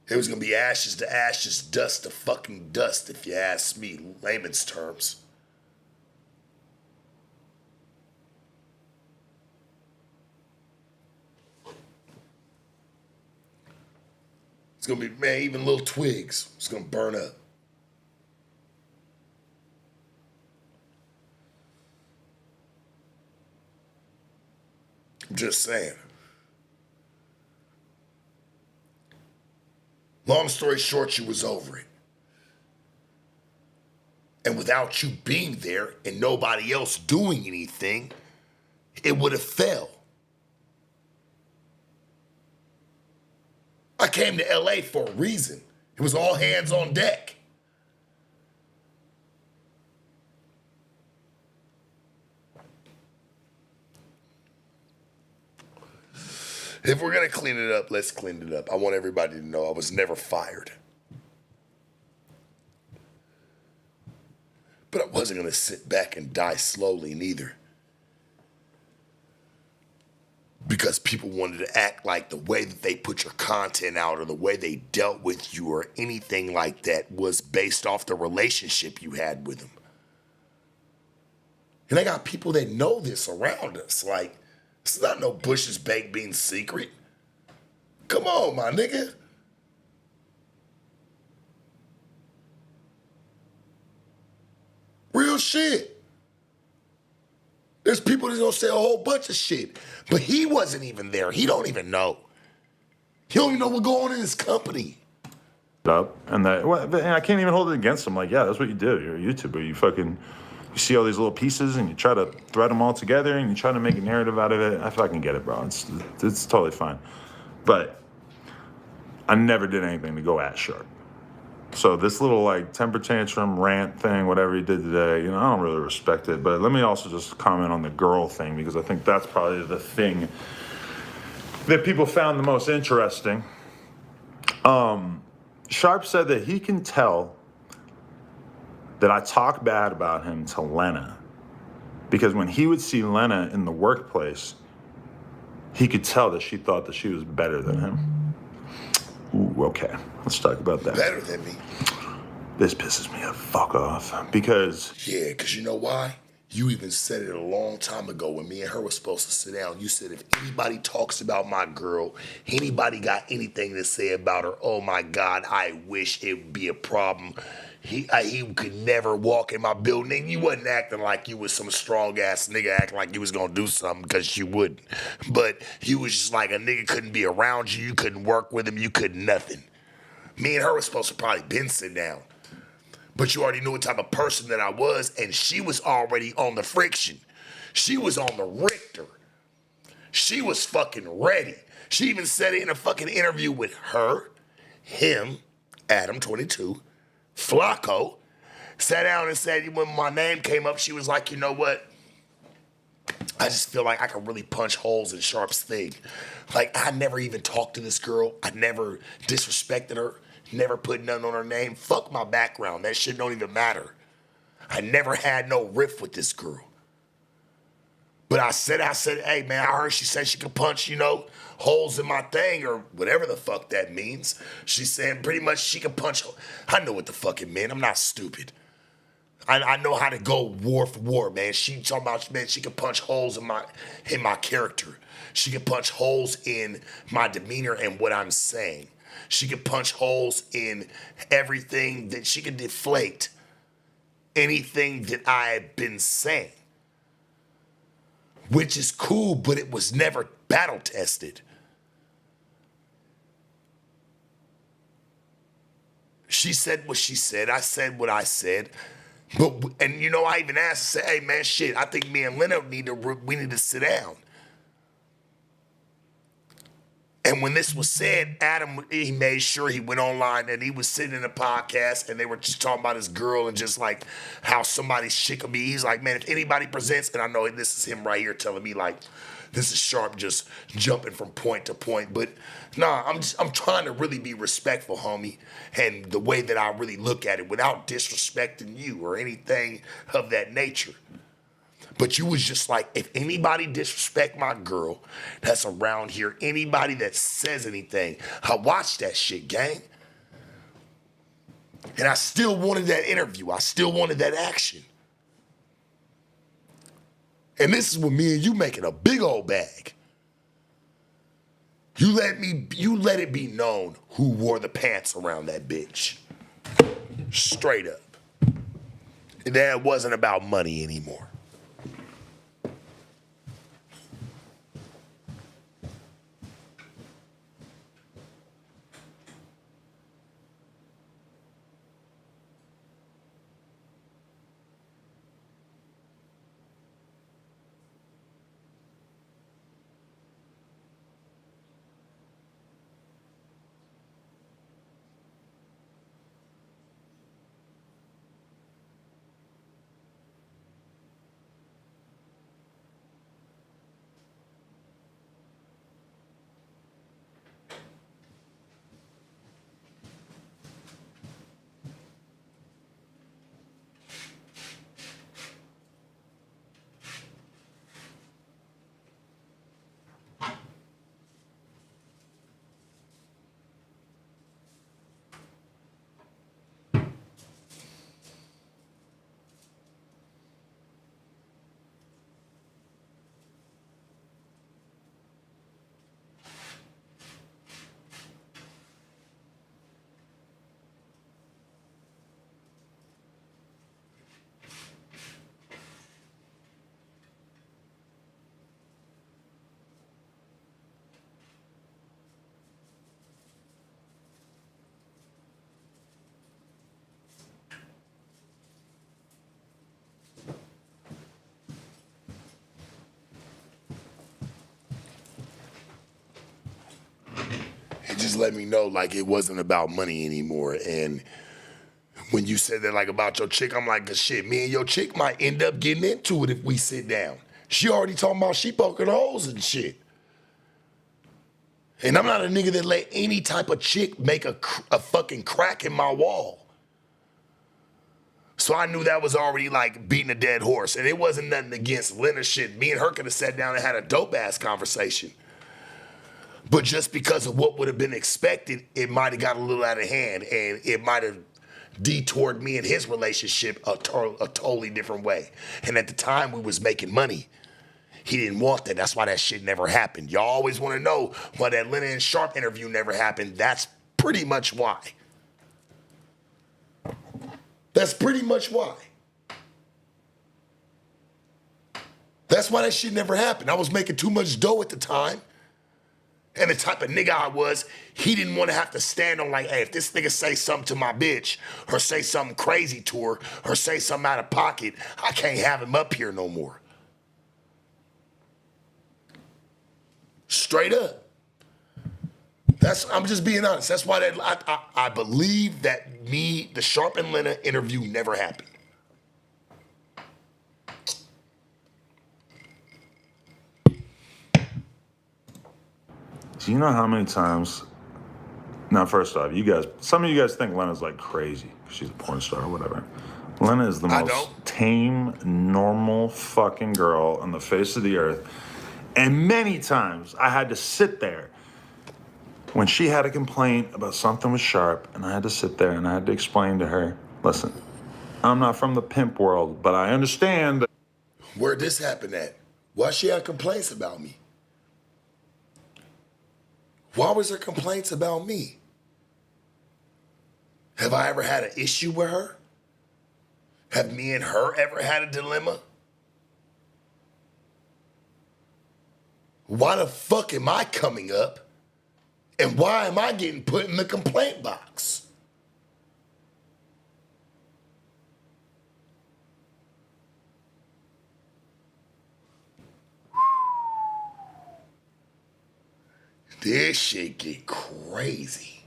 It was gonna be ashes to ashes, dust to fucking dust, if you ask me, layman's terms. It's gonna be, man, even little twigs, it's gonna burn up. I'm just saying. Long story short, you was over it. And without you being there and nobody else doing anything, it would have fell. I came to LA for a reason. It was all hands on deck. If we're gonna clean it up, let's clean it up. I want everybody to know I was never fired. But I wasn't gonna sit back and die slowly neither. Because people wanted to act like the way that they put your content out or the way they dealt with you or anything like that was based off the relationship you had with them. And I got people that know this around us. Like, it's not no Bush's baked beans secret. Come on, my nigga. Real shit. There's people that's gonna say a whole bunch of shit, but he wasn't even there. He don't even know. He don't even know what's going on in his company. Up and I can't even hold it against him. Like, yeah, that's what you do. You're a YouTuber. You see all these little pieces and you try to thread them all together and you try to make a narrative out of it. I fucking get it, bro. It's totally fine. But I never did anything to go at Sharp. So this little like temper tantrum rant thing, whatever he did today, I don't really respect it. But let me also just comment on the girl thing because I think that's probably the thing that people found the most interesting. Sharp said that he can tell that I talk bad about him to Lena because when he would see Lena in the workplace, he could tell that she thought that she was better than him. Ooh, okay. Let's talk about that. Better than me. This pisses me the fuck off because... Yeah, because you know why? You even said it a long time ago when me and her were supposed to sit down. You said if anybody talks about my girl, anybody got anything to say about her, oh my God, I wish it would be a problem. He could never walk in my building. You wasn't acting like you was some strong ass nigga acting like you was gonna do something because you wouldn't. But you was just like a nigga couldn't be around you. You couldn't work with him. You couldn't nothing. Me and her were supposed to probably been sit down. But you already knew what type of person that I was, and she was already on the friction. She was on the Richter. She was fucking ready. She even said it in a fucking interview with her, him, Adam 22, Flacco, sat down and said when my name came up, she was like, you know what? I just feel like I can really punch holes in Sharp's thing. Like, I never even talked to this girl. I never disrespected her. Never put nothing on her name. Fuck my background. That shit don't even matter. I never had no riff with this girl. But I said, hey man, I heard she said she could punch, holes in my thing or whatever the fuck that means. She said pretty much she could punch. I know what the fuck it meant. I'm not stupid. I know how to go war for war, man. She talking about, man, she could punch holes in my character. She could punch holes in my demeanor and what I'm saying. She could punch holes in everything that she could deflate anything that I've been saying. Which is cool, but it was never battle tested. She said what she said. I said what I said. And I even asked, I said, hey man, shit, I think me and Lena we need to sit down. And when this was said, Adam, he made sure he went online and he was sitting in a podcast and they were just talking about his girl and just like how somebody's shit could be. He's like, man, if anybody presents, and I know this is him right here telling me like, this is Sharp just jumping from point to point. But nah, I'm trying to really be respectful, homie. And the way that I really look at it without disrespecting you or anything of that nature. But you was just like, if anybody disrespect my girl that's around here, anybody that says anything, I watch that shit, gang. And I still wanted that interview. I still wanted that action. And this is with me and you making a big old bag. You let it be known who wore the pants around that bitch. Straight up. And that wasn't about money anymore. It just let me know like it wasn't about money anymore. And when you said that like about your chick, I'm like, shit, me and your chick might end up getting into it if we sit down. She already talking about she poking holes and shit. And I'm not a nigga that let any type of chick make a fucking crack in my wall. So I knew that was already like beating a dead horse. And it wasn't nothing against Lena shit. Me and her could have sat down and had a dope ass conversation. But just because of what would have been expected, it might have got a little out of hand and it might have detoured me and his relationship a totally different way. And at the time we was making money. He didn't want that. That's why that shit never happened. Y'all always want to know why that Lena and Sharp interview never happened. That's pretty much why. That's pretty much why. That's why that shit never happened. I was making too much dough at the time. And the type of nigga I was, he didn't want to have to stand on like, hey, if this nigga say something to my bitch or say something crazy to her or say something out of pocket, I can't have him up here no more. Straight up. I'm just being honest. That's why I believe that the Sharp and Lena interview never happened. Do you know how many times? Now, first off, some of you guys think Lena's like crazy. She's a porn star or whatever. Lena is the I most don't. tame, normal fucking girl on the face of the earth. And many times I had to sit there when she had a complaint about something with Sharp, and I had to sit there and I had to explain to her, listen, I'm not from the pimp world, but I understand that. Where'd this happen at? Why she had complaints about me? Why was there complaints about me? Have I ever had an issue with her? Have me and her ever had a dilemma? Why the fuck am I coming up? And why am I getting put in the complaint box? This shit get crazy.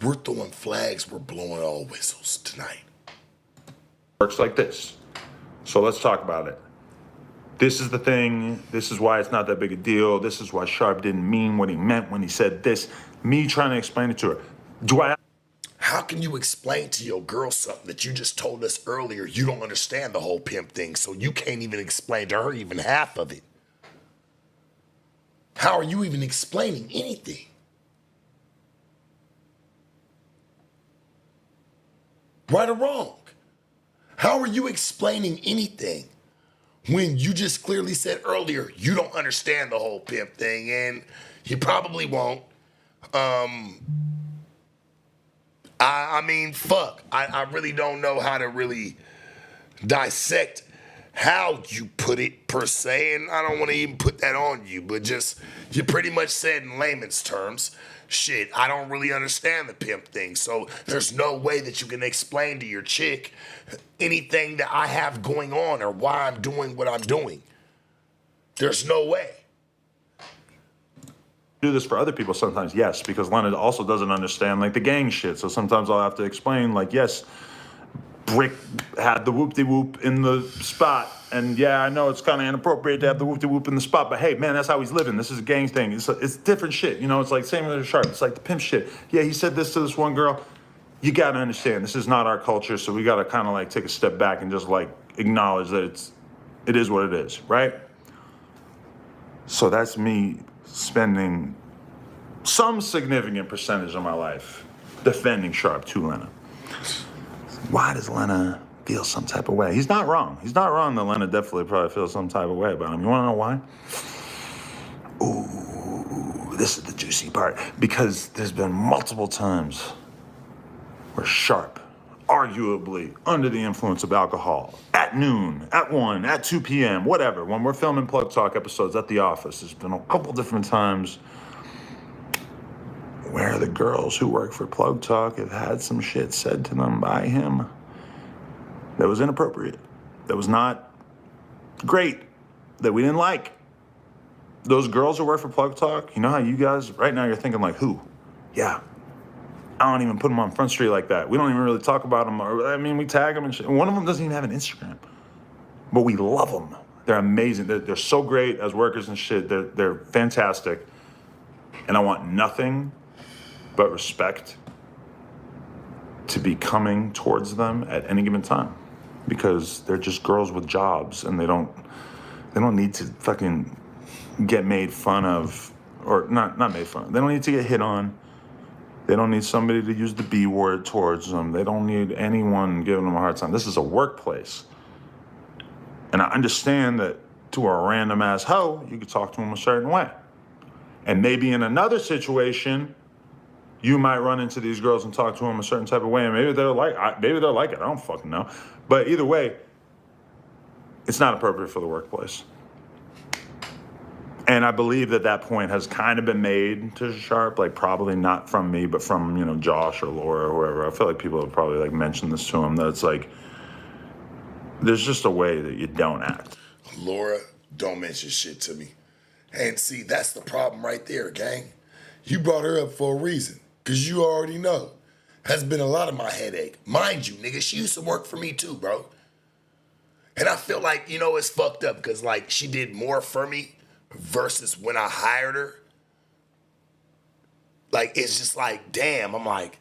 We're throwing flags, we're blowing all whistles tonight. Works like this. So let's talk about it. This is the thing. This is why it's not that big a deal. This is why Sharp didn't mean what he meant when he said this. Me trying to explain it to her. Do I? How can you explain to your girl something that you just told us earlier you don't understand the whole pimp thing, so you can't even explain to her even half of it? How are you even explaining anything? Right or wrong? How are you explaining anything when you just clearly said earlier you don't understand the whole pimp thing, and you probably won't? I mean, fuck. I really don't know how to really dissect how you put it per se, and I don't want to even put that on you, but just you pretty much said in layman's terms, shit, I don't really understand the pimp thing, so there's no way that you can explain to your chick anything that I have going on or why I'm doing what I'm doing. There's no way. Do this for other people sometimes, yes, because Leonard also doesn't understand like the gang shit. So sometimes I'll have to explain, like, yes, Brick had the whoop-de-whoop in the spot, and yeah, I know it's kind of inappropriate to have the whoop-de-whoop in the spot, but hey, man, that's how he's living. This is a gang thing. It's different shit, you know. It's like same with the Sharp. It's like the pimp shit. Yeah, he said this to this one girl. You gotta understand, this is not our culture, so we gotta kind of like take a step back and just like acknowledge that it is what it is, right? So that's me spending some significant percentage of my life defending Sharp to Lena. Why does Lena feel some type of way? He's not wrong. He's not wrong that Lena definitely probably feels some type of way about him. You wanna know why? Ooh, this is the juicy part. Because there's been multiple times where Sharp, arguably under the influence of alcohol, at noon, at 1, at 2 p.m., whatever, when we're filming Plug Talk episodes at the office, there's been a couple different times where the girls who work for Plug Talk have had some shit said to them by him that was inappropriate, that was not great, that we didn't like. Those girls who work for Plug Talk, you know how you guys, right now you're thinking like, who? Yeah, I don't even put them on Front Street like that. We don't even really talk about them. I mean, we tag them and shit. One of them doesn't even have an Instagram, but we love them. They're amazing. They're so great as workers and shit. They're fantastic. And I want nothing but respect to be coming towards them at any given time, because they're just girls with jobs and they don't need to fucking get made fun of, or not made fun of. They don't need to get hit on. They don't need somebody to use the B word towards them. They don't need anyone giving them a hard time. This is a workplace. And I understand that to a random ass hoe, you could talk to them a certain way. And maybe in another situation, you might run into these girls and talk to them a certain type of way, and maybe they're like it. I don't fucking know. But either way, it's not appropriate for the workplace. And I believe that point has kind of been made to Sharp, like probably not from me, but from, you know, Josh or Laura or whoever. I feel like people have probably like mentioned this to him, that it's like, there's just a way that you don't act. Laura, don't mention shit to me. And see, that's the problem right there, gang. You brought her up for a reason, because you already know. Has been a lot of my headache. Mind you, nigga, she used to work for me too, bro. And I feel like, you know, it's fucked up, because like she did more for me versus when I hired her. Like, it's just like, damn, I'm like,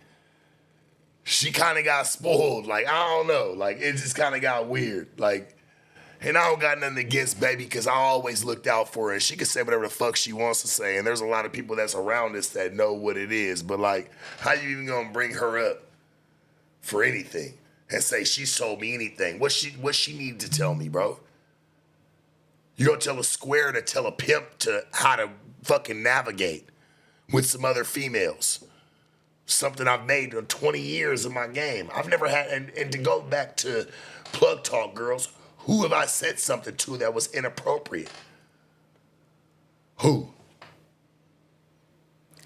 she kind of got spoiled. Like, I don't know. Like, it just kind of got weird. Like, and I don't got nothing against baby because I always looked out for her. She can say whatever the fuck she wants to say. And there's a lot of people that's around us that know what it is. But, like, how you even going to bring her up for anything and say she's told me anything? What she need to tell me, bro? You gonna tell a square to tell a pimp to how to fucking navigate with some other females? Something I've made in 20 years of my game. I've never had, and to go back to plug talk girls, who have I said something to that was inappropriate? Who?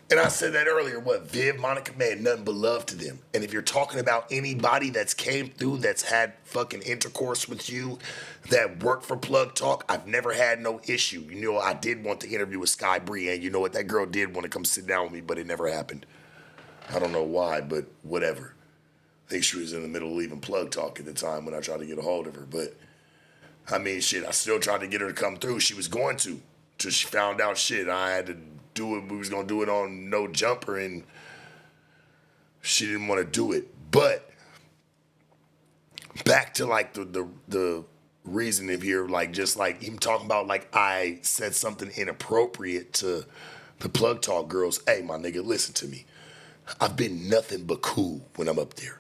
And I said that earlier, Viv, Monica made nothing but love to them. And if you're talking about anybody that's came through, that's had fucking intercourse with you, that worked for Plug Talk, I've never had no issue. You know, I did want to interview with Sky Bree, and you know what? That girl did want to come sit down with me, but it never happened. I don't know why, but whatever. I think she was in the middle of leaving Plug Talk at the time when I tried to get a hold of her. But, I mean, shit, I still tried to get her to come through. She was going to, till she found out shit. I had to do it. We was going to do it on No Jumper, and she didn't want to do it. But back to, like, the reason of here, like, just, like, even talking about, like, I said something inappropriate to the Plug Talk girls. Hey, my nigga, listen to me. I've been nothing but cool when I'm up there.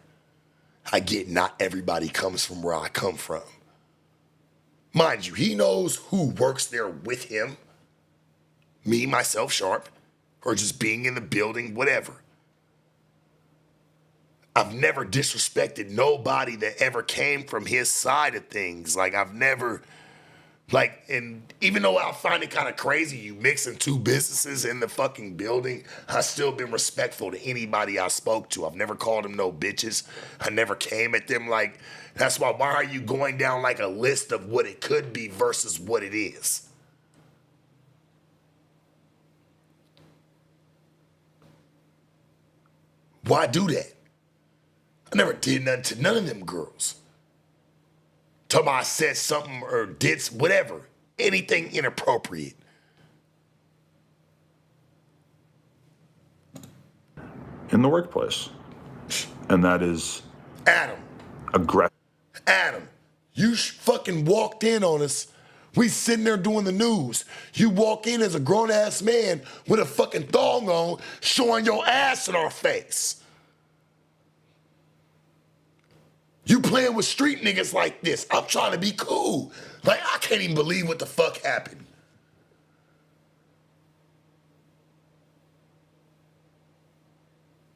I get not everybody comes from where I come from. Mind you, he knows who works there with him. Me, myself, Sharp, or just being in the building, whatever. I've never disrespected nobody that ever came from his side of things. Like, I've never, like, and even though I find it kind of crazy, you mixing two businesses in the fucking building, I've still been respectful to anybody I spoke to. I've never called them no bitches. I never came at them like, that's why are you going down like a list of what it could be versus what it is? Why do that? I never did nothing to none of them girls. Talk about I said something or did whatever. Anything inappropriate. In the workplace. And that is Adam, aggressive. Adam, you fucking walked in on us. We sitting there doing the news. You walk in as a grown-ass man with a fucking thong on, showing your ass in our face. You playing with street niggas like this. I'm trying to be cool. Like, I can't even believe what the fuck happened.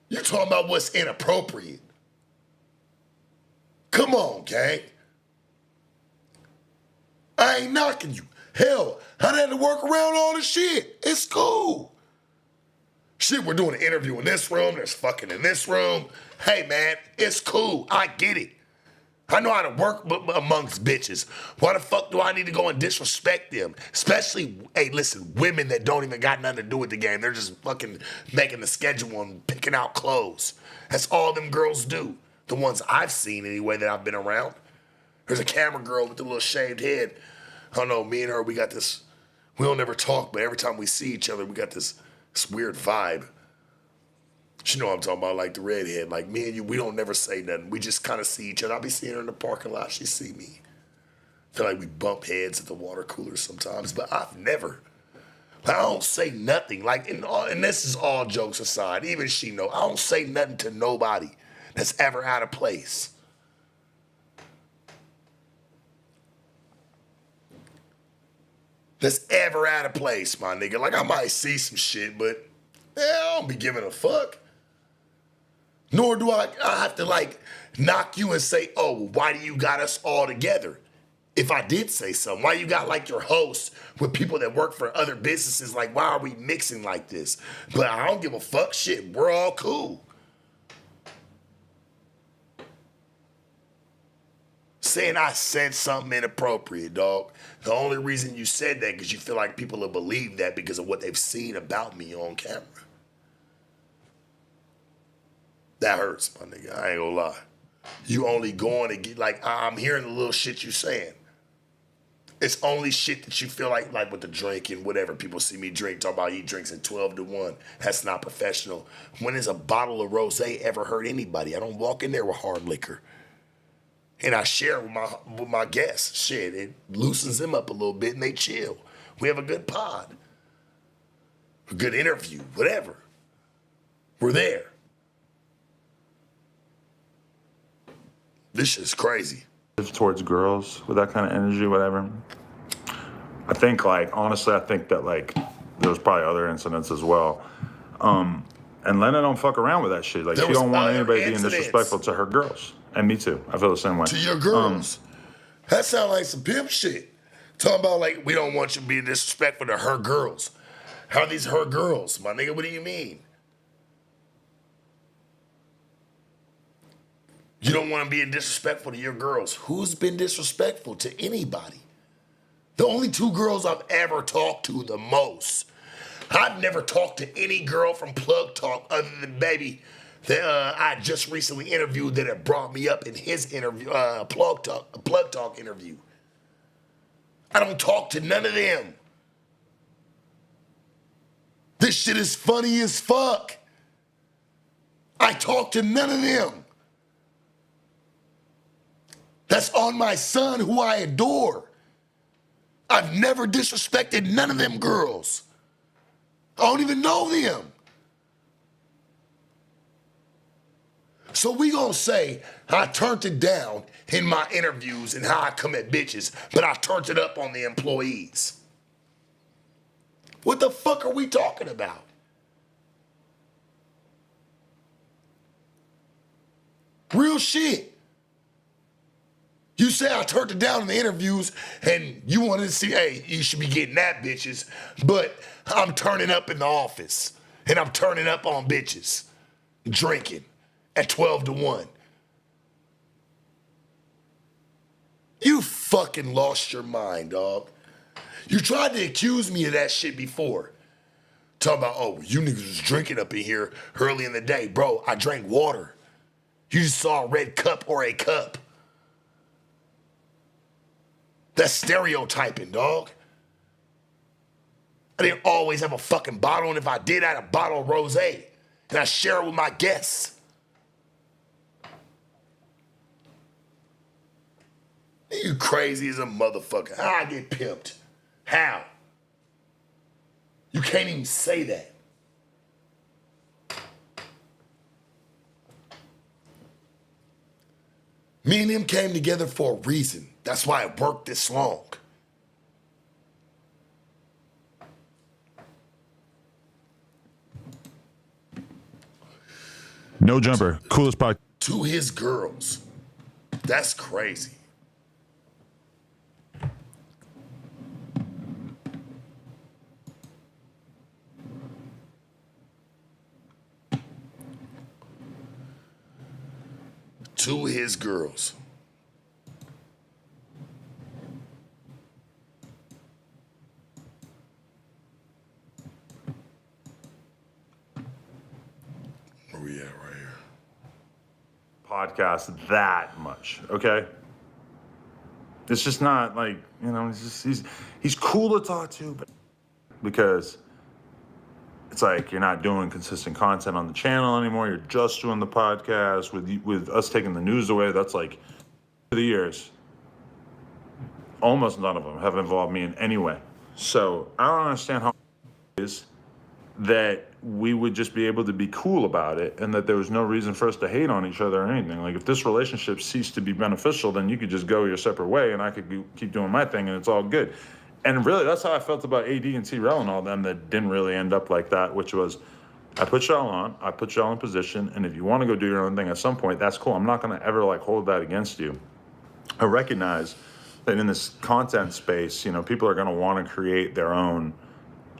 You're talking about what's inappropriate. Come on, gang. I ain't knocking you. Hell, I had to work around all the shit. It's cool. Shit, we're doing an interview in this room. There's fucking in this room. Hey, man, it's cool. I get it. I know how to work amongst bitches. Why the fuck do I need to go and disrespect them? Especially, hey, listen, women that don't even got nothing to do with the game. They're just fucking making the schedule and picking out clothes. That's all them girls do. The ones I've seen anyway that I've been around. There's a camera girl with the little shaved head. I don't know, me and her, we got this, we don't ever talk, but every time we see each other, we got this weird vibe. You know what I'm talking about, like the redhead. Like me and you, we don't never say nothing. We just kind of see each other. I'll be seeing her in the parking lot. She see me. Feel like we bump heads at the water cooler sometimes, but I've never. Like, I don't say nothing. Like, and this is all jokes aside. Even she know. I don't say nothing to nobody that's ever out of place. That's ever out of place, my nigga. Like, I might see some shit, but I don't be giving a fuck. Nor do I have to, like, knock you and say, oh, well, why do you got us all together? If I did say something, why you got, like, your host with people that work for other businesses? Like, why are we mixing like this? But I don't give a fuck. Shit, we're all cool. Saying I said something inappropriate, dog. The only reason you said that because you feel like people will believe that because of what they've seen about me on camera. That hurts, my nigga. I ain't gonna lie. You only going to get, like, I'm hearing the little shit you saying. It's only shit that you feel like with the drinking, whatever. People see me drink, talk about he drinks at 12 to 1. That's not professional. When has a bottle of rosé ever hurt anybody? I don't walk in there with hard liquor. And I share it with my guests. Shit, it loosens them up a little bit and they chill. We have a good pod, a good interview, whatever. We're there. This shit's crazy. Towards girls with that kind of energy, whatever. I think, like, honestly, I think that, like, there's probably other incidents as well. And Lena don't fuck around with that shit. Like, There she was don't want other anybody being incidents. disrespectful to her girls. And me too. I feel the same way. To your girls. That sound like some pimp shit. Talking about, like, we don't want you being disrespectful to her girls. How are these her girls? My nigga, what do you mean? You don't want to be disrespectful to your girls. Who's been disrespectful to anybody? The only 2 girls I've ever talked to the most. I've never talked to any girl from Plug Talk other than Baby that I just recently interviewed that had brought me up in his interview, Plug Talk interview. I don't talk to none of them. This shit is funny as fuck. I talk to none of them. That's on my son, who I adore. I've never disrespected none of them girls. I don't even know them. So we gonna say I turned it down in my interviews and how I come at bitches, but I turned it up on the employees. What the fuck are we talking about? Real shit. You say I turned it down in the interviews and you wanted to see, hey, you should be getting that, bitches. But I'm turning up in the office and I'm turning up on bitches, drinking at 12 to 1. You fucking lost your mind, dog. You tried to accuse me of that shit before. Talking about, oh, you niggas was drinking up in here early in the day. Bro, I drank water. You just saw a red cup or a cup. That's stereotyping, dog. I didn't always have a fucking bottle, and if I did, I had a bottle of rosé, and I share it with my guests. You crazy as a motherfucker. How I get pimped? How? You can't even say that. Me and him came together for a reason. That's why it worked this long. No Jumper, coolest podcast. To his girls. That's crazy. To his girls. Where we at right here? Podcast that much, okay? It's just not like, you know, he's cool to talk to, but because it's like you're not doing consistent content on the channel anymore. You're just doing the podcast with us taking the news away. That's like, for the years, almost none of them have involved me in any way. So I don't understand how it is that we would just be able to be cool about it and that there was no reason for us to hate on each other or anything. Like, if this relationship ceased to be beneficial, then you could just go your separate way and I could keep doing my thing and it's all good. And really, that's how I felt about AD and T-Rell and all them that didn't really end up like that, which was, I put y'all on, I put y'all in position, and if you want to go do your own thing at some point, that's cool. I'm not going to ever, like, hold that against you. I recognize that in this content space, you know, people are going to want to create their own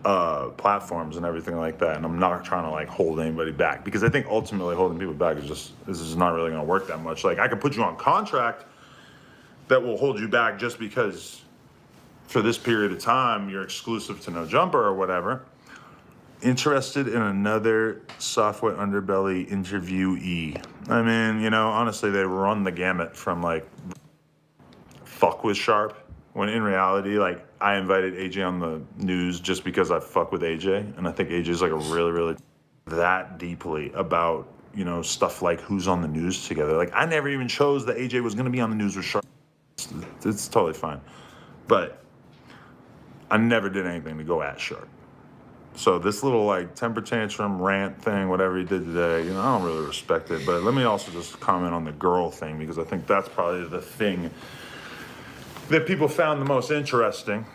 platforms and everything like that, and I'm not trying to, like, hold anybody back, because I think ultimately holding people back is just, this is not really going to work that much. Like, I could put you on contract that will hold you back just because for this period of time, you're exclusive to No Jumper or whatever. Interested in another Software Underbelly interviewee. I mean, you know, honestly, they run the gamut from, like, fuck with Sharp when in reality, like, I invited AJ on the news just because I fuck with AJ, and I think AJ's like a really, really that deeply about, you know, stuff like who's on the news together. Like, I never even chose that AJ was gonna be on the news with Sharp. It's totally fine. But I never did anything to go at Sharp. So this little like temper tantrum rant thing, whatever he did today, you know, I don't really respect it. But let me also just comment on the girl thing, because I think that's probably the thing that people found the most interesting.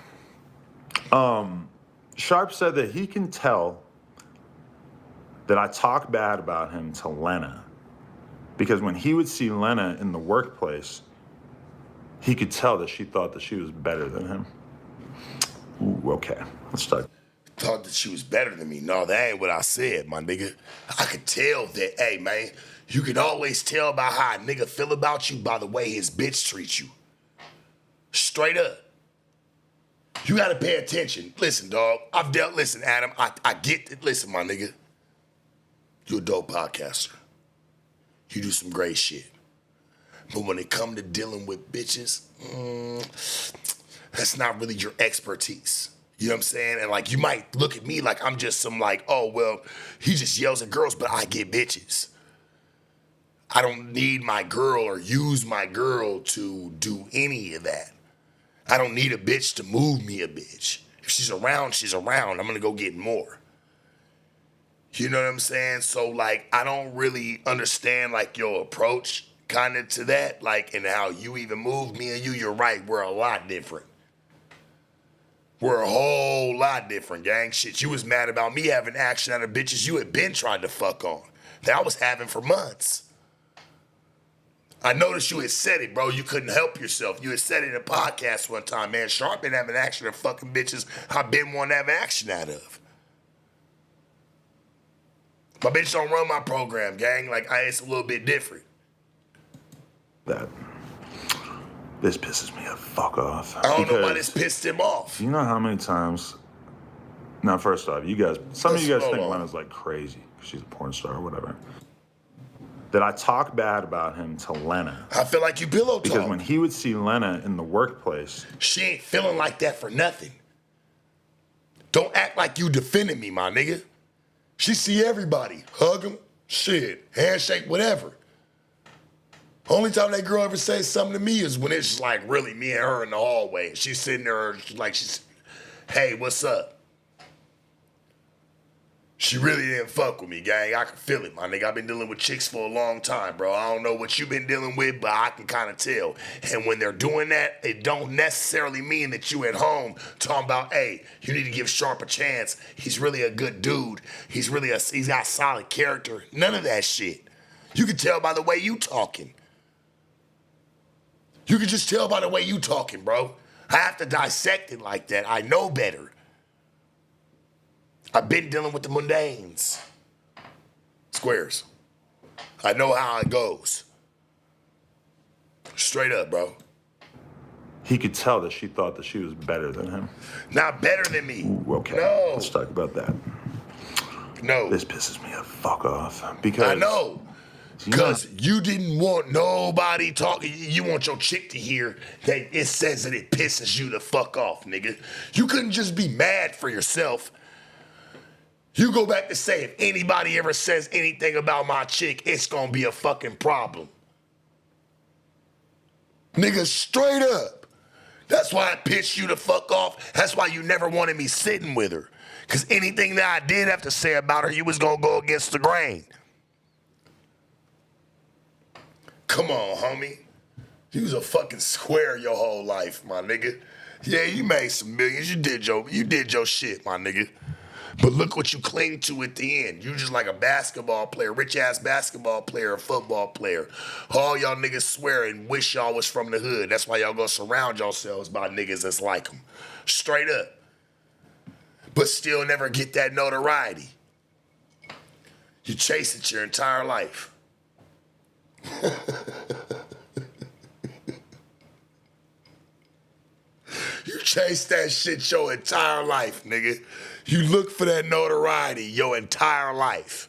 Sharp said that he can tell that I talk bad about him to Lena, because when he would see Lena in the workplace, he could tell that she thought that she was better than him. Ooh, okay, let's start. Thought that she was better than me. No, that ain't what I said, my nigga. I could tell that, hey, man, you can always tell by how a nigga feel about you by the way his bitch treats you. Straight up. You gotta pay attention. Listen, dog, listen, Adam, I get it. Listen, my nigga. You a dope podcaster. You do some great shit. But when it come to dealing with bitches, that's not really your expertise. You know what I'm saying? And like, you might look at me like I'm just some like, oh, well, he just yells at girls, but I get bitches. I don't need my girl or use my girl to do any of that. I don't need a bitch to move me a bitch. If she's around, she's around. I'm gonna go get more. You know what I'm saying? So like, I don't really understand like your approach kind of to that, like, and how you even move. Me and you're right, we're a lot different. We're a whole lot different, gang. Shit, you was mad about me having action out of bitches you had been trying to fuck on, that I was having for months. I noticed you had said it, bro. You couldn't help yourself. You had said it in a podcast one time, man. Sharp been having action of fucking bitches I've been wanting to have action out of. My bitch don't run my program, gang. Like, it's a little bit different. That this pisses me the fuck off. I don't know why this pissed him off. You know how many times? Now, first off, you guys, some of you guys think Hold on. Lena's like crazy because she's a porn star or whatever. That I talk bad about him to Lena. I feel like you pillow Because talk. when he would see Lena in the workplace, She ain't feeling like that for nothing. Don't act like you defending me, my nigga. She see everybody. Hug them, shit, handshake, whatever. Only time that girl ever says something to me is when it's just like really me and her in the hallway. She's sitting there like hey, what's up? She really didn't fuck with me, gang. I can feel it, my nigga. I've been dealing with chicks for a long time, bro. I don't know what you've been dealing with, but I can kind of tell. And when they're doing that, it don't necessarily mean that you at home talking about, hey, you need to give Sharp a chance. He's really a good dude. He's got solid character. None of that shit. You can tell by the way you talking. You can just tell by the way you talking, bro. I have to dissect it like that. I know better. I've been dealing with the mundanes. Squares. I know how it goes. Straight up, bro. he could tell that she thought that she was better than him. Not better than me. Ooh, okay, No. let's talk about that. No. This pisses me the fuck off because I know. you know- Because you didn't want nobody talking. You want your chick to hear that it says that it pisses you the fuck off, nigga. You couldn't just be mad for yourself. You go back to say, if anybody ever says anything about my chick, it's gonna be a fucking problem. Nigga, straight up. That's why it pissed you the fuck off. That's why you never wanted me sitting with her. Because anything that I did have to say about her, you was gonna go against the grain. Come on, homie. You was a fucking square your whole life, my nigga. Yeah, you made some millions. You did your shit, my nigga. But look what you cling to at the end. You just like a basketball player, rich-ass basketball player, a football player. All y'all niggas swear and wish y'all was from the hood. That's why y'all gonna surround yourselves by niggas that's like them. Straight up. But still never get that notoriety. You chase it your entire life. You chase that shit your entire life, nigga. You look for that notoriety your entire life.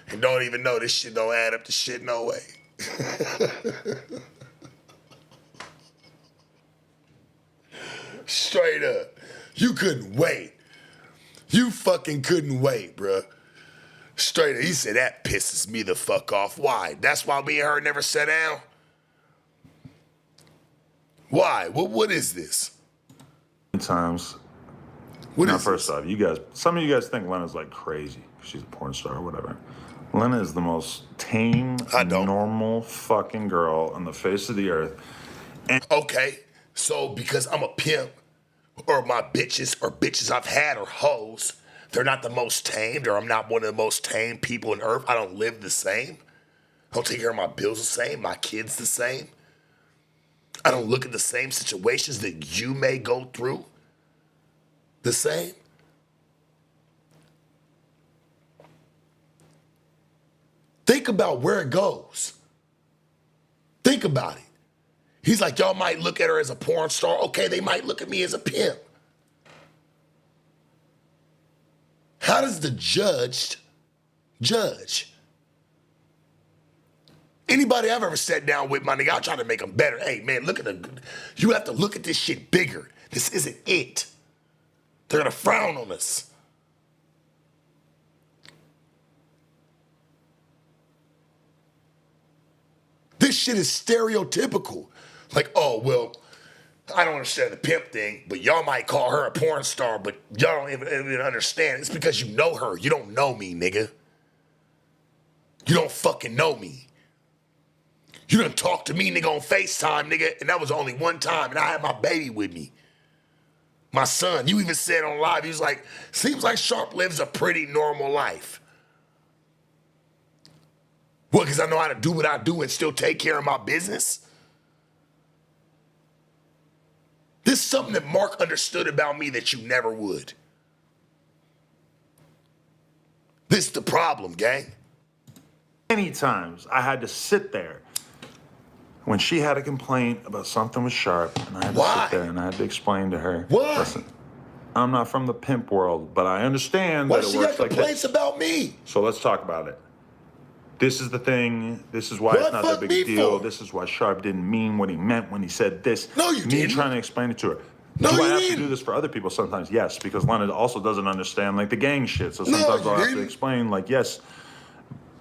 And don't even know this shit don't add up to shit no way. Straight up. You couldn't wait. You fucking couldn't wait, bruh. Straight up. He said, that pisses me the fuck off. Why? That's why me and her never sat down? Why? What is this? Times. What Now, is first this? off, some of you guys think Lena's like crazy. She's a porn star or whatever. Lena is the most tame, I don't. normal fucking girl on the face of the earth. Okay, so because I'm a pimp, or my bitches I've had are hoes, they're not the most tamed, or I'm not one of the most tamed people on earth. I don't live the same. I don't take care of my bills the same, my kids the same. I don't look at the same situations that you may go through the same. Think about where it goes. Think about it. He's like, y'all might look at her as a porn star. Okay, they might look at me as a pimp. How does the judge judge? Anybody I've ever sat down with, my nigga, I'll try to make them better. Hey, man, you have to look at this shit bigger. This isn't it. They're gonna frown on us. This shit is stereotypical. Like, oh, well, I don't understand the pimp thing, but y'all might call her a porn star, but y'all don't even understand. It's because you know her. You don't know me, nigga. You don't fucking know me. You done talk to me, nigga, on FaceTime, nigga, and that was only one time, and I had my baby with me. My son, you even said on live, he was like, seems like Sharp lives a pretty normal life. What, because I know how to do what I do and still take care of my business? This is something that Mark understood about me that you never would. This is the problem, gang. Many times I had to sit there when she had a complaint about something with Sharp, and I had to Why? sit there and I had to explain to her, Why? listen, I'm not from the pimp world, but I understand Why that it she got works like complaints this. about me? So let's talk about it. This is the thing. This is why it's What not fuck that me big a deal. for? This is why Sharp didn't mean what he meant when he said this. No, you Me didn't. trying to explain it to her. No, do you I have didn't. to do this for other people sometimes? Yes, because Leonard also doesn't understand like the gang shit. So No, sometimes you I'll have to didn't. explain like, yes,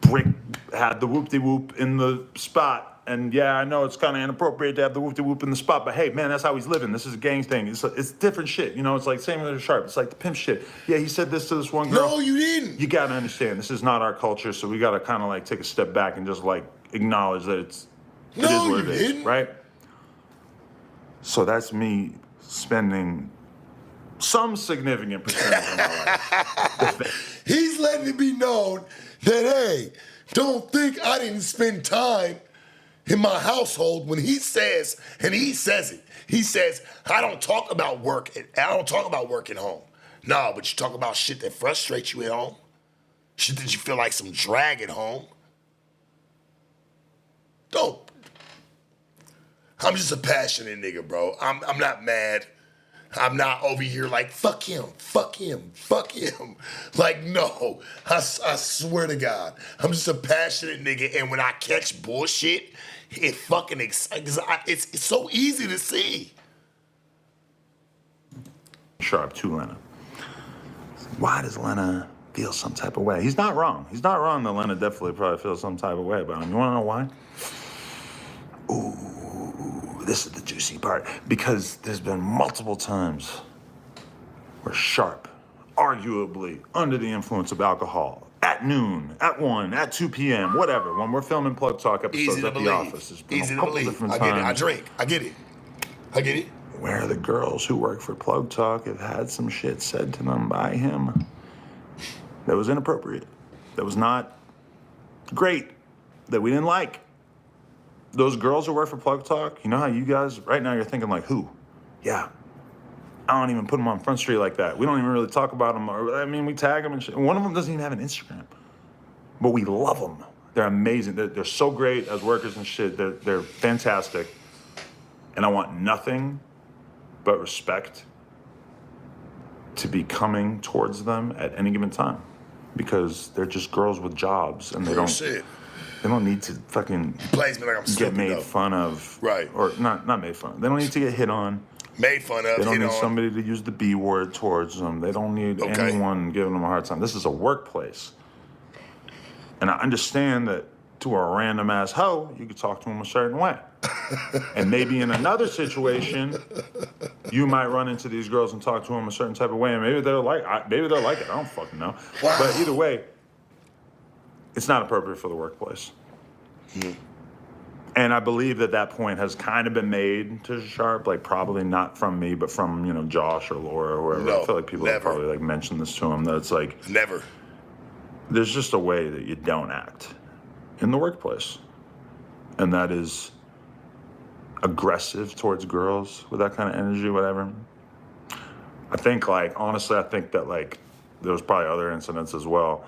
Brick had the whoop-de-whoop in the spot. And yeah, I know it's kind of inappropriate to have the whoop-de-whoop in the spot, but hey, man, that's how he's living. This is a gang thing. It's different shit. You know, it's like same with Sharp. It's like the pimp shit. Yeah, he said this to this one girl. No, you didn't. You gotta understand, this is not our culture, so we gotta kind of like take a step back and just like acknowledge that it is No, what you it is, didn't. right? So that's me spending some significant percentage of my life. He's letting it be known that, hey, don't think I didn't spend time in my household when he says, and he says it, he says, I don't talk about work at home. No, but you talk about shit that frustrates you at home. Shit that you feel like some drag at home. Don't. I'm just a passionate nigga, bro. I'm not mad. I'm not over here like, fuck him, fuck him, fuck him. Like, no, I swear to God. I'm just a passionate nigga, and when I catch bullshit, it fucking excites. It's so easy to see. Sharp to Lena. Why does Lena feel some type of way? He's not wrong. He's not wrong that Lena definitely probably feels some type of way about him. You wanna know why? Ooh, this is the juicy part. Because there's been multiple times where Sharp, arguably under the influence of alcohol, at noon, at 1, at 2 p.m., whatever, when we're filming Plug Talk episodes Easy to at the believe. office, there's been Easy a to couple believe. different I times get it. I drink. I get it. I get it. where the girls who work for Plug Talk have had some shit said to them by him that was inappropriate, that was not great, that we didn't like. Those girls who work for Plug Talk, you know how you guys, right now you're thinking like, who? Yeah. I don't even put them on Front Street like that. We don't even really talk about them. We tag them and shit. One of them doesn't even have an Instagram. But we love them. They're amazing. They're so great as workers and shit. They're fantastic. And I want nothing but respect to be coming towards them at any given time. Because they're just girls with jobs and they Real don't shit. they don't need to fucking Plays me like I'm get stupid, made though. fun of. Right. Or not made fun of. They don't need to get hit on. Made fun of. They don't hit need on. somebody to use the B word towards them. They don't need Okay. anyone giving them a hard time. This is a workplace. And I understand that to a random ass hoe, you could talk to him a certain way. And maybe in another situation, you might run into these girls and talk to them a certain type of way, and maybe they'll like it. I don't fucking know. Wow. But either way, it's not appropriate for the workplace. And I believe that point has kind of been made to Sharp, like probably not from me, but from, Josh or Laura or whoever. No, I feel like people have never. probably like mentioned this to him, that it's like, Never. there's just a way that you don't act in the workplace. And that is aggressive towards girls with that kind of energy, whatever. I think honestly, that there was probably other incidents as well.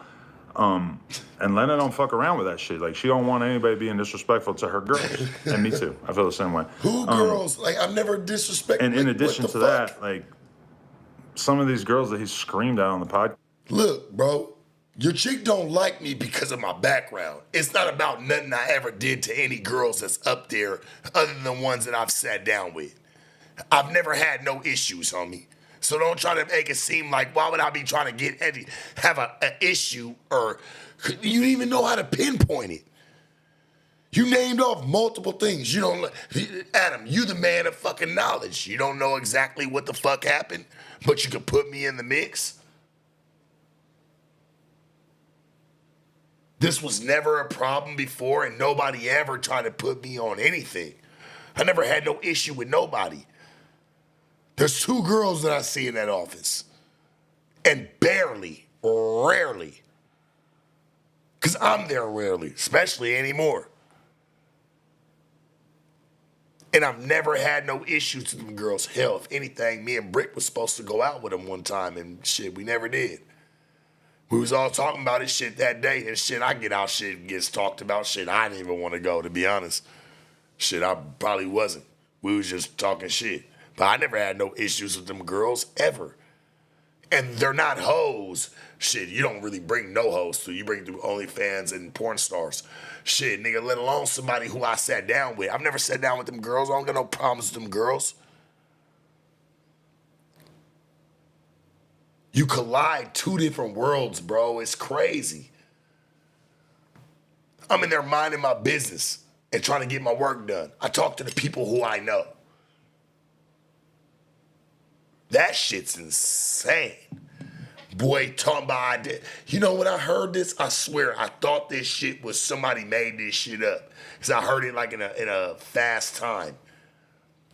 And Lena don't fuck around with that shit. Like, she don't want anybody being disrespectful to her girls. And me too. I feel the same way. Who girls? I've never disrespected. And in like, addition what to the fuck? that, some of these girls that he screamed at on the podcast. Look, bro, your chick don't like me because of my background. It's not about nothing I ever did to any girls that's up there other than the ones that I've sat down with. I've never had no issues, homie. So don't try to make it seem like, why would I be trying to have an issue, or you didn't even know how to pinpoint it. You named off multiple things. You don't, Adam, you the man of fucking knowledge. You don't know exactly what the fuck happened, but you could put me in the mix. This was never a problem before, and nobody ever tried to put me on anything. I never had no issue with nobody. There's 2 girls that I see in that office, and rarely, because I'm there rarely, especially anymore. And I've never had no issues with them girls. Hell, if anything, me and Brick was supposed to go out with them one time, and shit, we never did. We was all talking about this shit that day, and shit, I get out, shit gets talked about, shit, I didn't even want to go, to be honest. Shit, I probably wasn't. We was just talking shit. But I never had no issues with them girls, ever. And they're not hoes. Shit, you don't really bring no hoes through. You bring through OnlyFans and porn stars. Shit, nigga, let alone somebody who I sat down with. I've never sat down with them girls. I don't got no problems with them girls. You collide 2 different worlds, bro. It's crazy. I'm in there minding my business and trying to get my work done. I talk to the people who I know. That shit's insane. Boy, talking about, you know, when I heard this, I swear, I thought this shit was somebody made this shit up. Because I heard it in a fast time.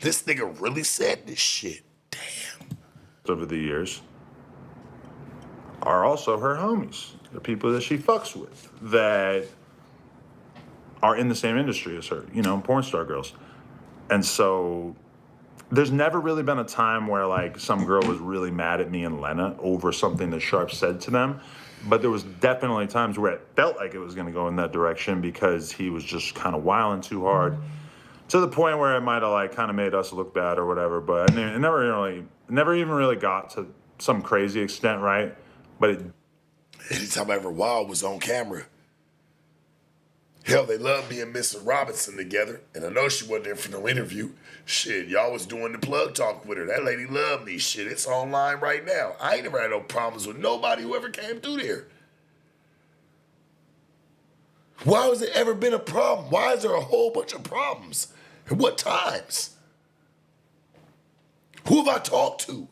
This nigga really said this shit. Damn. Over the years are also her homies, the people that she fucks with, that are in the same industry as her, porn star girls. And so there's never really been a time where some girl was really mad at me and Lena over something that Sharp said to them. But there was definitely times where it felt like it was going to go in that direction because he was just kind of wilding too hard to the point where it might have kind of made us look bad or whatever. But it never even really got to some crazy extent, right? But anytime I ever wild was on camera. Hell, they loved me and Mrs. Robinson together, and I know she wasn't there for no interview. Shit, y'all was doing the plug talk with her. That lady loved me. Shit, it's online right now. I ain't never had no problems with nobody who ever came through there. Why has it ever been a problem? Why is there a whole bunch of problems? At what times? Who have I talked to?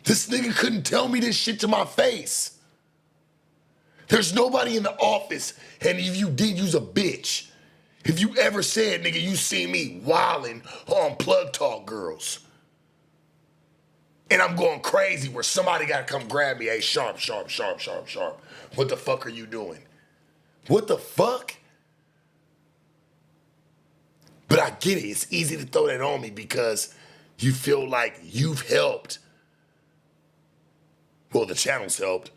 This nigga couldn't tell me this shit to my face. There's nobody in the office, and if you did, you's a bitch. If you ever said, nigga, you see me wilding on Plug Talk girls. And I'm going crazy where somebody gotta come grab me. Hey, Sharp. What the fuck are you doing? What the fuck? But I get it. It's easy to throw that on me because you feel like you've helped. Well, the channel's helped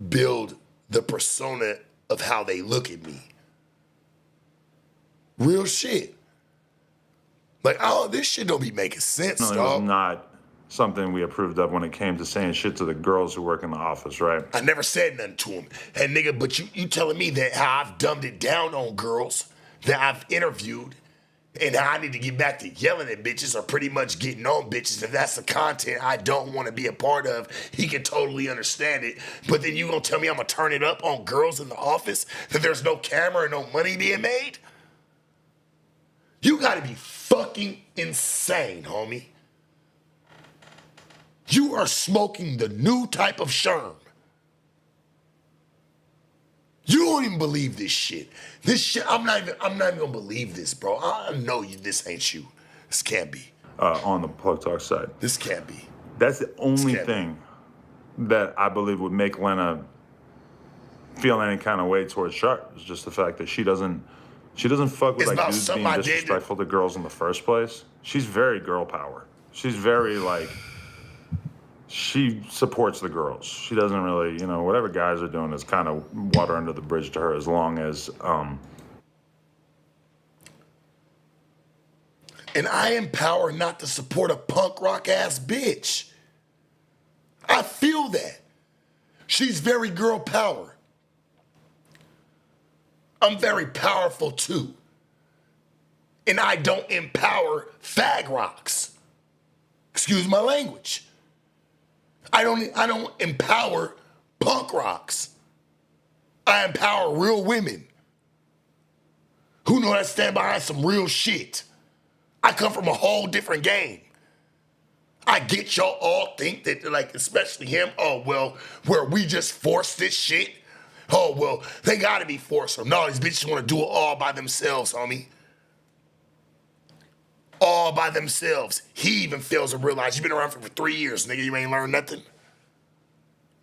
build the persona of how they look at me. Real shit. This shit don't be making sense, it was dog. not something we approved of when it came to saying shit to the girls who work in the office, right? I never said nothing to him. And nigga, but you telling me that how I've dumbed it down on girls that I've interviewed And I need to get back to yelling at bitches or pretty much getting on bitches. If that's the content I don't want to be a part of, he can totally understand it. But then you gonna tell me I'm gonna turn it up on girls in the office? That there's no camera and no money being made? You gotta be fucking insane, homie. You are smoking the new type of Sherm. You don't even believe this shit. This shit, I'm not even gonna believe this, bro. I know you. This ain't you. This can't be. On the Plug Talk side. This can't be. That's the only Scary. thing that I believe would make Lena feel any kind of way towards Sharp. Is just the fact that she doesn't fuck with It's like about dudes being something I did. disrespectful to girls in the first place. She's very girl power. She's very like, she supports the girls. She doesn't really, whatever guys are doing is kind of water under the bridge to her, as long as And I am power not to support a punk rock ass bitch. I feel that. She's very girl power. I'm very powerful too. And I don't empower fag rocks. Excuse my language. I don't empower punk rocks. I empower real women who know how to stand behind some real shit. I come from a whole different game. I get y'all all think that, like, especially him, oh, well, where we just force this shit. Oh, well, they gotta be forced. No, these bitches wanna do it all by themselves, homie. All by themselves. He even fails to realize you've been around for 3 years, nigga. You ain't learned nothing.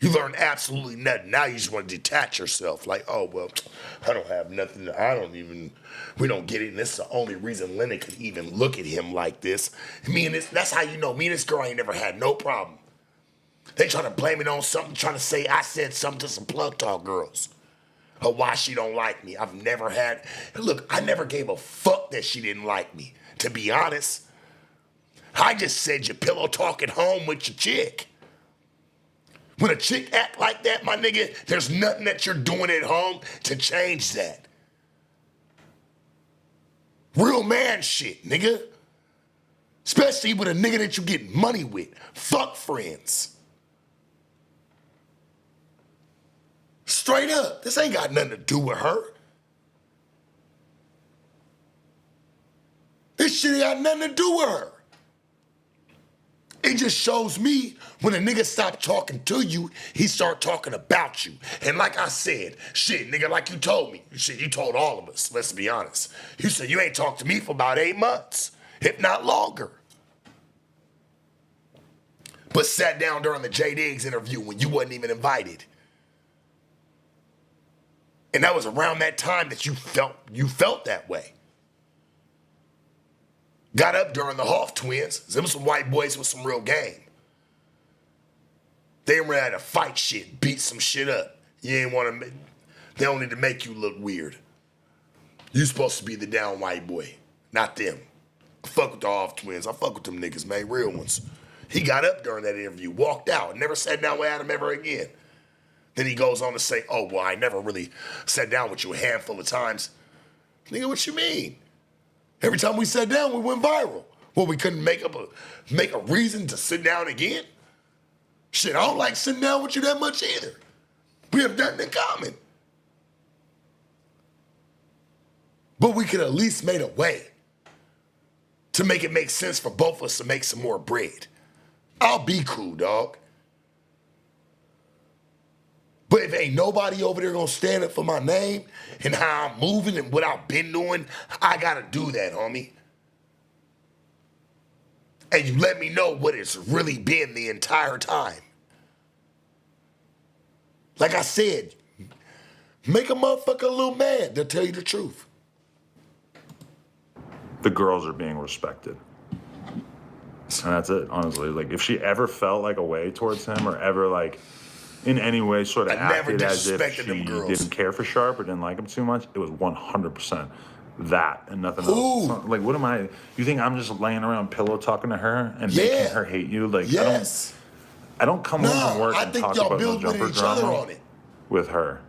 You learned absolutely nothing. Now you just want to detach yourself. Like, oh, well, I don't have nothing. We don't get it. And this is the only reason Lennon could even look at him like this. That's how you know me and this girl ain't never had no problem. They trying to blame it on something, trying to say I said something to some Plug Talk girls. Or why she don't like me. I've never had, look, I never gave a fuck that she didn't like me. To be honest, I just said you pillow talk at home with your chick. When a chick act like that, my nigga, there's nothing that you're doing at home to change that. Real man shit, nigga. Especially with a nigga that you get money with. Fuck friends. Straight up, this ain't got nothing to do with her. This shit ain't got nothing to do with her. It just shows me when a nigga stop talking to you, he start talking about you. And like I said, shit, nigga, like you told me. Shit, you told all of us, let's be honest. You said you ain't talked to me for about 8 months, if not longer. But sat down during the J Diggs interview when you wasn't even invited. And that was around that time that you felt that way. Got up during the Hoff twins. Them some white boys with some real game. They were at a fight shit, beat some shit up. You ain't want to. They don't need to make you look weird. You supposed to be the down white boy, not them. I fuck with the Hoff twins. I fuck with them niggas, man, real ones. He got up during that interview, walked out, never sat down with Adam ever again. Then he goes on to say, "Oh, well, I never really sat down with you a handful of times." Nigga, what you mean? Every time we sat down, we went viral. Well, we couldn't make a reason to sit down again? Shit, I don't like sitting down with you that much either. We have nothing in common. But we could at least made a way to make it make sense for both of us to make some more bread. I'll be cool, dog. But if ain't nobody over there gonna stand up for my name and how I'm moving and what I've been doing, I gotta do that, homie. And you let me know what it's really been the entire time. Like I said, make a motherfucker a little mad, they'll tell you the truth. the girls are being respected. And that's it, honestly. Like, if she ever felt like a way towards him or ever, like, in any way sort of I never acted as if disrespected she them girls. didn't care for Sharp or didn't like him too much, it was 100% that and nothing Ooh. else. It's not- like, what am I? You think I'm just laying around pillow talking to her and Yeah. making her hate you? Like, Yes. I don't come home from No, work I and think talk y'all about no build with jumper each other drama on it. with her.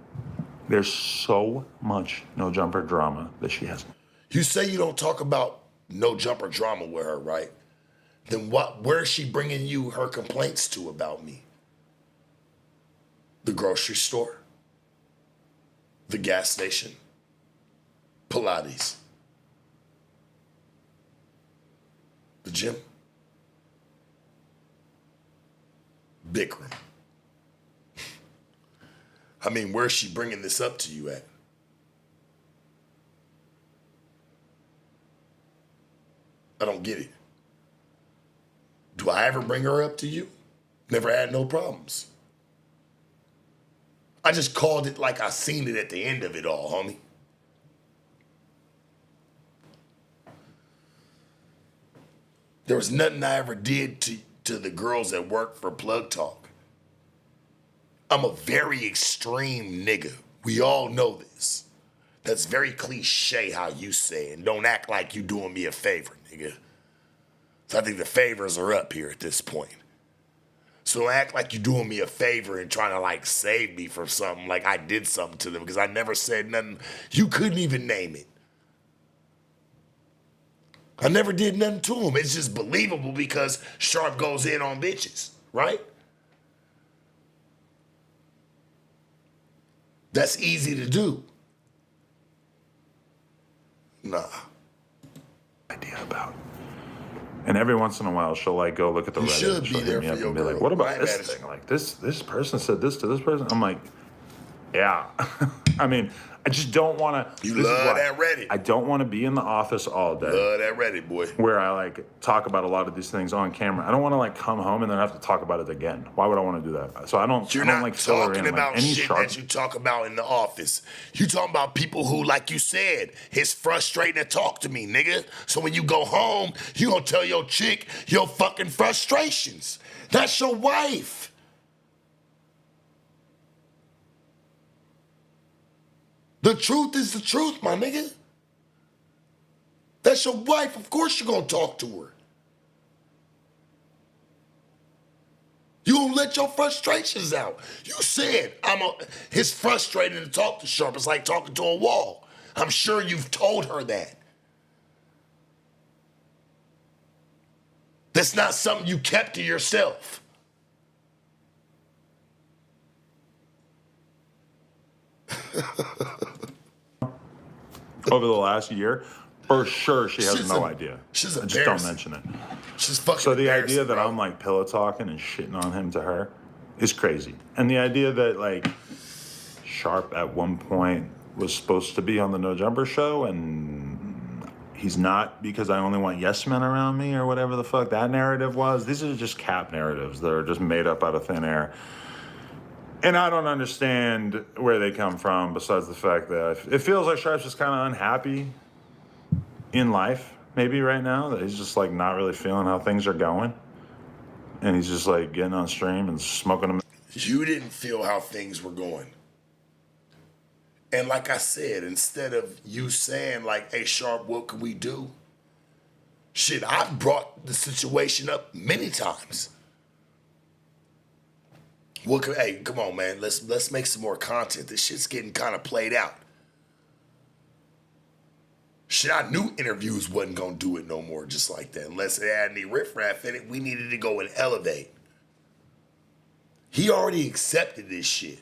There's so much no jumper drama that she has. You say you don't talk about no jumper drama with her, right? Then where is she bringing you her complaints to about me? The grocery store, the gas station, Pilates, the gym, Bikram. I mean, where's she bringing this up to you at? I don't get it. Do I ever bring her up to you? Never had no problems. I just called it like I seen it at the end of it all, homie. There was nothing I ever did to the girls that work for Plug Talk. I'm a very extreme nigga. We all know this. That's very cliche how you say it. And don't act like you doing me a favor, nigga. So I think the favors are up here at this point. So don't act like you doing me a favor and trying to like save me from something like I did something to them because I never said nothing. You couldn't even name it. I never did nothing to them. It's just believable because Sharp goes in on bitches, right? That's easy to do. Nah. Idea about. And every once in a while, she'll like go look at the You Reddit. should She'll be hit there me for up your and be like, girl. "What I about ain't this mad at thing? you. Like this person said this to this person." I'm like, "Yeah." I mean, I just don't want to. You love that Reddit. I don't want to be in the office all day Love that Reddit, boy. where I like talk about a lot of these things on camera. I don't want to like come home and then have to talk about it again. Why would I want to do that? So I don't. You're I don't not like fill her talking in, about like, any shit sharp. that you talk about in the office. You talking about people who, like you said, it's frustrating to talk to me, nigga. So when you go home, you gonna tell your chick your fucking frustrations. That's your wife. The truth is the truth, my nigga. That's your wife. Of course you're gonna talk to her. You gonna let your frustrations out. You said it's frustrating to talk to Sharp. It's like talking to a wall. I'm sure you've told her that. That's not something you kept to yourself. Over the last year, for sure, she has She's no a- idea. she's I just don't embarrassing. mention it. She's fucking So the idea embarrassing, that bro. I'm like pillow talking and shitting on him to her is crazy. And the idea that like Sharp at one point was supposed to be on the No Jumper show and he's not because I only want yes men around me or whatever the fuck that narrative was. These are just cap narratives that are just made up out of thin air. And I don't understand where they come from besides the fact that it feels like Sharp's just kind of unhappy in life maybe right now, that he's just like not really feeling how things are going. And he's just like getting on stream and smoking them. You didn't feel how things were going. And like I said, instead of you saying like, hey Sharp, what can we do? Shit, I've brought the situation up many times. Hey, come on, man. Let's make some more content. This shit's getting kind of played out. Shit, I knew interviews wasn't gonna do it no more just like that. Unless it had any riffraff in it, we needed to go and elevate. He already accepted this shit.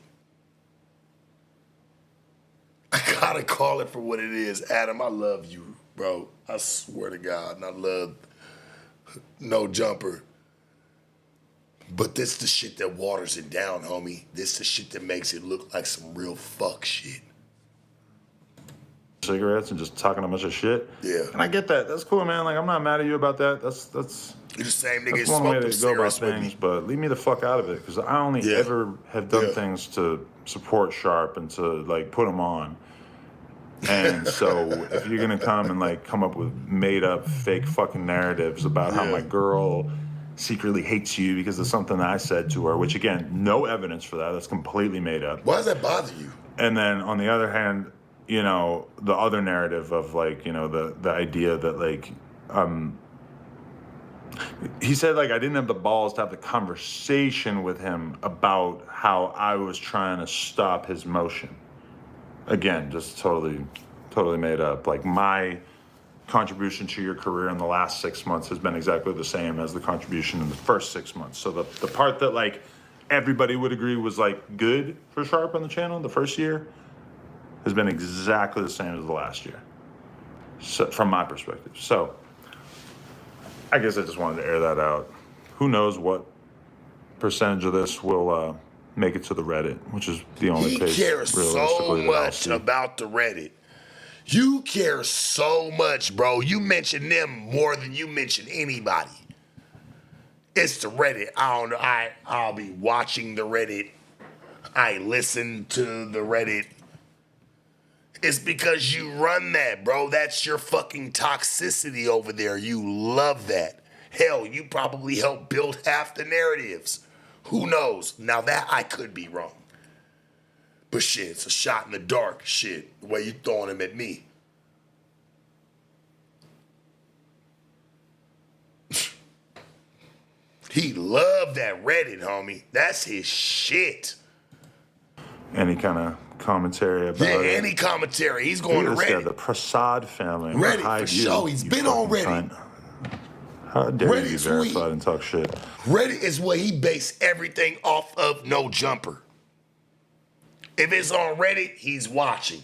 I gotta call it for what it is. Adam, I love you, bro. I swear to God, and I love No Jumper. But this the shit that waters it down, homie. This the shit that makes it look like some real fuck shit. Cigarettes and just talking a bunch of shit. Yeah. And I get that. That's cool, man. Like I'm not mad at you about that. That's You're the same nigga that's that one way smoked them to go about cigarettes with things, me. but leave me the fuck out of it because I only Yeah. ever have done Yeah. things to support Sharp and to like put him on. And so if you're gonna come and like come up with made up fake fucking narratives about how Yeah. my girl secretly hates you because of something that I said to her, which again, no evidence for that. That's completely made up. Why does that bother you? And then on the other hand, you know, the other narrative of like, you know, the idea that like he said like I didn't have the balls to have the conversation with him about how I was trying to stop his motion. Again, just totally made up. Like my contribution to your career in the last 6 months has been exactly the same as the contribution in the first 6 months. So the part that like everybody would agree was like good for Sharp on the channel the first year has been exactly the same as the last year. So, from my perspective. So I guess I just wanted to air that out. Who knows what percentage of this will make it to the Reddit, which is the only He place cares so realistically that I'll much see. about the Reddit. You care so much, bro. You mention them more than you mention anybody. It's the Reddit. I don't know. I'll be watching the Reddit. I listen to the Reddit. It's because you run that, bro. That's your fucking toxicity over there. You love that. Hell, you probably helped build half the narratives. Who knows? Now that I could be wrong. But shit, it's a shot in the dark, shit, the way you throwing them at me. He loved that Reddit, homie. That's his shit. Any kind of commentary about Yeah, it? any commentary. He's going to Look at this guy, Reddit. the Prasad family. Reddit, Hide for you, sure. He's you been on fucking Reddit. cunt. How dare you be Reddit's who he- verified and talk shit? Reddit is what he based everything off of. No jumper. If it's on Reddit, he's watching.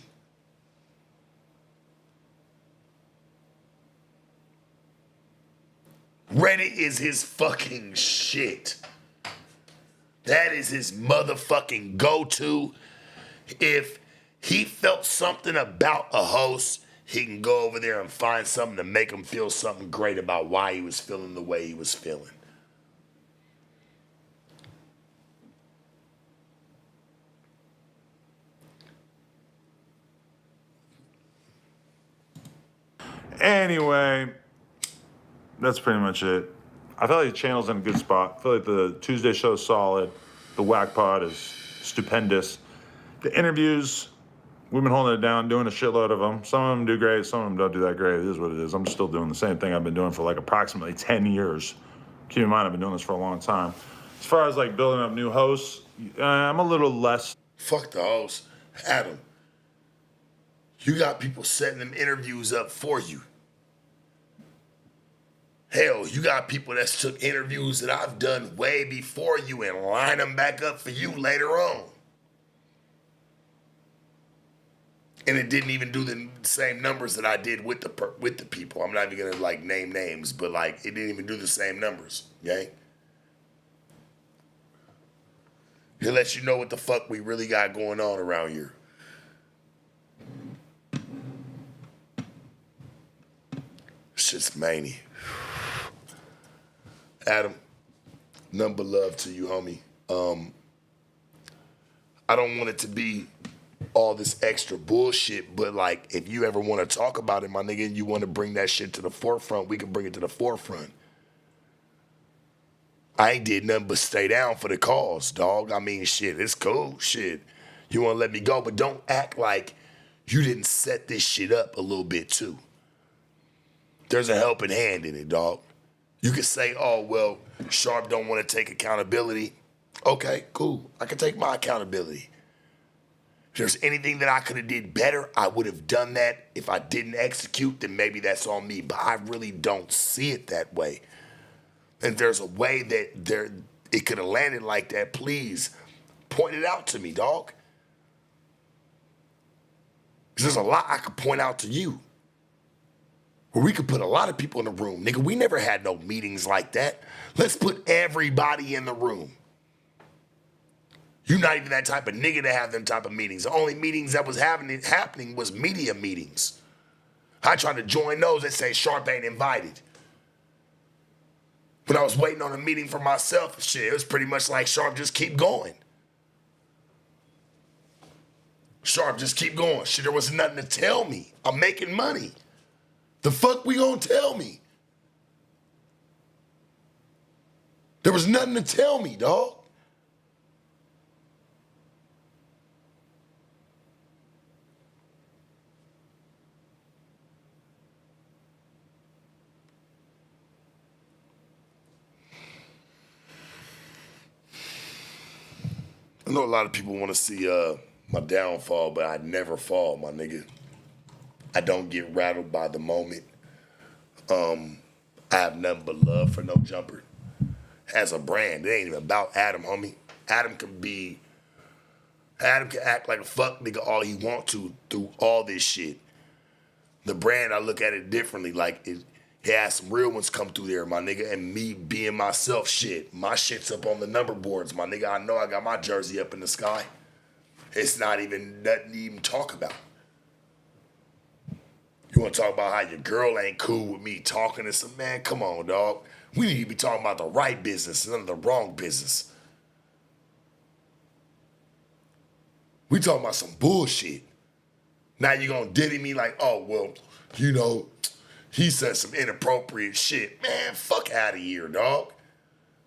Reddit is his fucking shit. That is his motherfucking go-to. If he felt something about a host, he can go over there and find something to make him feel something great about why he was feeling the way he was feeling. Anyway, that's pretty much it. I feel like the channel's in a good spot. I feel like the Tuesday show is solid. The Whack Pod is stupendous. The interviews, we've been holding it down, doing a shitload of them. Some of them do great, some of them don't do that great. It is what it is. I'm still doing the same thing I've been doing for like approximately 10 years. Keep in mind, I've been doing this for a long time. As far as like building up new hosts, I'm a little less. Fuck the host. Adam, you got people setting them interviews up for you. Hell, you got people that took interviews that I've done way before you and line them back up for you later on. And it didn't even do the same numbers that I did with the people. I'm not even gonna like name names, but like it didn't even do the same numbers, gang. It lets you know what the fuck we really got going on around here. Shit's many. Adam, none but love to you, homie. I don't want it to be all this extra bullshit, but like if you ever want to talk about it, my nigga, and you want to bring that shit to the forefront, we can bring it to the forefront. I ain't did nothing but stay down for the cause, dog. I mean, shit, it's cool, shit. You want to let me go, but don't act like you didn't set this shit up a little bit too. There's a helping hand in it, dog. You could say, oh, well, Sharp don't want to take accountability. Okay, cool. I can take my accountability. If there's anything that I could have did better, I would have done that. If I didn't execute, then maybe that's on me. But I really don't see it that way. And there's a way that it could have landed like that. Please point it out to me, dog. Because there's a lot I could point out to you. Where we could put a lot of people in the room. Nigga, we never had no meetings like that. Let's put everybody in the room. You're not even that type of nigga to have them type of meetings. The only meetings that was happening was media meetings. I tried to join those and say Sharp ain't invited. When I was waiting on a meeting for myself, shit, it was pretty much like Sharp, just keep going. Sharp, just keep going. Shit, there was nothing to tell me. I'm making money. The fuck we gonna tell me? There was nothing to tell me, dog. I know a lot of people want to see my downfall, but I never fall, my nigga. I don't get rattled by the moment. I have nothing but love for No Jumper. As a brand, it ain't even about Adam, homie. Adam can act like a fuck nigga all he want to through all this shit. The brand, I look at it differently. Like, it has some real ones come through there, my nigga. And me being myself, shit. My shit's up on the number boards, my nigga. I know I got my jersey up in the sky. It's not even nothing to even talk about. You want to talk about how your girl ain't cool with me talking to some man? Come on, dog. We need to be talking about the right business, none of the wrong business. We talking about some bullshit. Now you gonna diddy me like, oh, well, you know, he said some inappropriate shit. Man, fuck out of here, dog.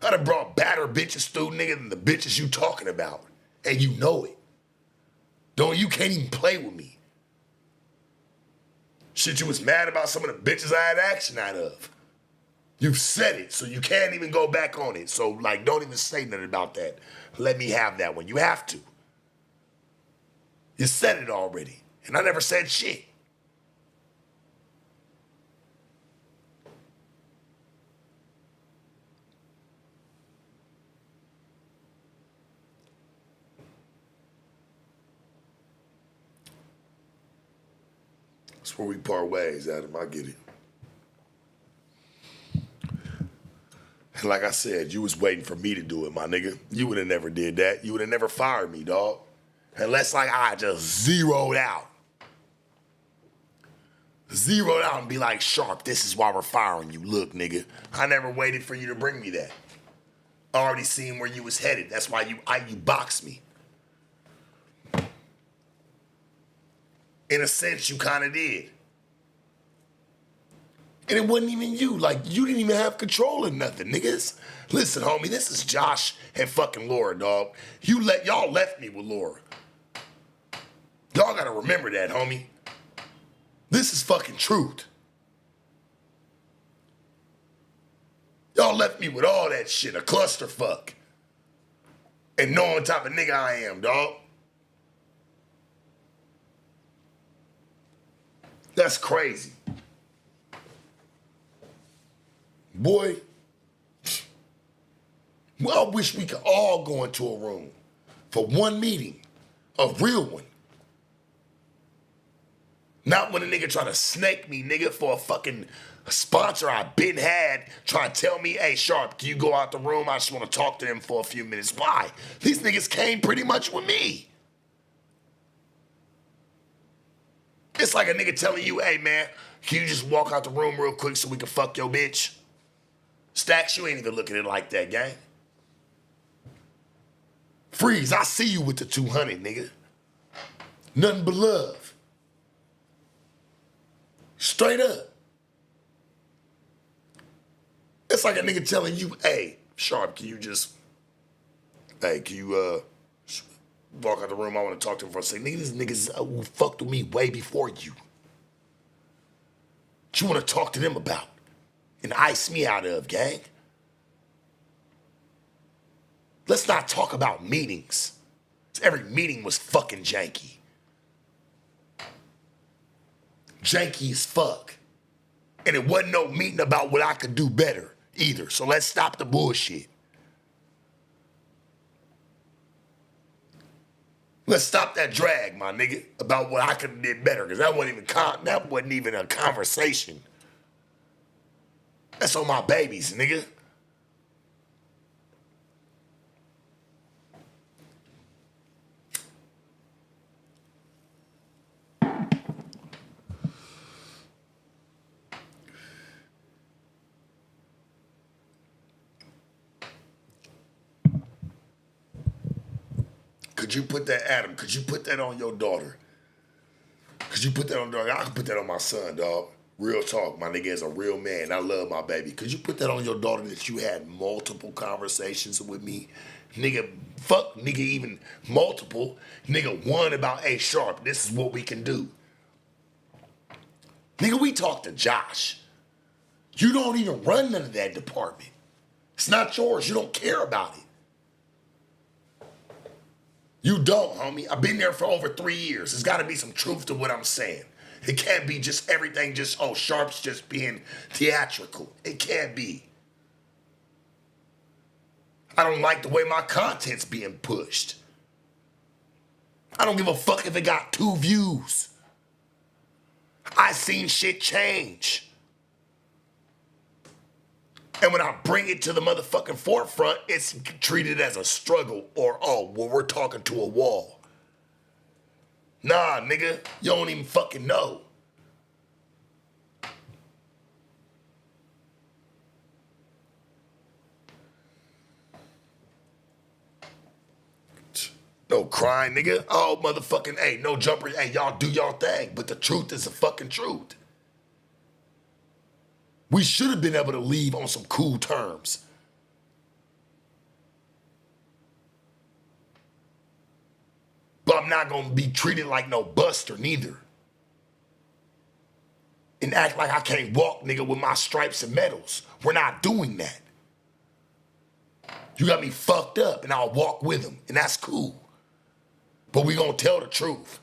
I done brought badder bitches through, nigga, than the bitches you talking about. And you know it. You can't even play with me. Shit, you was mad about some of the bitches I had action out of. You've said it, so you can't even go back on it. So, like, don't even say nothing about that. Let me have that one. You have to. You said it already, and I never said shit. That's where we part ways, Adam. I get it. And like I said, you was waiting for me to do it, my nigga. You would have never did that. You would have never fired me, dog. Unless like I just zeroed out. Zeroed out and be like, Sharp, this is why we're firing you. Look, nigga, I never waited for you to bring me that. I already seen where you was headed. That's why you boxed me. In a sense, you kind of did. And it wasn't even you. Like, you didn't even have control of nothing, niggas. Listen, homie, this is Josh and fucking Laura, dog. Y'all left me with Laura. Y'all gotta remember that, homie. This is fucking truth. Y'all left me with all that shit, a clusterfuck. And knowing what type of nigga I am, dog. That's crazy. Boy, well, I wish we could all go into a room for one meeting, a real one. Not when a nigga try to snake me, nigga, for a fucking sponsor I been had, trying to tell me, hey, Sharp, can you go out the room? I just want to talk to them for a few minutes. Why? These niggas came pretty much with me. It's like a nigga telling you, hey, man, can you just walk out the room real quick so we can fuck your bitch? Stacks, you ain't even looking at it like that, gang. Freeze, I see you with the 200, nigga. Nothing but love. Straight up. It's like a nigga telling you, hey, Sharp, can you walk out the room? I want to talk to him for a second. Nigga, these niggas fucked with me way before you. What you want to talk to them about? And ice me out of, gang. Let's not talk about meetings. Every meeting was fucking janky. Janky as fuck. And it wasn't no meeting about what I could do better either. So let's stop the bullshit. Let's stop that drag, my nigga, about what I could have did better, because that wasn't even a conversation. That's on my babies, nigga. Could you put that, Adam, could you put that on your daughter? Could you put that on your daughter? I could put that on my son, dog. Real talk, my nigga is a real man. I love my baby. Could you put that on your daughter that you had multiple conversations with me? Nigga, fuck, nigga, even multiple. Nigga, one about, hey, Sharp, this is what we can do. Nigga, we talked to Josh. You don't even run none of that department. It's not yours. You don't care about it. You don't, homie. I've been there for over 3 years. There's got to be some truth to what I'm saying. It can't be just everything just, oh, Sharp's just being theatrical. It can't be. I don't like the way my content's being pushed. I don't give a fuck if it got 2 views. I seen shit change. And when I bring it to the motherfucking forefront, it's treated as a struggle or, oh, well, we're talking to a wall. Nah, nigga, you don't even fucking know. No crying, nigga. Oh, motherfucking, hey, no jumper. Hey, y'all do y'all thing. But the truth is the fucking truth. We should have been able to leave on some cool terms. But I'm not gonna be treated like no buster neither. And act like I can't walk, nigga, with my stripes and medals. We're not doing that. You got me fucked up and I'll walk with them, and that's cool. But we gonna tell the truth.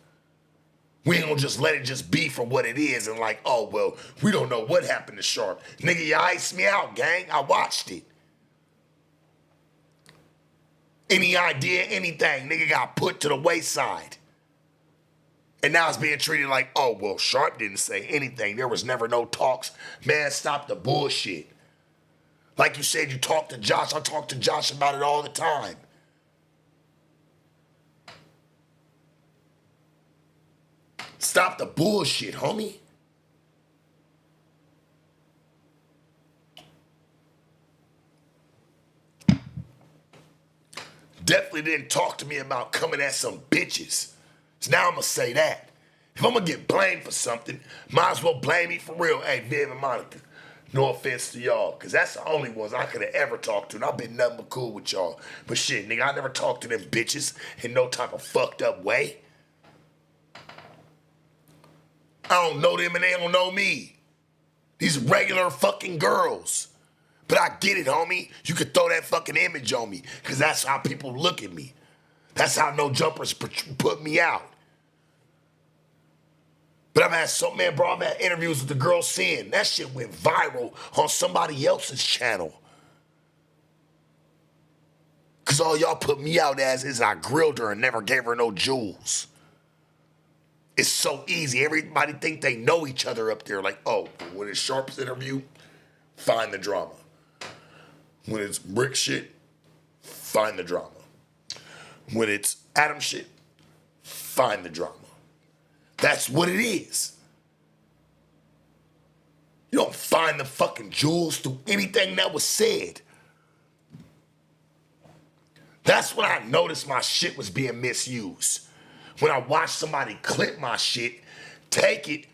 We ain't gonna just let it just be for what it is and like, oh, well, we don't know what happened to Sharp. Nigga, you iced me out, gang. I watched it. Any idea, anything, nigga got put to the wayside. And now it's being treated like, oh, well, Sharp didn't say anything. There was never no talks. Man, stop the bullshit. Like you said, you talked to Josh. I talk to Josh about it all the time. Stop the bullshit, homie. Definitely didn't talk to me about coming at some bitches. So now I'm gonna say that. If I'm gonna get blamed for something, might as well blame me for real. Hey, Viv and Monica, no offense to y'all, because that's the only ones I could have ever talked to, and I've been nothing but cool with y'all. But shit, nigga, I never talked to them bitches in no type of fucked up way. I don't know them and they don't know me. These regular fucking girls. But I get it, homie. You could throw that fucking image on me because that's how people look at me. That's how no jumpers put me out. But I've had interviews with the girl Sin. That shit went viral on somebody else's channel. Because all y'all put me out as is I grilled her and never gave her no jewels. It's so easy. Everybody think they know each other up there. Like, oh, when it's Sharp's interview, find the drama. When it's Brick shit, find the drama. When it's Adam shit, find the drama. That's what it is. You don't find the fucking jewels through anything that was said. That's when I noticed my shit was being misused. When I watched somebody clip my shit, take it,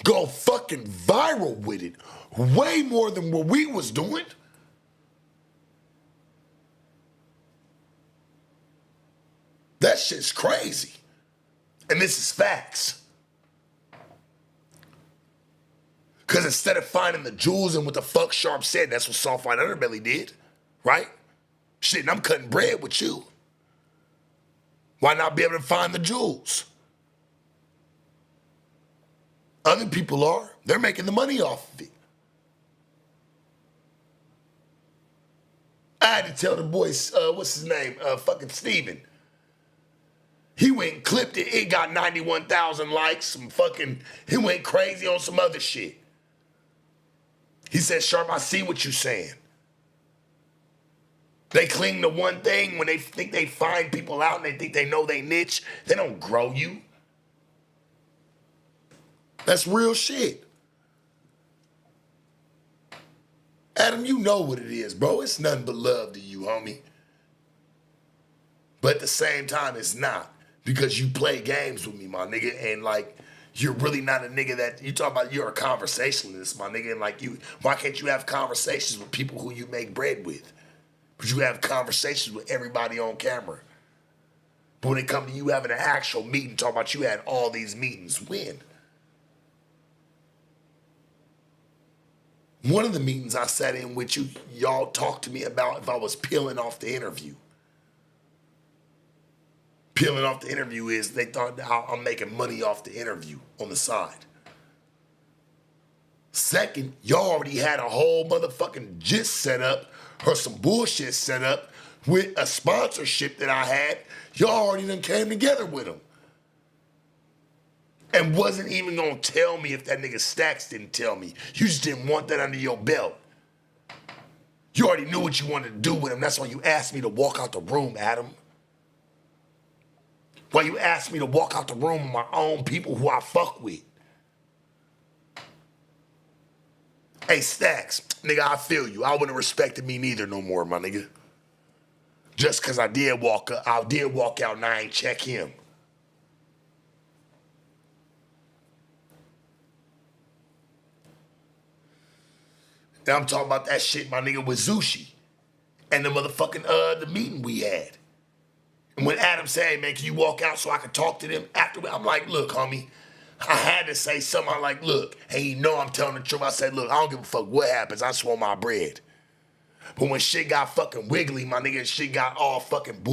go fucking viral with it, way more than what we was doing. That shit's crazy. And this is facts. Because instead of finding the jewels and what the fuck Sharp said, that's what Soft White Underbelly did, right? Shit, and I'm cutting bread with you. Why not be able to find the jewels? Other people are. They're making the money off of it. I had to tell the boys, what's his name? Fucking Steven. He went and clipped it. It got 91,000 likes. He went crazy on some other shit. He said, Sharp, I see what you're saying. They cling to one thing when they think they find people out and they think they know they niche. They don't grow you. That's real shit. Adam, you know what it is, bro. It's nothing but love to you, homie. But at the same time, it's not. Because you play games with me, my nigga, and like, you're really not a nigga that, you talk about you're a conversationalist, my nigga, and like why can't you have conversations with people who you make bread with? But you have conversations with everybody on camera. But when it comes to you having an actual meeting, talk about you had all these meetings, when? One of the meetings I sat in with you, y'all talked to me about if I was peeling off the interview. peeling off the interview is they thought that I'm making money off the interview on the side. Second, y'all already had a whole motherfucking gist set up or some bullshit set up with a sponsorship that I had. Y'all already done came together with them. And wasn't even gonna tell me if that nigga Stacks didn't tell me. You just didn't want that under your belt. You already knew what you wanted to do with him. That's why you asked me to walk out the room, Adam. Why you asked me to walk out the room with my own people who I fuck with. Hey, Stacks, nigga, I feel you. I wouldn't have respected me neither no more, my nigga. Just because I did walk out and I ain't check him. Now I'm talking about that shit, my nigga, with Zushi and the motherfucking, the meeting we had. And when Adam said, hey, man, can you walk out so I can talk to them after? I'm like, look, homie, I had to say something. I'm like, look, and you know I'm telling the truth. I said, look, I don't give a fuck what happens. I just want my bread. But when shit got fucking wiggly, my nigga, shit got all fucking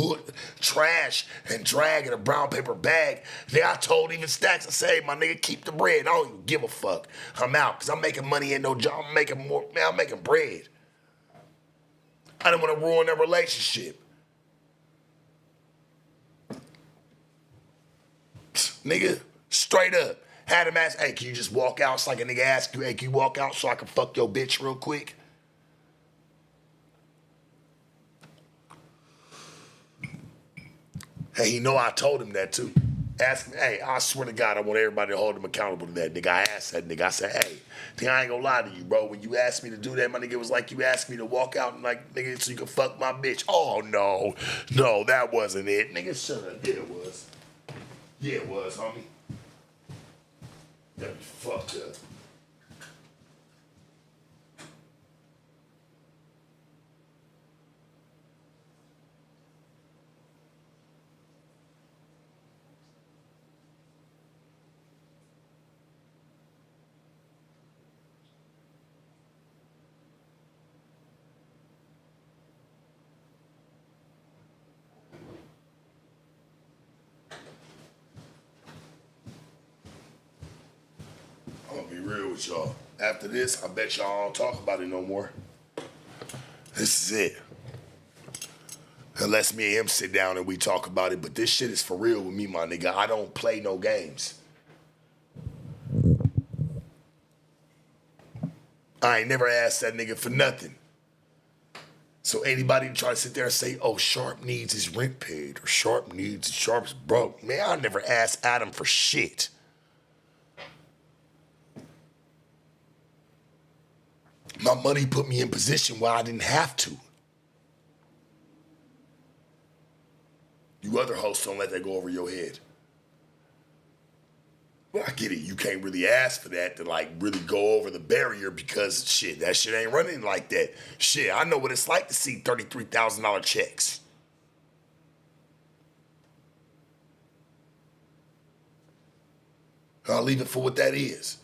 trash and drag in a brown paper bag, then I told even Stacks, I said, hey, my nigga, keep the bread. I don't even give a fuck. I'm out, because I'm making money in no job. I'm making more, man, I'm making bread. I didn't want to ruin that relationship. Nigga, straight up. Had him ask, hey, can you just walk out? It's like a nigga ask you, hey, can you walk out so I can fuck your bitch real quick? Hey, you know I told him that too. Ask me, hey, I swear to God, I want everybody to hold him accountable to that. Nigga, I asked that nigga. I said, hey, nigga, I ain't gonna lie to you, bro. When you asked me to do that, my nigga, it was like you asked me to walk out and like, nigga, so you can fuck my bitch. Oh, no, that wasn't it. Nigga, shut up. Yeah, it was. Yeah, it was, homie. Got me fucked up. I'm gonna be real with y'all. After this, I bet y'all don't talk about it no more. This is it. Unless me and him sit down and we talk about it, but this shit is for real with me, my nigga. I don't play no games. I ain't never asked that nigga for nothing. So anybody try to sit there and say, oh, Sharp needs his rent paid, or Sharp's broke. Man, I never asked Adam for shit. My money put me in position where I didn't have to. You other hosts don't let that go over your head. Well, I get it. You can't really ask for that to like really go over the barrier because shit, that shit ain't running like that. Shit, I know what it's like to see $33,000 checks. I'll leave it for what that is.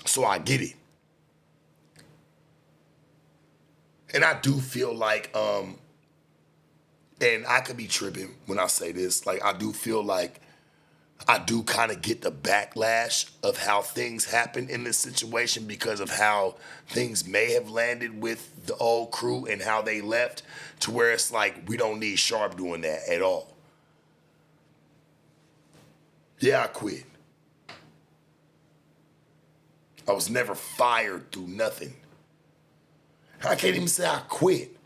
So I get it. And I do feel like, and I could be tripping when I say this, like I do feel like I do kind of get the backlash of how things happen in this situation because of how things may have landed with the old crew and how they left to where it's like, we don't need Sharp doing that at all. Yeah, I quit. I was never fired through nothing. I can't even say I quit.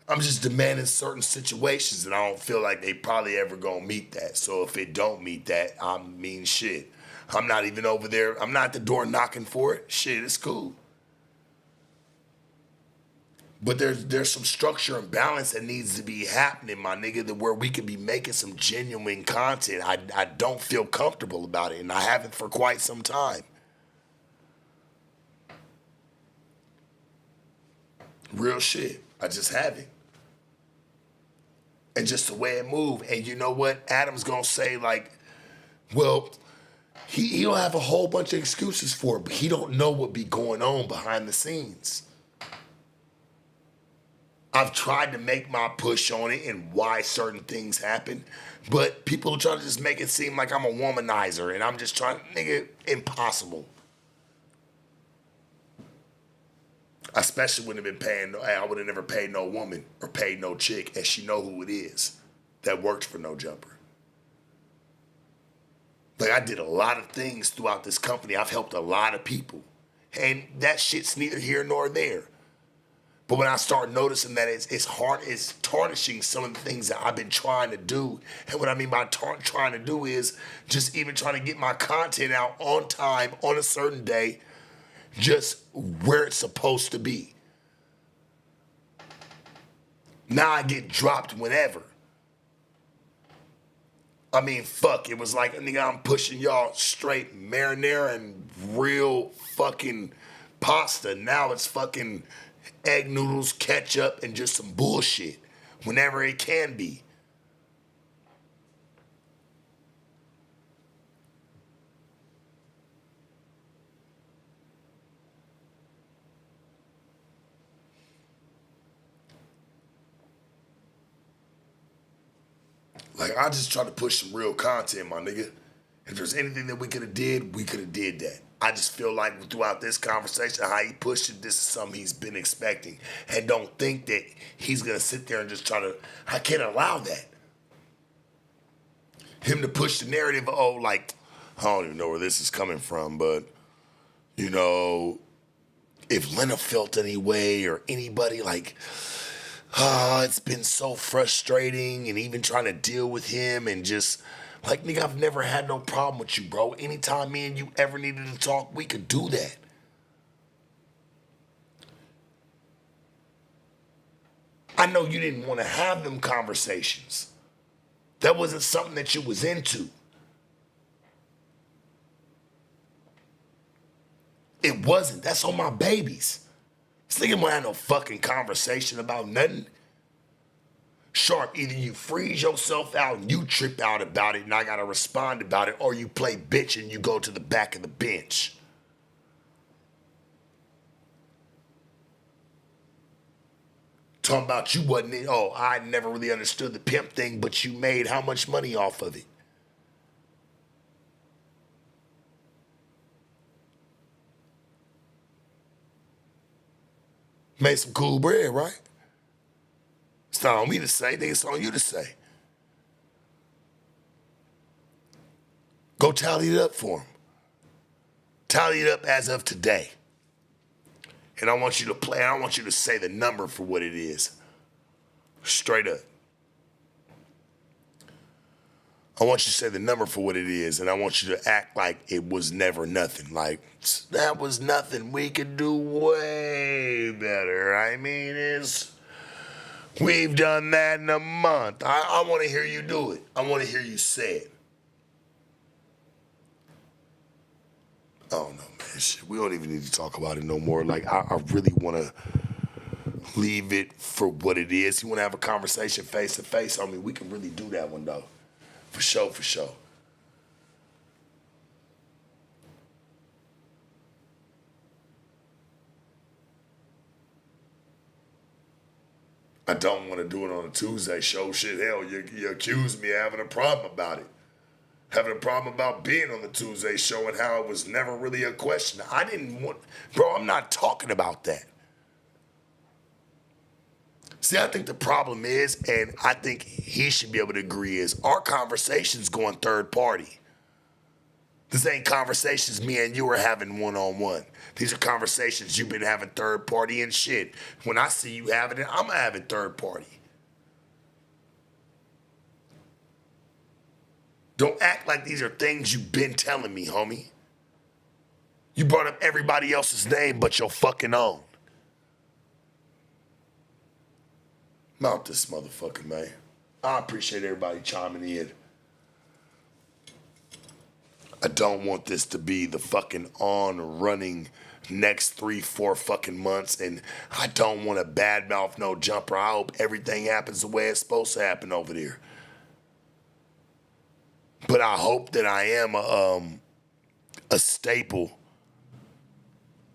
I'm just demanding certain situations and I don't feel like they probably ever gonna meet that. So if it don't meet that, I mean shit. I'm not even over there. I'm not at the door knocking for it. Shit, it's cool. But there's some structure and balance that needs to be happening, my nigga, that where we could be making some genuine content. I don't feel comfortable about it and I haven't for quite some time. Real shit. I just haven't. And just the way it moved. And you know what? Adam's gonna say like, well, he'll have a whole bunch of excuses for it, but he don't know what be going on behind the scenes. I've tried to make my push on it and why certain things happen, but people try to just make it seem like I'm a womanizer and I'm just trying, nigga, impossible. Especially when I've been paying, I would have never paid no woman or paid no chick, and she know who it is that worked for No Jumper. Like, I did a lot of things throughout this company. I've helped a lot of people. And that shit's neither here nor there. But when I start noticing that it's hard, it's tarnishing some of the things that I've been trying to do. And what I mean by trying to do is just even trying to get my content out on time, on a certain day, just where it's supposed to be. Now I get dropped whenever. I mean, fuck, it was like, nigga, I'm pushing y'all straight marinara and real fucking pasta. Now it's fucking egg noodles, ketchup, and just some bullshit whenever it can be. Like, I just try to push some real content, my nigga. If there's anything that we could have did, we could have did that. I just feel like throughout this conversation, how he pushed it, this is something he's been expecting. And don't think that he's going to sit there and just try to, I can't allow that. Him to push the narrative, oh, like, I don't even know where this is coming from, but, you know, if Lena felt any way or anybody, like, it's been so frustrating, and even trying to deal with him and just, like, nigga, I've never had no problem with you, bro. Anytime me and you ever needed to talk, we could do that. I know you didn't want to have them conversations. That wasn't something that you was into. It wasn't. That's on my babies. This nigga won't have no fucking conversation about nothing. Sharp, either you freeze yourself out and you trip out about it and I gotta respond about it, or you play bitch and you go to the back of the bench. Talking about you wasn't it. Oh, I never really understood the pimp thing, but you made how much money off of it? Made some cool bread, right? It's not on me to say, nigga, it's on you to say. Go tally it up for him. Tally it up as of today. And I want you to play, I want you to say the number for what it is. Straight up. I want you to say the number for what it is, and I want you to act like it was never nothing. Like, that was nothing. We could do way better. I mean, we've done that in a month. I want to hear you do it. I want to hear you say it. Oh, no, man. Shit, we don't even need to talk about it no more. Like, I really want to leave it for what it is. You want to have a conversation face to face? I mean, we can really do that one, though. For sure, for sure. I don't want to do it on a Tuesday show. Shit, hell, you accused me of having a problem about it. Having a problem about being on the Tuesday show and how it was never really a question. I didn't want, bro, I'm not talking about that. See, I think the problem is, and I think he should be able to agree, is our conversations going third party. This ain't conversations me and you are having one-on-one. These are conversations you've been having third party and shit. When I see you having it, I'm having third party. Don't act like these are things you've been telling me, homie. You brought up everybody else's name but your fucking own. Mount this motherfucker, man. I appreciate everybody chiming in. I don't want this to be the fucking on-running next 3-4 fucking months, and I don't want to badmouth No Jumper. I hope everything happens the way it's supposed to happen over there. But I hope that I am a staple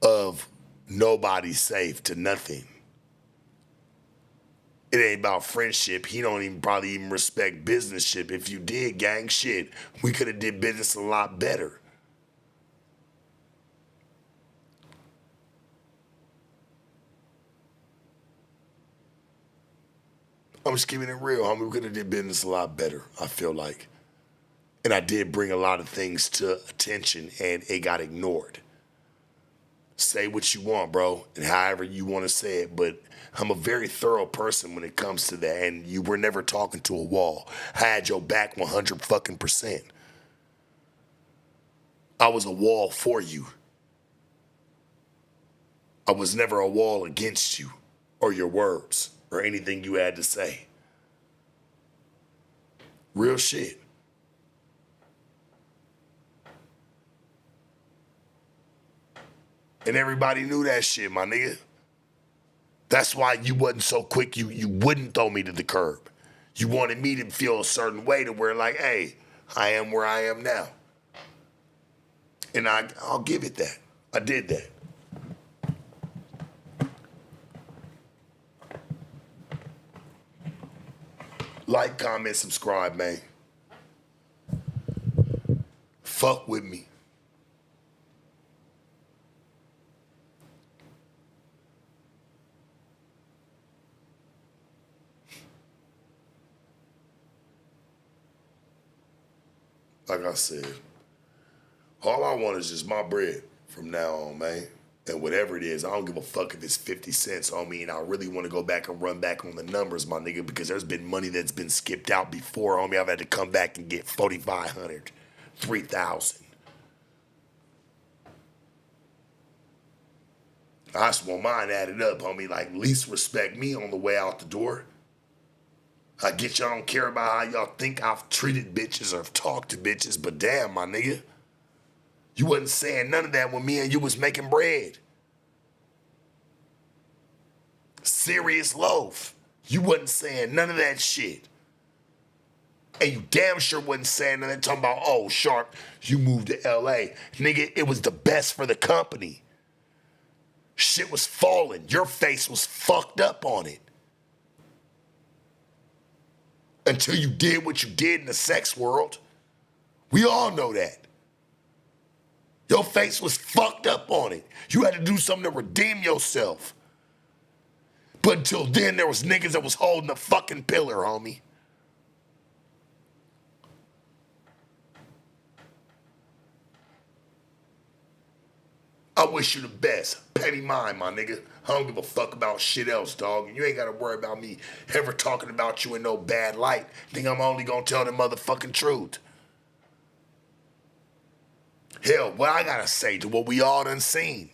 of nobody's safe to nothing. It ain't about friendship. He don't even probably even respect businessship. If you did, gang, shit, we could have did business a lot better. I'm just keeping it real, homie. We could have did business a lot better, I feel like. And I did bring a lot of things to attention, and it got ignored. Say what you want, bro, and however you want to say it, but I'm a very thorough person when it comes to that, and you were never talking to a wall. I had your back 100 fucking percent. I was a wall for you. I was never a wall against you or your words or anything you had to say. Real shit. And everybody knew that shit, my nigga. That's why you wasn't so quick, you wouldn't throw me to the curb. You wanted me to feel a certain way to where like, hey, I am where I am now. And I'll give it that. I did that. Like, comment, subscribe, man. Fuck with me. Like I said, all I want is just my bread from now on, man. And whatever it is, I don't give a fuck if it's 50 cents on me, and I really want to go back and run back on the numbers, my nigga, because there's been money that's been skipped out before on me. I've had to come back and get 4,500, 3,000. I just want mine added up, homie. Like, at least respect me on the way out the door. I get y'all don't care about how y'all think I've treated bitches or have talked to bitches, but damn, my nigga. You wasn't saying none of that when me and you was making bread. Serious loaf. You wasn't saying none of that shit. And you damn sure wasn't saying nothing talking about, oh, Sharp, you moved to LA. Nigga, it was the best for the company. Shit was falling. Your face was fucked up on it. Until you did what you did in the sex world. We all know that. Your face was fucked up on it. You had to do something to redeem yourself. But until then, there was niggas that was holding the fucking pillar, homie. I wish you the best. Pay me mine, my nigga. I don't give a fuck about shit else, dog. And you ain't gotta worry about me ever talking about you in no bad light. Think I'm only gonna tell the motherfucking truth. Hell, what I gotta say to what we all done seen.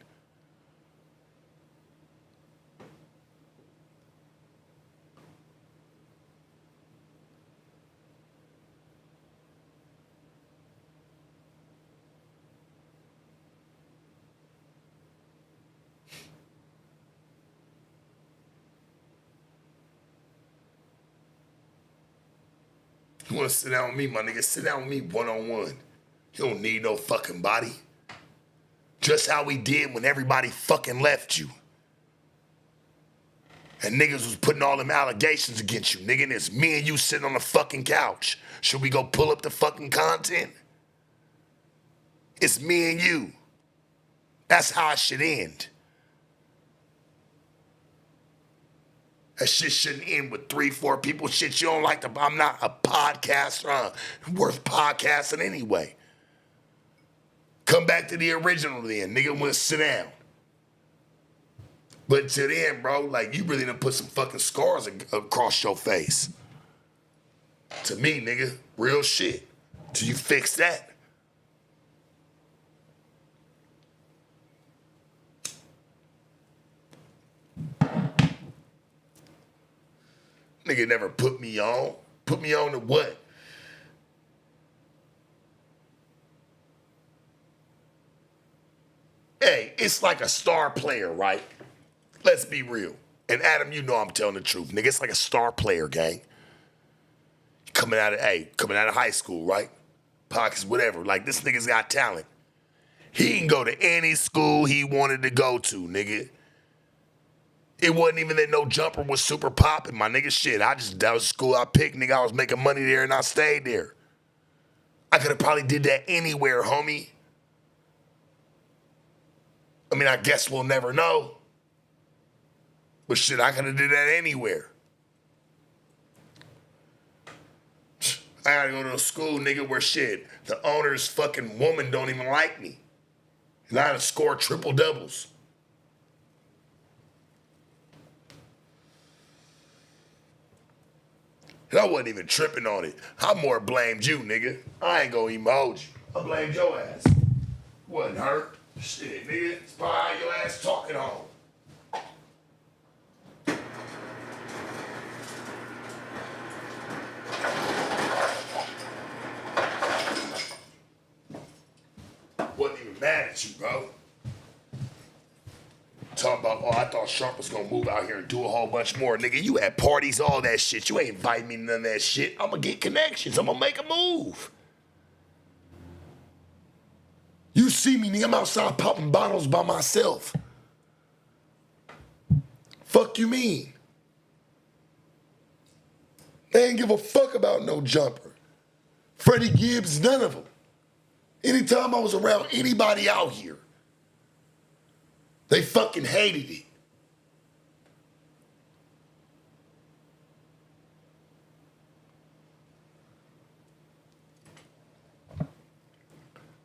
You wanna sit down with me, my nigga? Sit down with me one-on-one. You don't need no fucking body. Just how we did when everybody fucking left you. And niggas was putting all them allegations against you, nigga, and it's me and you sitting on the fucking couch. Should we go pull up the fucking content? It's me and you. That's how it should end. That shit shouldn't end with 3-4 people. Shit, you don't like the. I'm not a podcaster worth podcasting anyway. Come back to the original then. Nigga, wanna sit down. But to then, bro, like, you really done put some fucking scars across your face. To me, nigga, real shit. Till you fix that. Nigga never put me on. Put me on to what? Hey, it's like a star player, right? Let's be real. And Adam, you know I'm telling the truth, nigga. It's like a star player, gang. Coming out of high school, right? Pockets, whatever. Like, this nigga's got talent. He can go to any school he wanted to go to, nigga. It wasn't even that No Jumper was super popping, my nigga. Shit, that was the school I picked, nigga. I was making money there and I stayed there. I could have probably did that anywhere, homie. I mean, I guess we'll never know. But shit, I could have did that anywhere. I gotta go to a school, nigga, where shit, the owner's fucking woman don't even like me. And I had to score triple doubles. And I wasn't even tripping on it. I more blamed you, nigga. I ain't gonna even hold you. I blamed your ass. Wasn't hurt. Shit, nigga. It's probably your ass talking home. Wasn't even mad at you, bro. Talking about, oh, I thought Sharp was gonna move out here and do a whole bunch more. Nigga, you had parties, all that shit. You ain't inviting me to none of that shit. I'm gonna get connections. I'm gonna make a move. You see me, nigga, I'm outside popping bottles by myself. Fuck you mean? They ain't give a fuck about No Jumper. Freddie Gibbs, none of them. Anytime I was around anybody out here, they fucking hated it.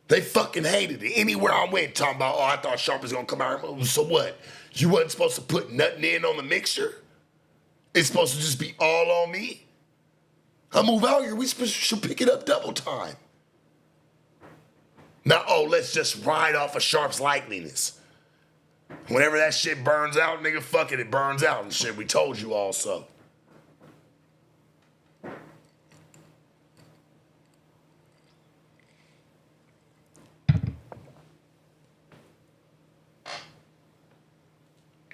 They fucking hated it. Anywhere I went, talking about, oh, I thought Sharp was gonna come out here. So what? You wasn't supposed to put nothing in on the mixture? It's supposed to just be all on me? I move out here, we should pick it up double time. Now, oh, let's just ride off of Sharp's likeliness. Whenever that shit burns out, nigga, fuck it, it burns out and shit. We told you also.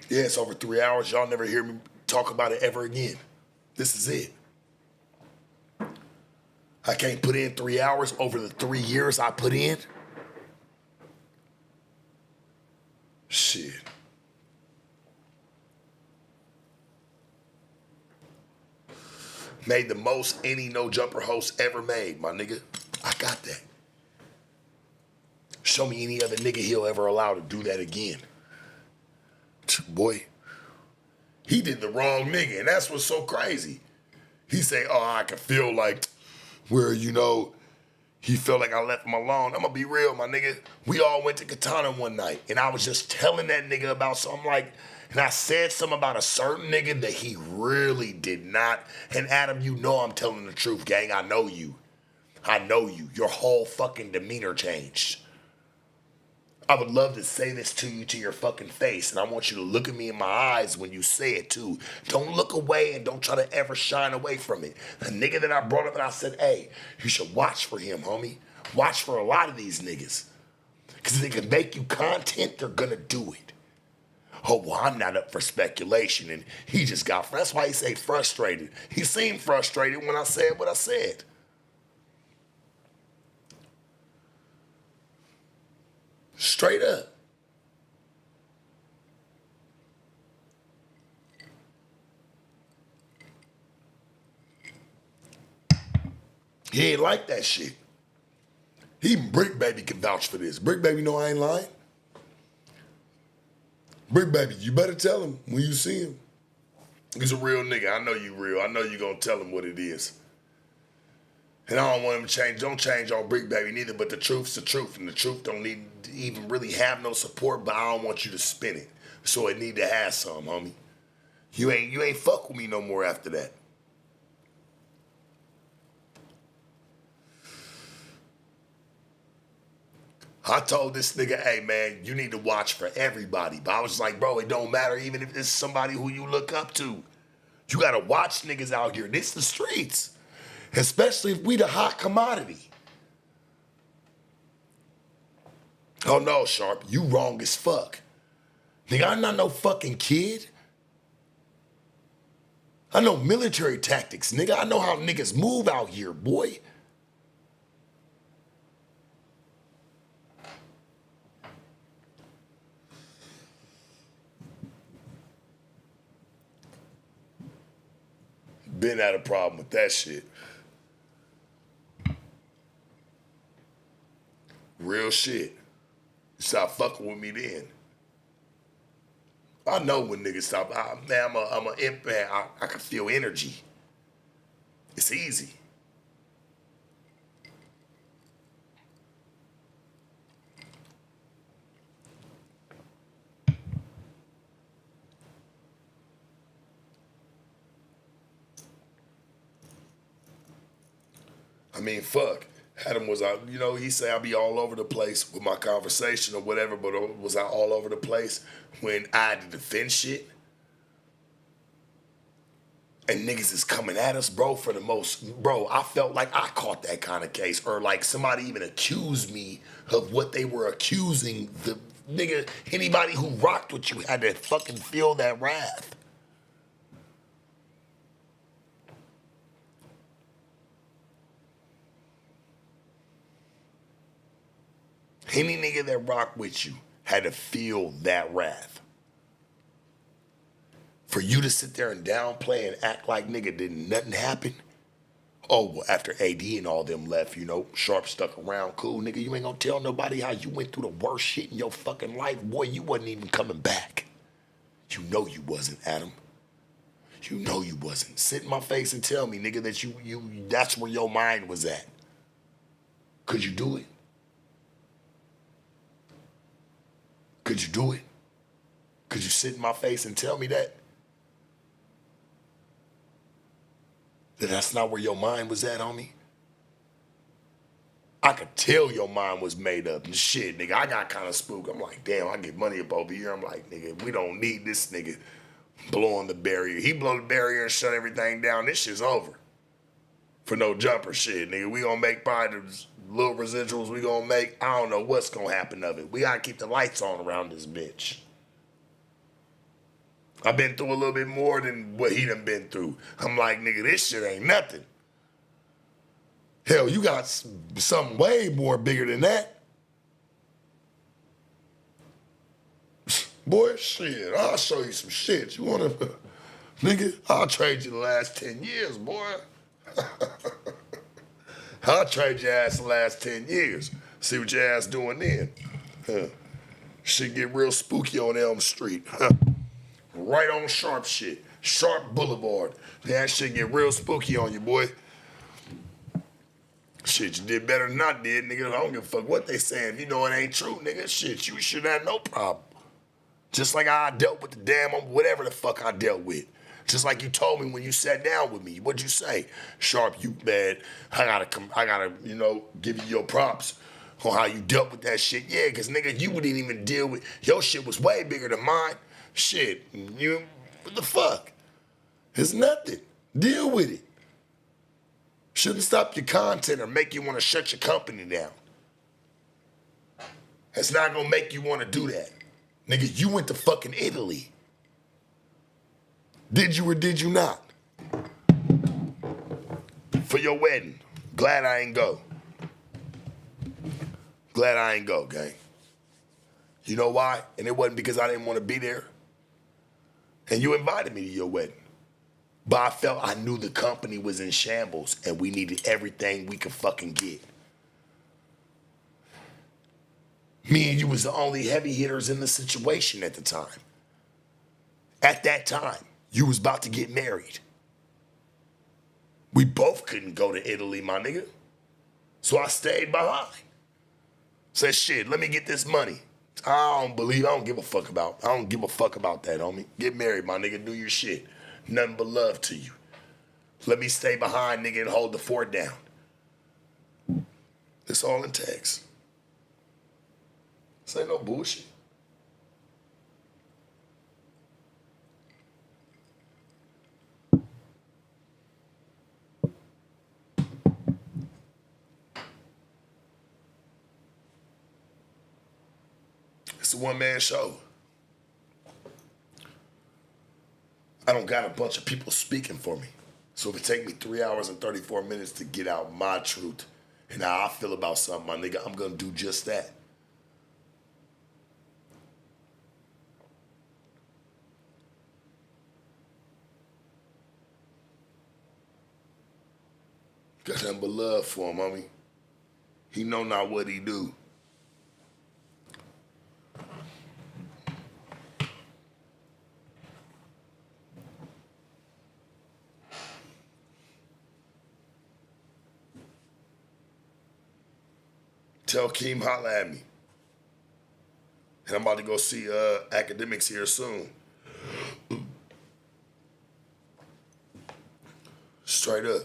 Yeah, it's over 3 hours. Y'all never hear me talk about it ever again. This is it. I can't put in 3 hours over the 3 years I put in. Shit. Made the most any No Jumper host ever made, my nigga. I got that. Show me any other nigga he'll ever allow to do that again. Boy, he did the wrong nigga, and that's what's so crazy. He say, oh, I can feel like where, you know, he felt like I left him alone. I'm gonna be real, my nigga. We all went to Katana one night, and I was just telling that nigga about something like, and I said something about a certain nigga that he really did not. And Adam, you know I'm telling the truth, gang. I know you. I know you. Your whole fucking demeanor changed. I would love to say this to you to your fucking face, and I want you to look at me in my eyes when you say it too. Don't look away and don't try to ever shine away from it. The nigga that I brought up and I said, hey, you should watch for him, homie. Watch for a lot of these niggas. Because if they can make you content, they're gonna do it. Oh, well, I'm not up for speculation, and he just got, that's why he say frustrated. He seemed frustrated when I said what I said. Straight up. He ain't like that shit. Even Brick Baby can vouch for this. Brick Baby know I ain't lying. Brick Baby, you better tell him when you see him. He's a real nigga. I know you real. I know you gonna tell him what it is. And I don't want him to change. Don't change on Brick Baby neither, but the truth's the truth. And the truth don't need to even really have no support, but I don't want you to spin it. So it need to have some, homie. You ain't fuck with me no more after that. I told this nigga, hey man, you need to watch for everybody. But I was like, bro, it don't matter even if it's somebody who you look up to. You gotta watch niggas out here. This the streets. Especially if we the hot commodity. Oh no, Sharp, you wrong as fuck. Nigga, I'm not no fucking kid. I know military tactics, nigga. I know how niggas move out here, boy. Been had a problem with that shit. Real shit. Stop fucking with me then. I know when niggas stop. Man, I'm a imp, man. I can feel energy. It's easy. I mean, fuck. Adam was out, he say I be all over the place with my conversation or whatever, but was I all over the place when I had to defend shit? And niggas is coming at us, bro, for the most. Bro, I felt like I caught that kind of case. Or like somebody even accused me of what they were accusing the nigga. Anybody who rocked with you had to fucking feel that wrath. Any nigga that rocked with you had to feel that wrath. For you to sit there and downplay and act like nigga didn't nothing happen. Oh, well, after AD and all them left, Sharp stuck around. Cool, nigga, you ain't gonna tell nobody how you went through the worst shit in your fucking life. Boy, you wasn't even coming back. You know you wasn't, Adam. You know you wasn't. Sit in my face and tell me, nigga, that you that's where your mind was at. Could you do it? Could you do it? Could you sit in my face and tell me that? That that's not where your mind was at, homie? I could tell your mind was made up and shit, nigga. I got kind of spooked. I'm like, damn, I get money up over here. I'm like, nigga, we don't need this nigga blowing the barrier. He blow the barrier and shut everything down. This shit's over. For no jumper shit, nigga. We gonna make probably the little residuals we gonna make. I don't know what's gonna happen of it. We gotta keep the lights on around this bitch. I've been through a little bit more than what he done been through. I'm like, nigga, this shit ain't nothing. Hell, you got something way more bigger than that. Boy, shit, I'll show you some shit. You wanna, nigga, I'll trade you the last 10 years, boy. I'll trade your ass the last 10 years. See what your ass doing then. Huh. Shit get real spooky on Elm Street. Huh. Right on Sharp shit. Sharp Boulevard. That shit get real spooky on you, boy. Shit, you did better than I did, nigga. I don't give a fuck what they saying. If you know it ain't true, nigga, shit, you should have no problem. Just like I dealt with the damn whatever the fuck I dealt with. Just like you told me when you sat down with me. What'd you say? Sharp, you bad. I gotta, give you your props on how you dealt with that shit. Yeah, because nigga, you wouldn't even deal with, your shit was way bigger than mine. Shit, what the fuck? It's nothing. Deal with it. Shouldn't stop your content or make you want to shut your company down. It's not gonna make you want to do that. Nigga, you went to fucking Italy. Did you or did you not? For your wedding. Glad I ain't go. Glad I ain't go, gang. You know why? And it wasn't because I didn't want to be there. And you invited me to your wedding. But I felt I knew the company was in shambles and we needed everything we could fucking get. Me and you was the only heavy hitters in the situation at the time. At that time, you was about to get married. We both couldn't go to Italy, my nigga. So I stayed behind. Said, shit, let me get this money. I don't give a fuck about that, homie. Get married, my nigga, do your shit. Nothing but love to you. Let me stay behind, nigga, and hold the fort down. That's all it takes. This ain't no bullshit. It's a one-man show. I don't got a bunch of people speaking for me. So if it take me 3 hours and 34 minutes to get out my truth and how I feel about something, my nigga, I'm gonna do just that. Got nothing but love for him, homie. He know not what he do. Tell Keem holla at me. And I'm about to go see academics here soon. Straight up.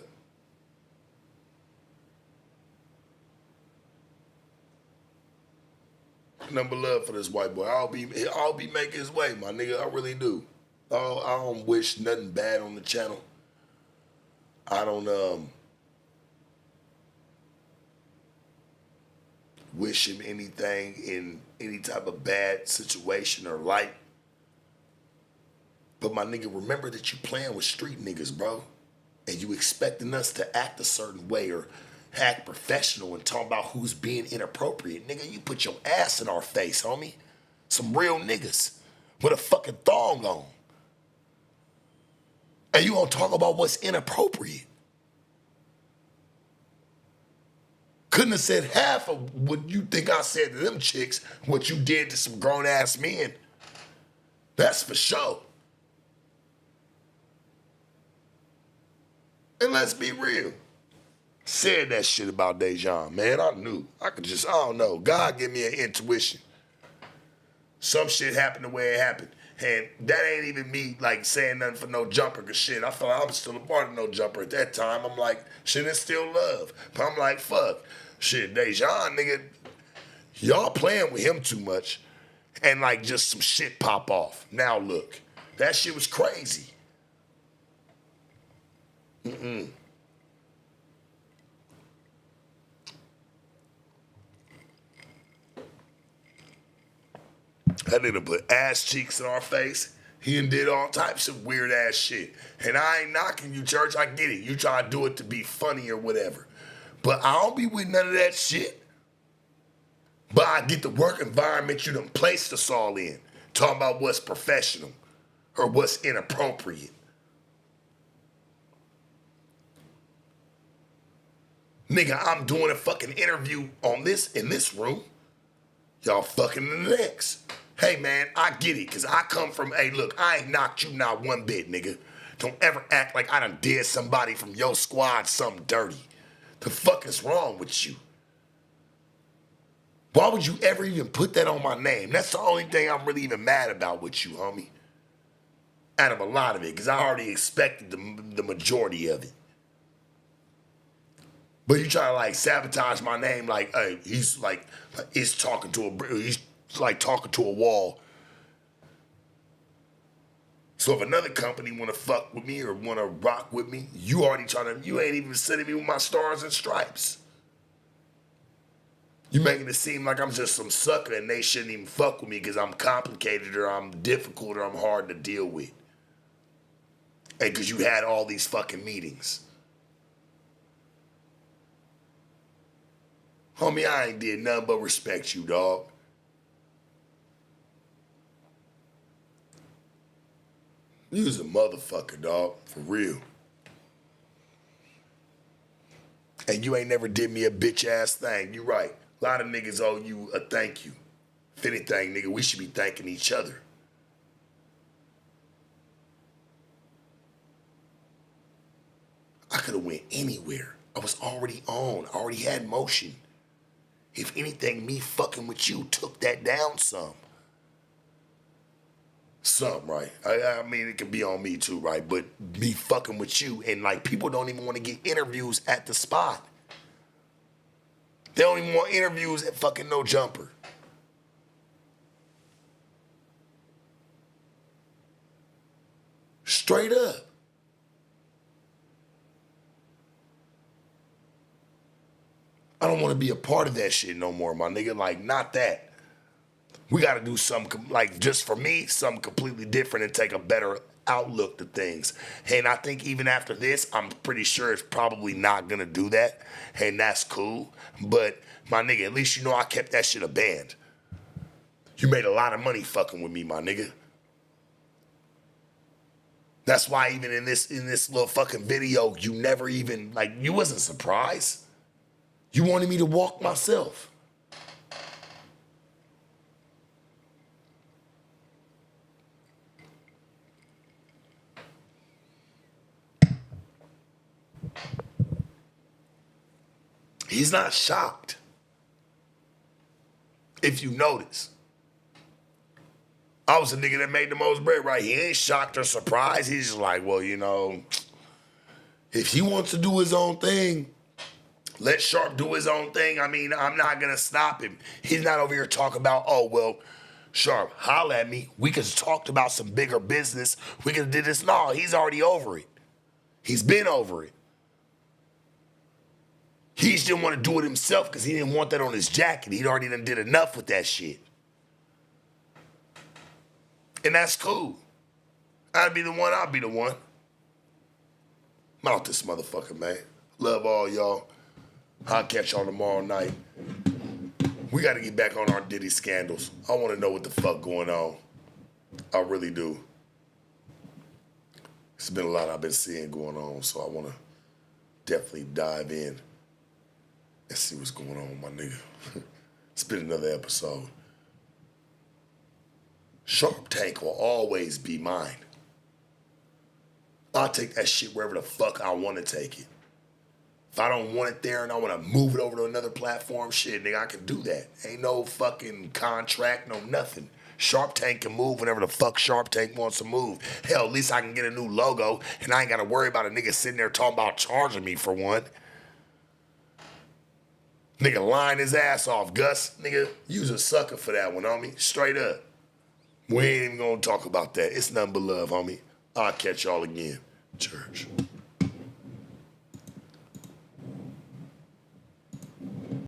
Number love for this white boy. I'll be making his way, my nigga. I really do. I don't wish nothing bad on the channel. I don't wish him anything in any type of bad situation or light. But my nigga, remember that you playing with street niggas, bro. And you expecting us to act a certain way or act professional and talk about who's being inappropriate. Nigga, you put your ass in our face, homie. Some real niggas with a fucking thong on. And you gonna talk about what's inappropriate. Couldn't have said half of what you think I said to them chicks, what you did to some grown-ass men. That's for sure. And let's be real. Said that shit about Dejan, man. I knew. I don't know. God give me an intuition. Some shit happened the way it happened. And that ain't even me, like, saying nothing for No Jumper, because shit, I felt like I was still a part of No Jumper at that time. I'm like, shit, it's still love. But I'm like, fuck. Shit, Dejan, nigga, y'all playing with him too much. And, like, just some shit pop off. Now, look, that shit was crazy. That nigga put ass cheeks in our face. He done did all types of weird ass shit. And I ain't knocking you, Church. I get it. You try to do it to be funny or whatever. But I don't be with none of that shit. But I get the work environment you done placed us all in. Talking about what's professional or what's inappropriate. Nigga, I'm doing a fucking interview on this in this room. Y'all fucking in the next. Hey, man, I get it, because I come from, hey, look, I ain't knocked you not one bit, nigga. Don't ever act like I done did somebody from your squad something dirty. The fuck is wrong with you? Why would you ever even put that on my name? That's the only thing I'm really even mad about with you, homie. Out of a lot of it, because I already expected the majority of it. But you try to, like, sabotage my name like, hey, he's like talking to a wall. So if another company want to fuck with me or want to rock with me, you ain't even sending me with my stars and stripes. You making it seem like I'm just some sucker and they shouldn't even fuck with me because I'm complicated or I'm difficult or I'm hard to deal with. And because you had all these fucking meetings. Homie, I ain't did nothing but respect you, dog. You was a motherfucker, dog, for real. And you ain't never did me a bitch-ass thing. You right. A lot of niggas owe you a thank you. If anything, nigga, we should be thanking each other. I could have went anywhere. I was already on. I already had motion. If anything, me fucking with you took that down some. Some, right? I mean, it could be on me too, right? But me fucking with you, and like people don't even want to get interviews at the spot. They don't even want interviews at fucking No Jumper. Straight up. I don't want to be a part of that shit no more, my nigga. Like, not that. We got to do something, like, just for me, something completely different and take a better outlook to things. And I think even after this, I'm pretty sure it's probably not going to do that. And that's cool. But, my nigga, at least you know I kept that shit a band. You made a lot of money fucking with me, my nigga. That's why even in this little fucking video, you never even, like, you wasn't surprised. You wanted me to walk myself. He's not shocked. If you notice. I was the nigga that made the most bread, right? He ain't shocked or surprised. He's just like, well, you know, if he wants to do his own thing, let Sharp do his own thing. I mean, I'm not going to stop him. He's not over here talking about, oh, well, Sharp, holla at me. We could have talked about some bigger business. We could have did this. No, he's already over it. He's been over it. He just didn't want to do it himself because he didn't want that on his jacket. He'd already done did enough with that shit. And that's cool. I'd be the one, I'll be the one. I'm out this motherfucker, man. Love all y'all. I'll catch y'all tomorrow night. We got to get back on our Diddy scandals. I want to know what the fuck going on. I really do. It's been a lot I've been seeing going on, so I want to definitely dive in and see what's going on with my nigga. It's been another episode. Sharp Tank will always be mine. I'll take that shit wherever the fuck I want to take it. If I don't want it there and I want to move it over to another platform, shit, nigga, I can do that. Ain't no fucking contract, no nothing. Sharp Tank can move whenever the fuck Sharp Tank wants to move. Hell, at least I can get a new logo and I ain't got to worry about a nigga sitting there talking about charging me for one. Nigga lying his ass off, Gus. Nigga, you's a sucker for that one, homie. Straight up. We ain't even gonna talk about that. It's nothing but love, homie. I'll catch y'all again. Church.